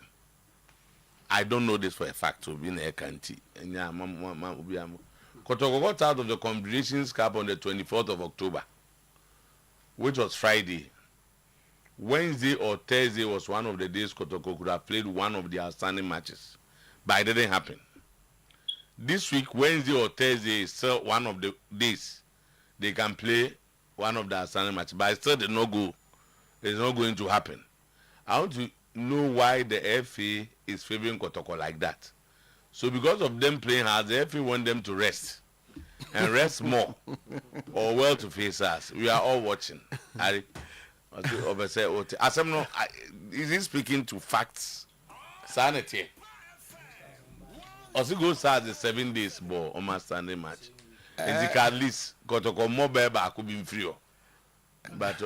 Speaker 2: I don't know this for a fact. So being a country, and yeah, Kotoko got out of the Confederations Cup on the 24th of October, which was Friday. Wednesday or Thursday was one of the days Kotoko could have played one of the outstanding matches, but it didn't happen. This week, Wednesday or Thursday is still one of the days they can play one of the outstanding matches, but it still did not go. It's not going to happen. I want to know why the FA is favoring Kotoko like that. So because of them playing hard, the FA want them to rest. and rest more, or well to face us. We are all watching. Is he speaking to facts? Sanity. Also goes as the 7 days ball on my Sunday match. And the at least got to come more back could be free. But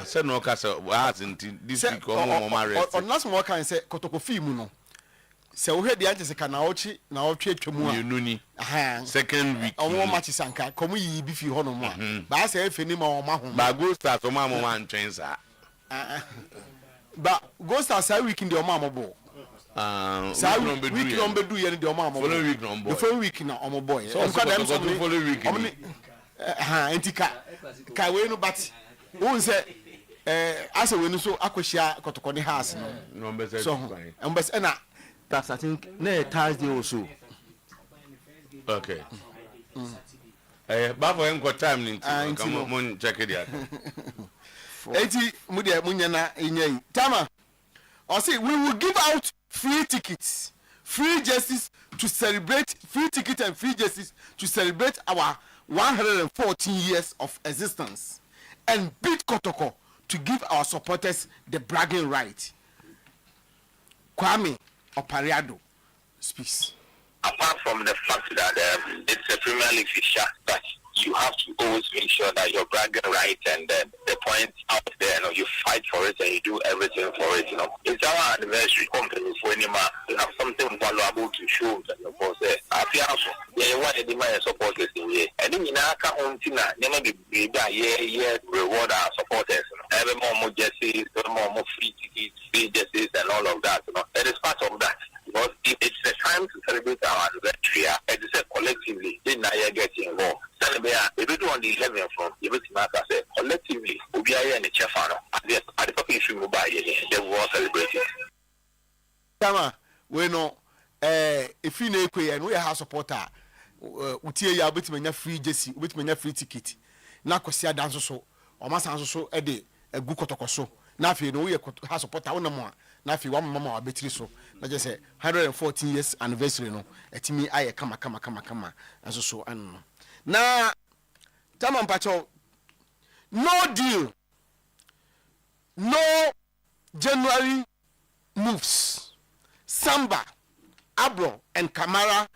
Speaker 2: said no castle was in this week or
Speaker 8: last more can say Kotoko Fimuno. So we had the answer Kanaochi, now Chemu,
Speaker 2: second week.
Speaker 8: Or more matches and come we be few honor. But I say if any more mahon.
Speaker 2: But go start on Mamma one trains.
Speaker 8: But go start say week in the Omama ball. Week number do you the Omama?
Speaker 2: Following week number. The
Speaker 8: following week now, Omo boy.
Speaker 2: So I'm following week.
Speaker 8: Antika Kaweno, but who say as a winner so Akoshia Kotokoni house no. So and that's I think Thursday also.
Speaker 2: Okay. But for him got time come on check it out.
Speaker 8: 80 mudia munyana inye. Tama. I say we will give out free tickets, free jerseys to celebrate, free tickets and free jerseys to celebrate our 114 years of existence and beat Kotoko to give our supporters the bragging right. Kwame Opariado speaks.
Speaker 11: Apart from the fact that it's a Premier League fixture, but you have to always make sure that you're bragging right and the points out there, you fight for it and you do everything for it. It's our anniversary company for any man. You have something valuable to show. And of course, I feel also, want to demand supporters in here. And then you know, never be reward our supporters. Every more jerseys, more free tickets, free jerseys, and all of that. That is part of that. Because it's a time to celebrate our anniversary, and it's a collectively, then I get involved. Celebrate, if we do on the 11th from, if it's not, I say, collectively, we'll be here in the Chefano. At the public issue, we'll buy it, they will all celebrate it.
Speaker 8: Tama, we know, if you know, and we are supporter, utie ya bit menya free jersey, bit menya free ticket. Na kosia dance so, o ma san so e de egu Kotoko so. Na fi no we ha supporter wona mo. Na fi wa mama wa betri so. Na je say 114 years anniversary no. Etimi aye kama. Aso so anu. Na Tama mpacho, no deal, no January moves. Samba, Abro, and Kamara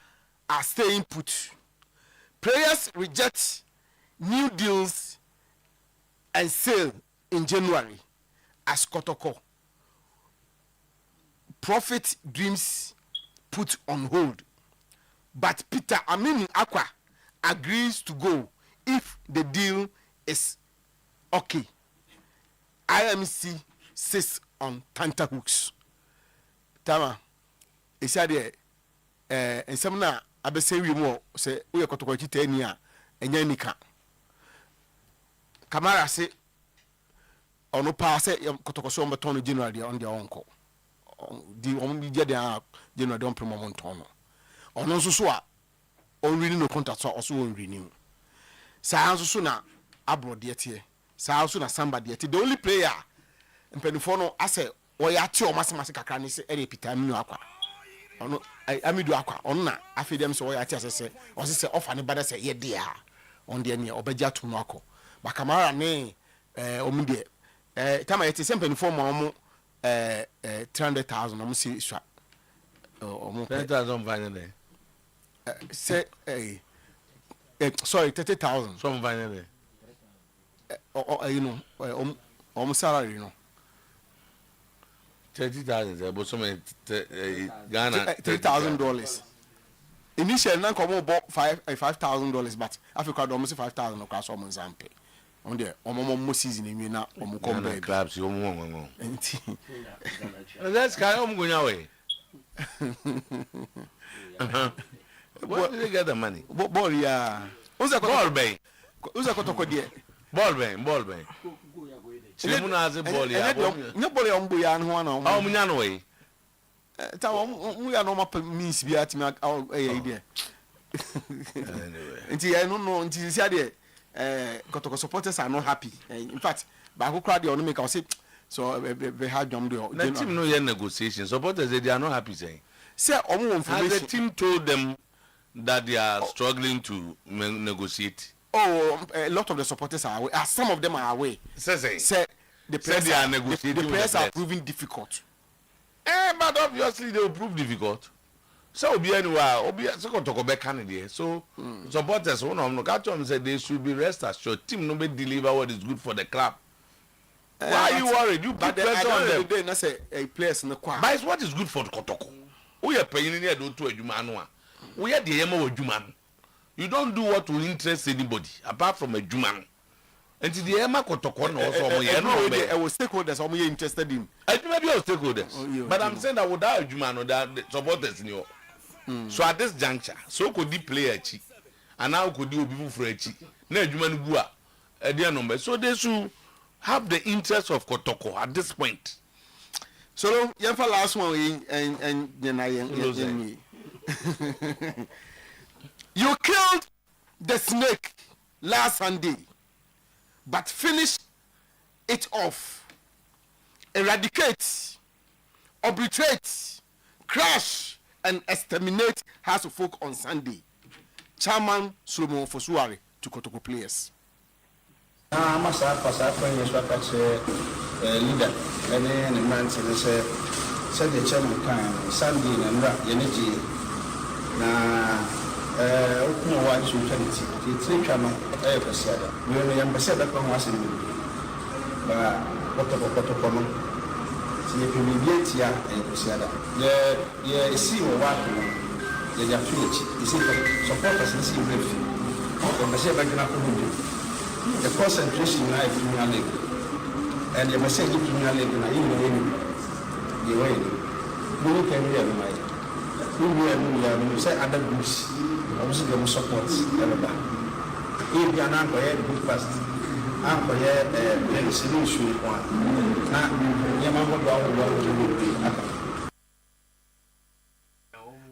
Speaker 8: are staying put. Players reject new deals and sale in January as Kotoko. Profit dreams put on hold. But Peter Aminu Aqua agrees to go if the deal is okay. IMC sits on tenterhooks. Tama, he said, and some na abese we more say we are Kotoko Chitania and Yanika. Kamara say, or no pass Kotoko Somba Tono generally on their uncle. The only general don't promote Tono. Or no so on renew no contract also on renew. Sa so na abroad yet here. Sa so na somebody yet. The only player in Penifono I say Oyati or Massima Kakani say any Peter Aminu Aqua. Ono Amidu Aqua on na afi dem so Oyati say or say off anybody say ye dear on the near Obeja to Noko. But Kamara ne omide time yet same Penifono 300,000 almost see
Speaker 2: 10,000 finally.
Speaker 8: Say sorry 30,000
Speaker 2: some finally
Speaker 8: you know almost salary you know
Speaker 2: 30,000 but so many Ghana
Speaker 8: $3,000 initially now come about $5,000 but Africa almost 5,000 across almost ampe on there almost season in na come back
Speaker 2: clubs you that's kind of going away. Where did they get the money?
Speaker 8: Ball, yeah.
Speaker 2: Ball bay.
Speaker 8: Who's a Kotoko dear?
Speaker 2: Ball bay. Simona has a ball.
Speaker 8: Nobody on Buyan one on
Speaker 2: Munanway.
Speaker 8: We are no means be at me our idea. Until I don't know until you said Kotoko supporters are not happy. In fact, by who cried the only make us say so they had them do.
Speaker 2: Let him know your negotiations. Supporters they are not happy saying.
Speaker 8: Say,
Speaker 2: has the team told them that they are struggling to negotiate.
Speaker 8: Oh, a lot of the supporters are away. Some of them are away.
Speaker 2: Say
Speaker 8: the players
Speaker 2: are negotiating.
Speaker 8: The players are proving difficult.
Speaker 2: But obviously they will prove difficult. So Obi anywhere, so supporters one of them catch them say they should be rest assured. Team no be deliver what is good for the club. Why are you worried? You put pressure on them.
Speaker 8: They not say a players in the choir.
Speaker 2: But it's what is good for the Kotoko. We are paying here do to a we are the Yemo Juman. You don't do what will interest anybody apart from a Juman. And the Emma Kotoko
Speaker 8: I was stakeholders I'm interested in.
Speaker 2: I maybe your stakeholders. But I'm saying that without a Juman or that supporters in your so at this juncture, so could the play a chi and now could you people for a chi. No Juman Gua a dear number. So they should have the interest of Kotoko at this point.
Speaker 8: So yeah, for last one and you killed the snake last Sunday, but finish it off, eradicate, obliterate, crush, and exterminate House of Folk on Sunday. Chairman Solomon Fosuare to Kotoko players.
Speaker 12: Leader and then a man said the chairman can Sunday and energy na open one to charity. It's a chairman, I have said. We only ambassador from us in but what of common. See if you get here and said the see what the affiliate is supporters and see the ambassador the concentration in life Premier League. And the message to me, I the way we can hear my we say other groups, obviously, the support everybody. If you are not going to be fast, I'm going to solution one.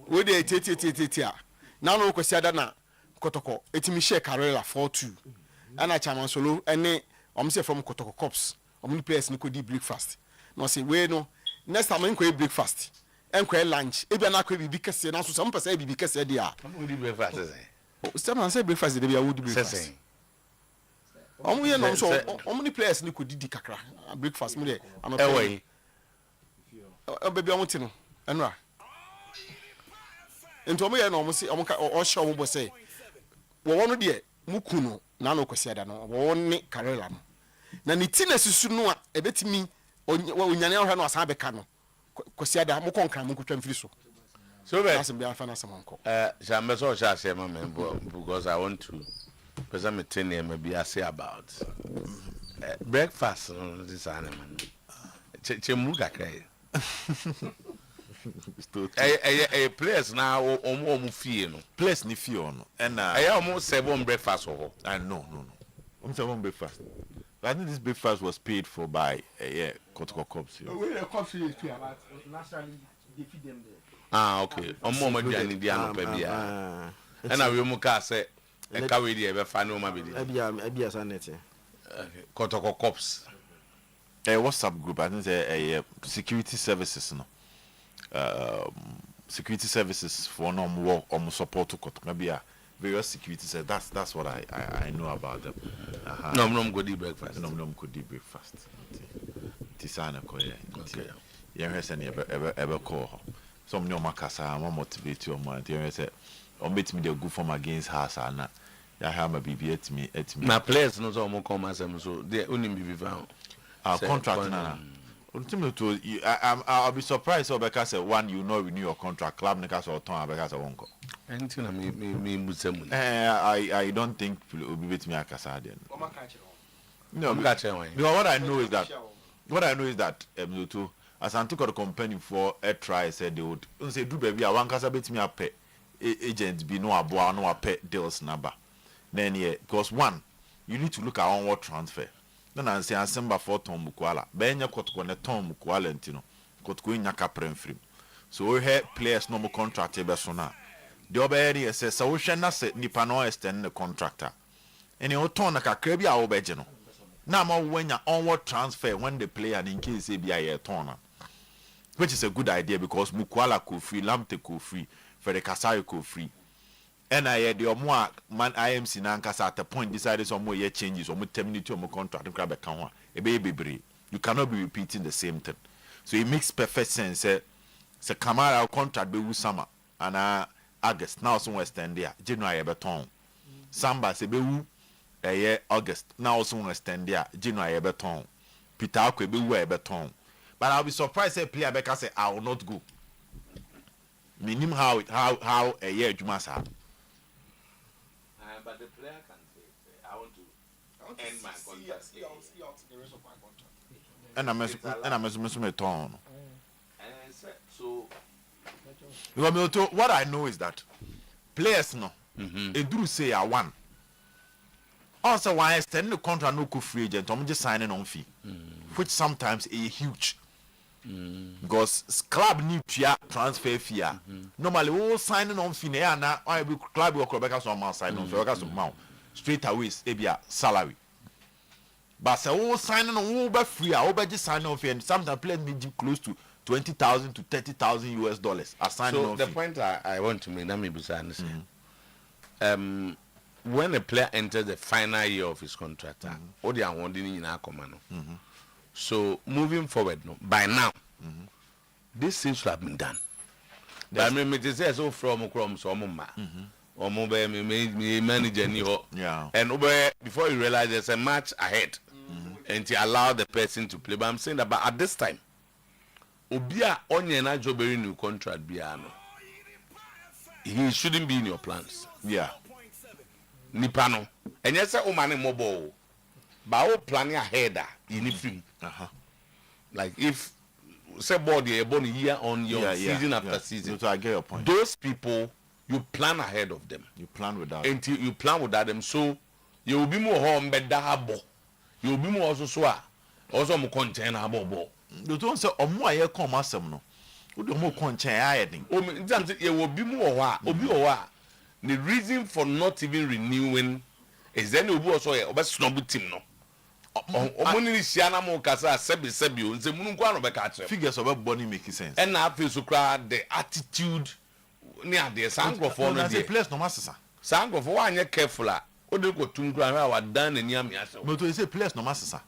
Speaker 8: With the now, no question that Kotoko, it's Michelle Carrera 4-2, and I chairman solo, and I'm say from Kotoko Cops. Many players no could eat breakfast. No say we no. Next time I eat breakfast. And lunch. If you not could be because now some person be because they are.
Speaker 2: I'm going to breakfast.
Speaker 8: Some say breakfast they be would breakfast. We no so how many players no could eat kakra breakfast me there. I'm
Speaker 2: away.
Speaker 8: Baby I want to know. Enra. Into me no say o show mo say. Wo wono de mukuno na no kwesi ada no. Wo ne Karela no. Na ni tina susu no a ebetimi onyane ahwa no asan beka no kwasi ada mo konkran mo kotwa mfiri so that's be afa na samanko
Speaker 2: jambe so sha share my because I want to present me ten year maybe I say about breakfast this animal chemu kakra a place now omo fie no
Speaker 9: place ni fie no and
Speaker 2: I almost say one breakfast ho
Speaker 9: no I'm saying one breakfast. I think this breakfast was paid for by Kotoko Cops here.
Speaker 2: Okay. Mama Diani Diano Pebia. And I will muka say and carry the ever final mabidi. Kotoko Cops.
Speaker 9: A WhatsApp group, I think a security services no. Security services for no more support to Kotoko. Various security said that's what I know about them.
Speaker 2: No go eat breakfast.
Speaker 9: No go eat breakfast. Tisana koye. Okay. Yeah, any ever call. Some no makasa am motivate you man. You say o meet me dey go from against house na. Ya ha ma bibi at me.
Speaker 2: Na players no so mo come asem so they only be found.
Speaker 9: Our contract na. Ultimately, I'll be surprised if Obeka say one you know renew your contract. Club nekas or ton Obeka say won't go. I don't think will be with me akasa then. No, because what I know is that as I took out the company for a try said they would say do baby I want kasa bet me a pay agents be no aboa no a pay deals number. Then because one you need to look at onward transfer. Then I say December 4 Tom Mukwala. Benya Kotoko ne Tom Mukwala ntino. Kotoko nyaka prem. So we have players no more contract ebe so na. The other area says so we shall not say nipa no extend the contractor. Any oton na kakra bi a wo beje no. Na ma wenya onward transfer when the player in case e bi a ton. Which is a good idea because Mukwala could free, Lamte could free, Fede Kasai could free. And I had the more man IMC Nankasa at the point decided some more changes or terminate your contract and grab a camera. A baby, you cannot be repeating the same thing. So it makes perfect sense. Say Kamara contract be with summer and August now somewhere stand there. January beton. Samba say be August now somewhere stand there. January beton. Peter Akwe be beton. But I'll be surprised if player Becca say I will not go. Meaning how a year Jumas have.
Speaker 2: But the player can say, I want to end my contract.
Speaker 9: And I'm a tone.
Speaker 2: So,
Speaker 9: what I know is that players no, they do say I won. Also, why extend the contract no free agent? I'm just signing on fee, which sometimes is huge. Because club need transfer fee. Normally, we signing on fee na I be club work back as on sign on so straight away a salary. But so signing on be free, I be just sign on fee, and sometimes players need close to $20,000 to $30,000 US.
Speaker 2: So the point I want to make, let me be honest. When a player enters the final year of his contract, all they are wanting in our command. So moving forward, no, by now, this seems to have been done. But I mean, it says so from so or mobile manager, and before you realize there's a match ahead, and to allow the person to play. But I'm saying that, but at this time, Obia Onyena Joberi new contract biano. He shouldn't be in your plans.
Speaker 9: Yeah.
Speaker 2: Nipano. And yes, I man mobile. But planning ahead in film. Like if say body a born year on your season after season.
Speaker 9: So I get your point.
Speaker 2: Those people you plan ahead of them.
Speaker 9: You plan without
Speaker 2: until you plan without them. So you will be more home better. You will be more also more content about.
Speaker 9: You don't say more I come asem no. We do more content adding.
Speaker 2: You will be more the reason for not even renewing is then you also a snobby team no.
Speaker 9: Figures of body making sense.
Speaker 2: And now feel so crowd the attitude near the sound of one
Speaker 9: place no master.
Speaker 2: Sound of one you're careful. What do you go to ground done and yammy?
Speaker 9: But you say place no master.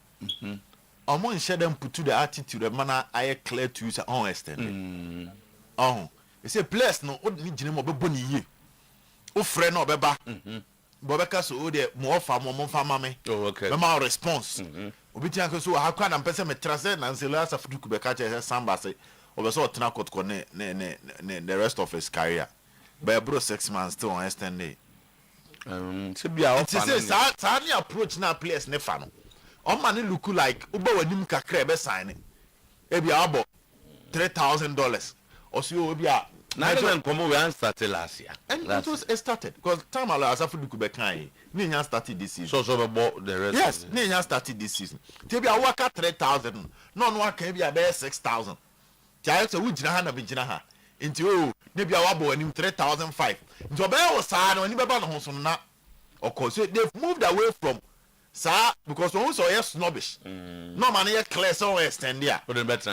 Speaker 9: Among share them put to the attitude of manner I clear to use on extend. Oh, you say place no what need you more bonny ye. Oh, friend or beba. Bobeka so de more farmer me.
Speaker 2: Oh, okay.
Speaker 9: My response. Obitia so how can person me trust and say last of Duku Bekacha Samba say over so Tanakot the rest of his career. But bro 6 months still on extend.
Speaker 2: To be our
Speaker 9: sadly approach now players ne fano. On money look like Uba when him kakre signing. Ebi abo $3,000 or so will be a
Speaker 2: Nigerian Common started last year.
Speaker 9: And it was started because time allows us to do Kubekai. Ninya started this season.
Speaker 2: So about the rest.
Speaker 9: Yes, Ninya started this season. Tebi a worker 3,000. No one can be a bear 6,000. Tiax a wood jina be jinaha. Into maybe a wabo and him 3,005. Into a bear was sad when you beban Honson na. Of course, they've moved away from sir because we also are snobbish. No man here clear so extend there.
Speaker 2: What the
Speaker 9: met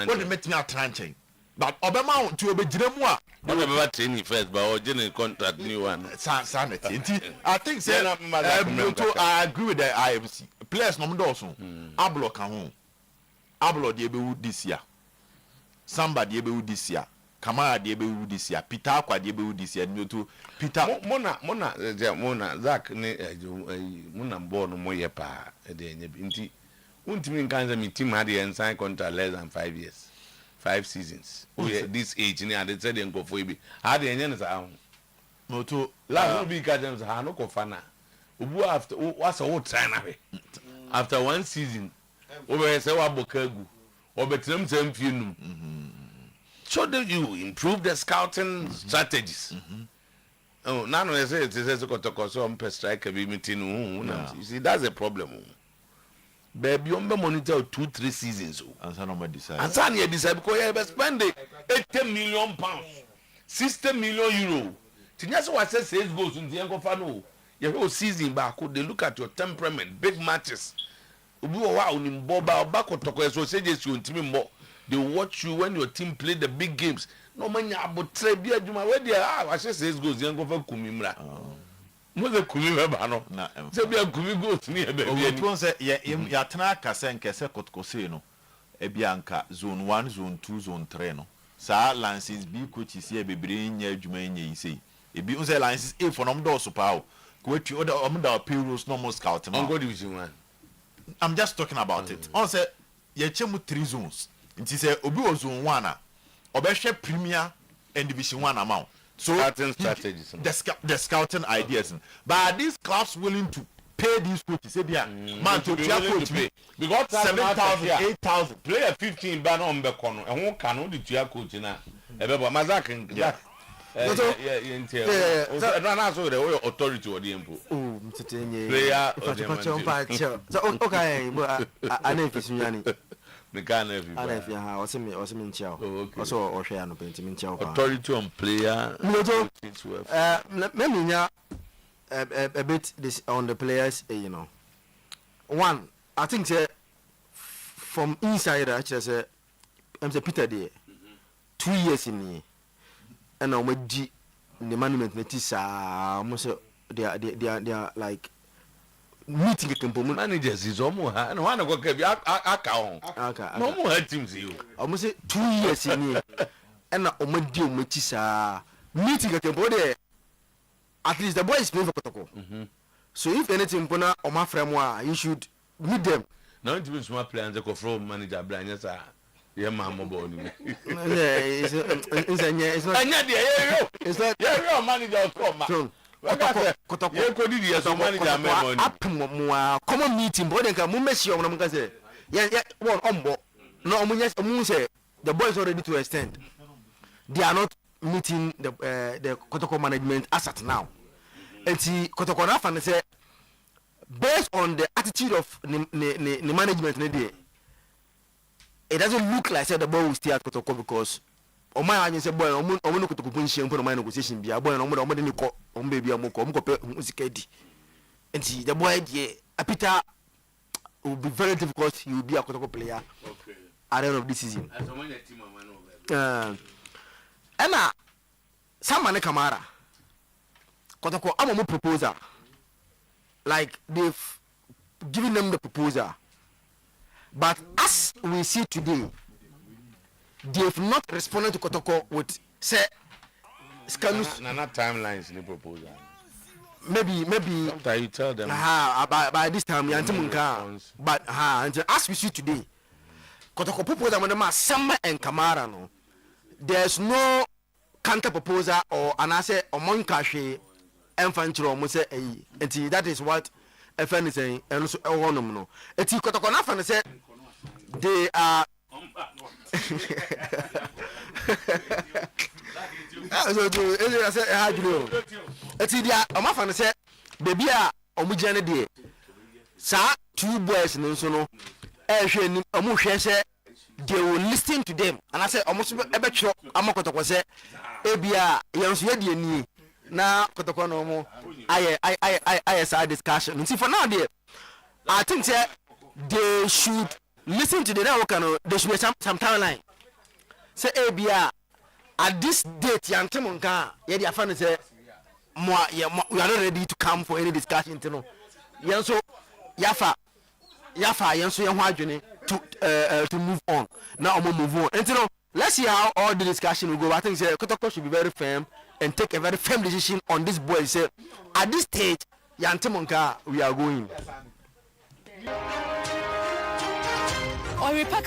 Speaker 9: me a tranching. But Obama to be Jiremua.
Speaker 2: I never training first, but our general contract new one.
Speaker 9: Sanity. I think I agree with the IMC. Players no also. Ablo can home. Ablo de this year. Samba de this year. Kamara de this year. Peter Akwa de this year. Peter
Speaker 2: Mona Zach Mona born no more pa inti. Untimi kanza mi team had the sign contract less than 5 years. 5 seasons. This age, and they said they go for you. How the engine is out.
Speaker 9: No, to
Speaker 2: last week, I just had no kofana. Ubu after what's a whole time after 1 season, over say Wabokagu, or better them few. So do you improve the scouting strategies? Oh, none of say it is a Kotokoso per strike a meeting. You see, that's a problem. Baby, you monitor 2-3 seasons.
Speaker 9: And some decide.
Speaker 2: And some decide because you have spent 80 million pounds, 60 million euro. That's why I said sales goes in the Uncle Fano. Your whole season back, they look at your temperament, big matches. They watch you when your team play the big games. No man, but where they are. I said sales goes the Uncle Kumimra. Mose kumi beba no.
Speaker 9: Na
Speaker 2: Se bia kumi goat ni e bia ni.
Speaker 9: Owo say ya tena ka se nkese kotkose no. E bia nka zone 1, zone 2, zone 3 no. Sa lances B coaches here bebre nya adwuma nya yi sei. E bi unse lances A for nom do so pa o. Ko atu o da payrolls no more scout no.
Speaker 2: On go division 1.
Speaker 9: I'm just talking about it. On say ye chemu 3 zones. Nti say obi o zone 1 a obehwe premier and division 1 amount. So
Speaker 2: scouting strategies.
Speaker 9: The scouting ideas. But are these clubs willing to pay these coaches? Say man to coach me
Speaker 2: because
Speaker 9: 7,000, 8,000.
Speaker 2: Player 15 ban on be kono. E ho ka no di tua coach na. E be bo mazak. Yeah. Na so the authority or the empo.
Speaker 6: Oh, mtetenye.
Speaker 2: Player
Speaker 6: so okay, but I know if you
Speaker 2: the Ghana if
Speaker 6: I know ha o se me nchao. Also o hwe ya no penti me nchao.
Speaker 2: Authority on player.
Speaker 6: Let me nya a bit this on the players, you know. One, I think say from inside actually say I'm say Peter there. 2 years in here. And now the management metis almost they are like meeting a component
Speaker 2: managers is almost and one go aka no more teams you
Speaker 6: almost 2 years in here and now media metis meeting a component at least the boy is playing for Kotoko. So if anything pona or my friend you should meet them
Speaker 2: now to be smart players go from manager blind sir. Yeah, mama born me.
Speaker 6: It's not. It's not.
Speaker 2: Yeah, manager come.
Speaker 6: Kotoko.
Speaker 2: Yeah, could you some manager
Speaker 6: common meeting, boy. Then come mess you on. Say, yeah, one ombo. No, omun say the boys are ready to extend. They are not meeting the Kotoko management as at now. And see, Kotoko na fan say based on the attitude of the management, it doesn't look like the boy will stay at Kotoko because my agent said, boy, I'm going to put my negotiation. Be a boy, I'm going to baby, I'm going to and see the boy, Peter will be very difficult. He will be a Kotoko player at the end of this season. And someone Kamara Kotoko, I'm a proposal. Like they've given them the proposal. But as we see today, they have not responded to Kotoko with say scanus.
Speaker 2: Not timelines in the proposal.
Speaker 6: Maybe.
Speaker 2: Sometimes you tell them.
Speaker 6: By this time, but as we see today, Kotoko proposal with them Samba and Kamara. No, there's no counter proposal or anase or Monkashi infantry or Mose. And that is what. FN is saying, and also no. It's Kotoko Nafan said they are. It's the Amafan said, baby, Omujana dear. Sir, 2 boys in Sono, Amusha said they will listen to them. And I said, almost a bet shop, Amakotoko said, Abia, Yansuyadi. Now, Kotokono, I saw discussion. And see, for now, dear, I think that they should listen to the network. There should be some timeline. Say, ABR, at this date, Yantamonka, Yadi Afan say, we are not ready to come for any discussion. Yanso, Yafa, Yanso, Yamajuni to move on. Now, I'm move on. And let's see how all the discussion will go. I think Kotoko should be very firm and take a very firm decision on this boy. Say, at this stage, Yantemonka, we are going.
Speaker 13: Oyerepa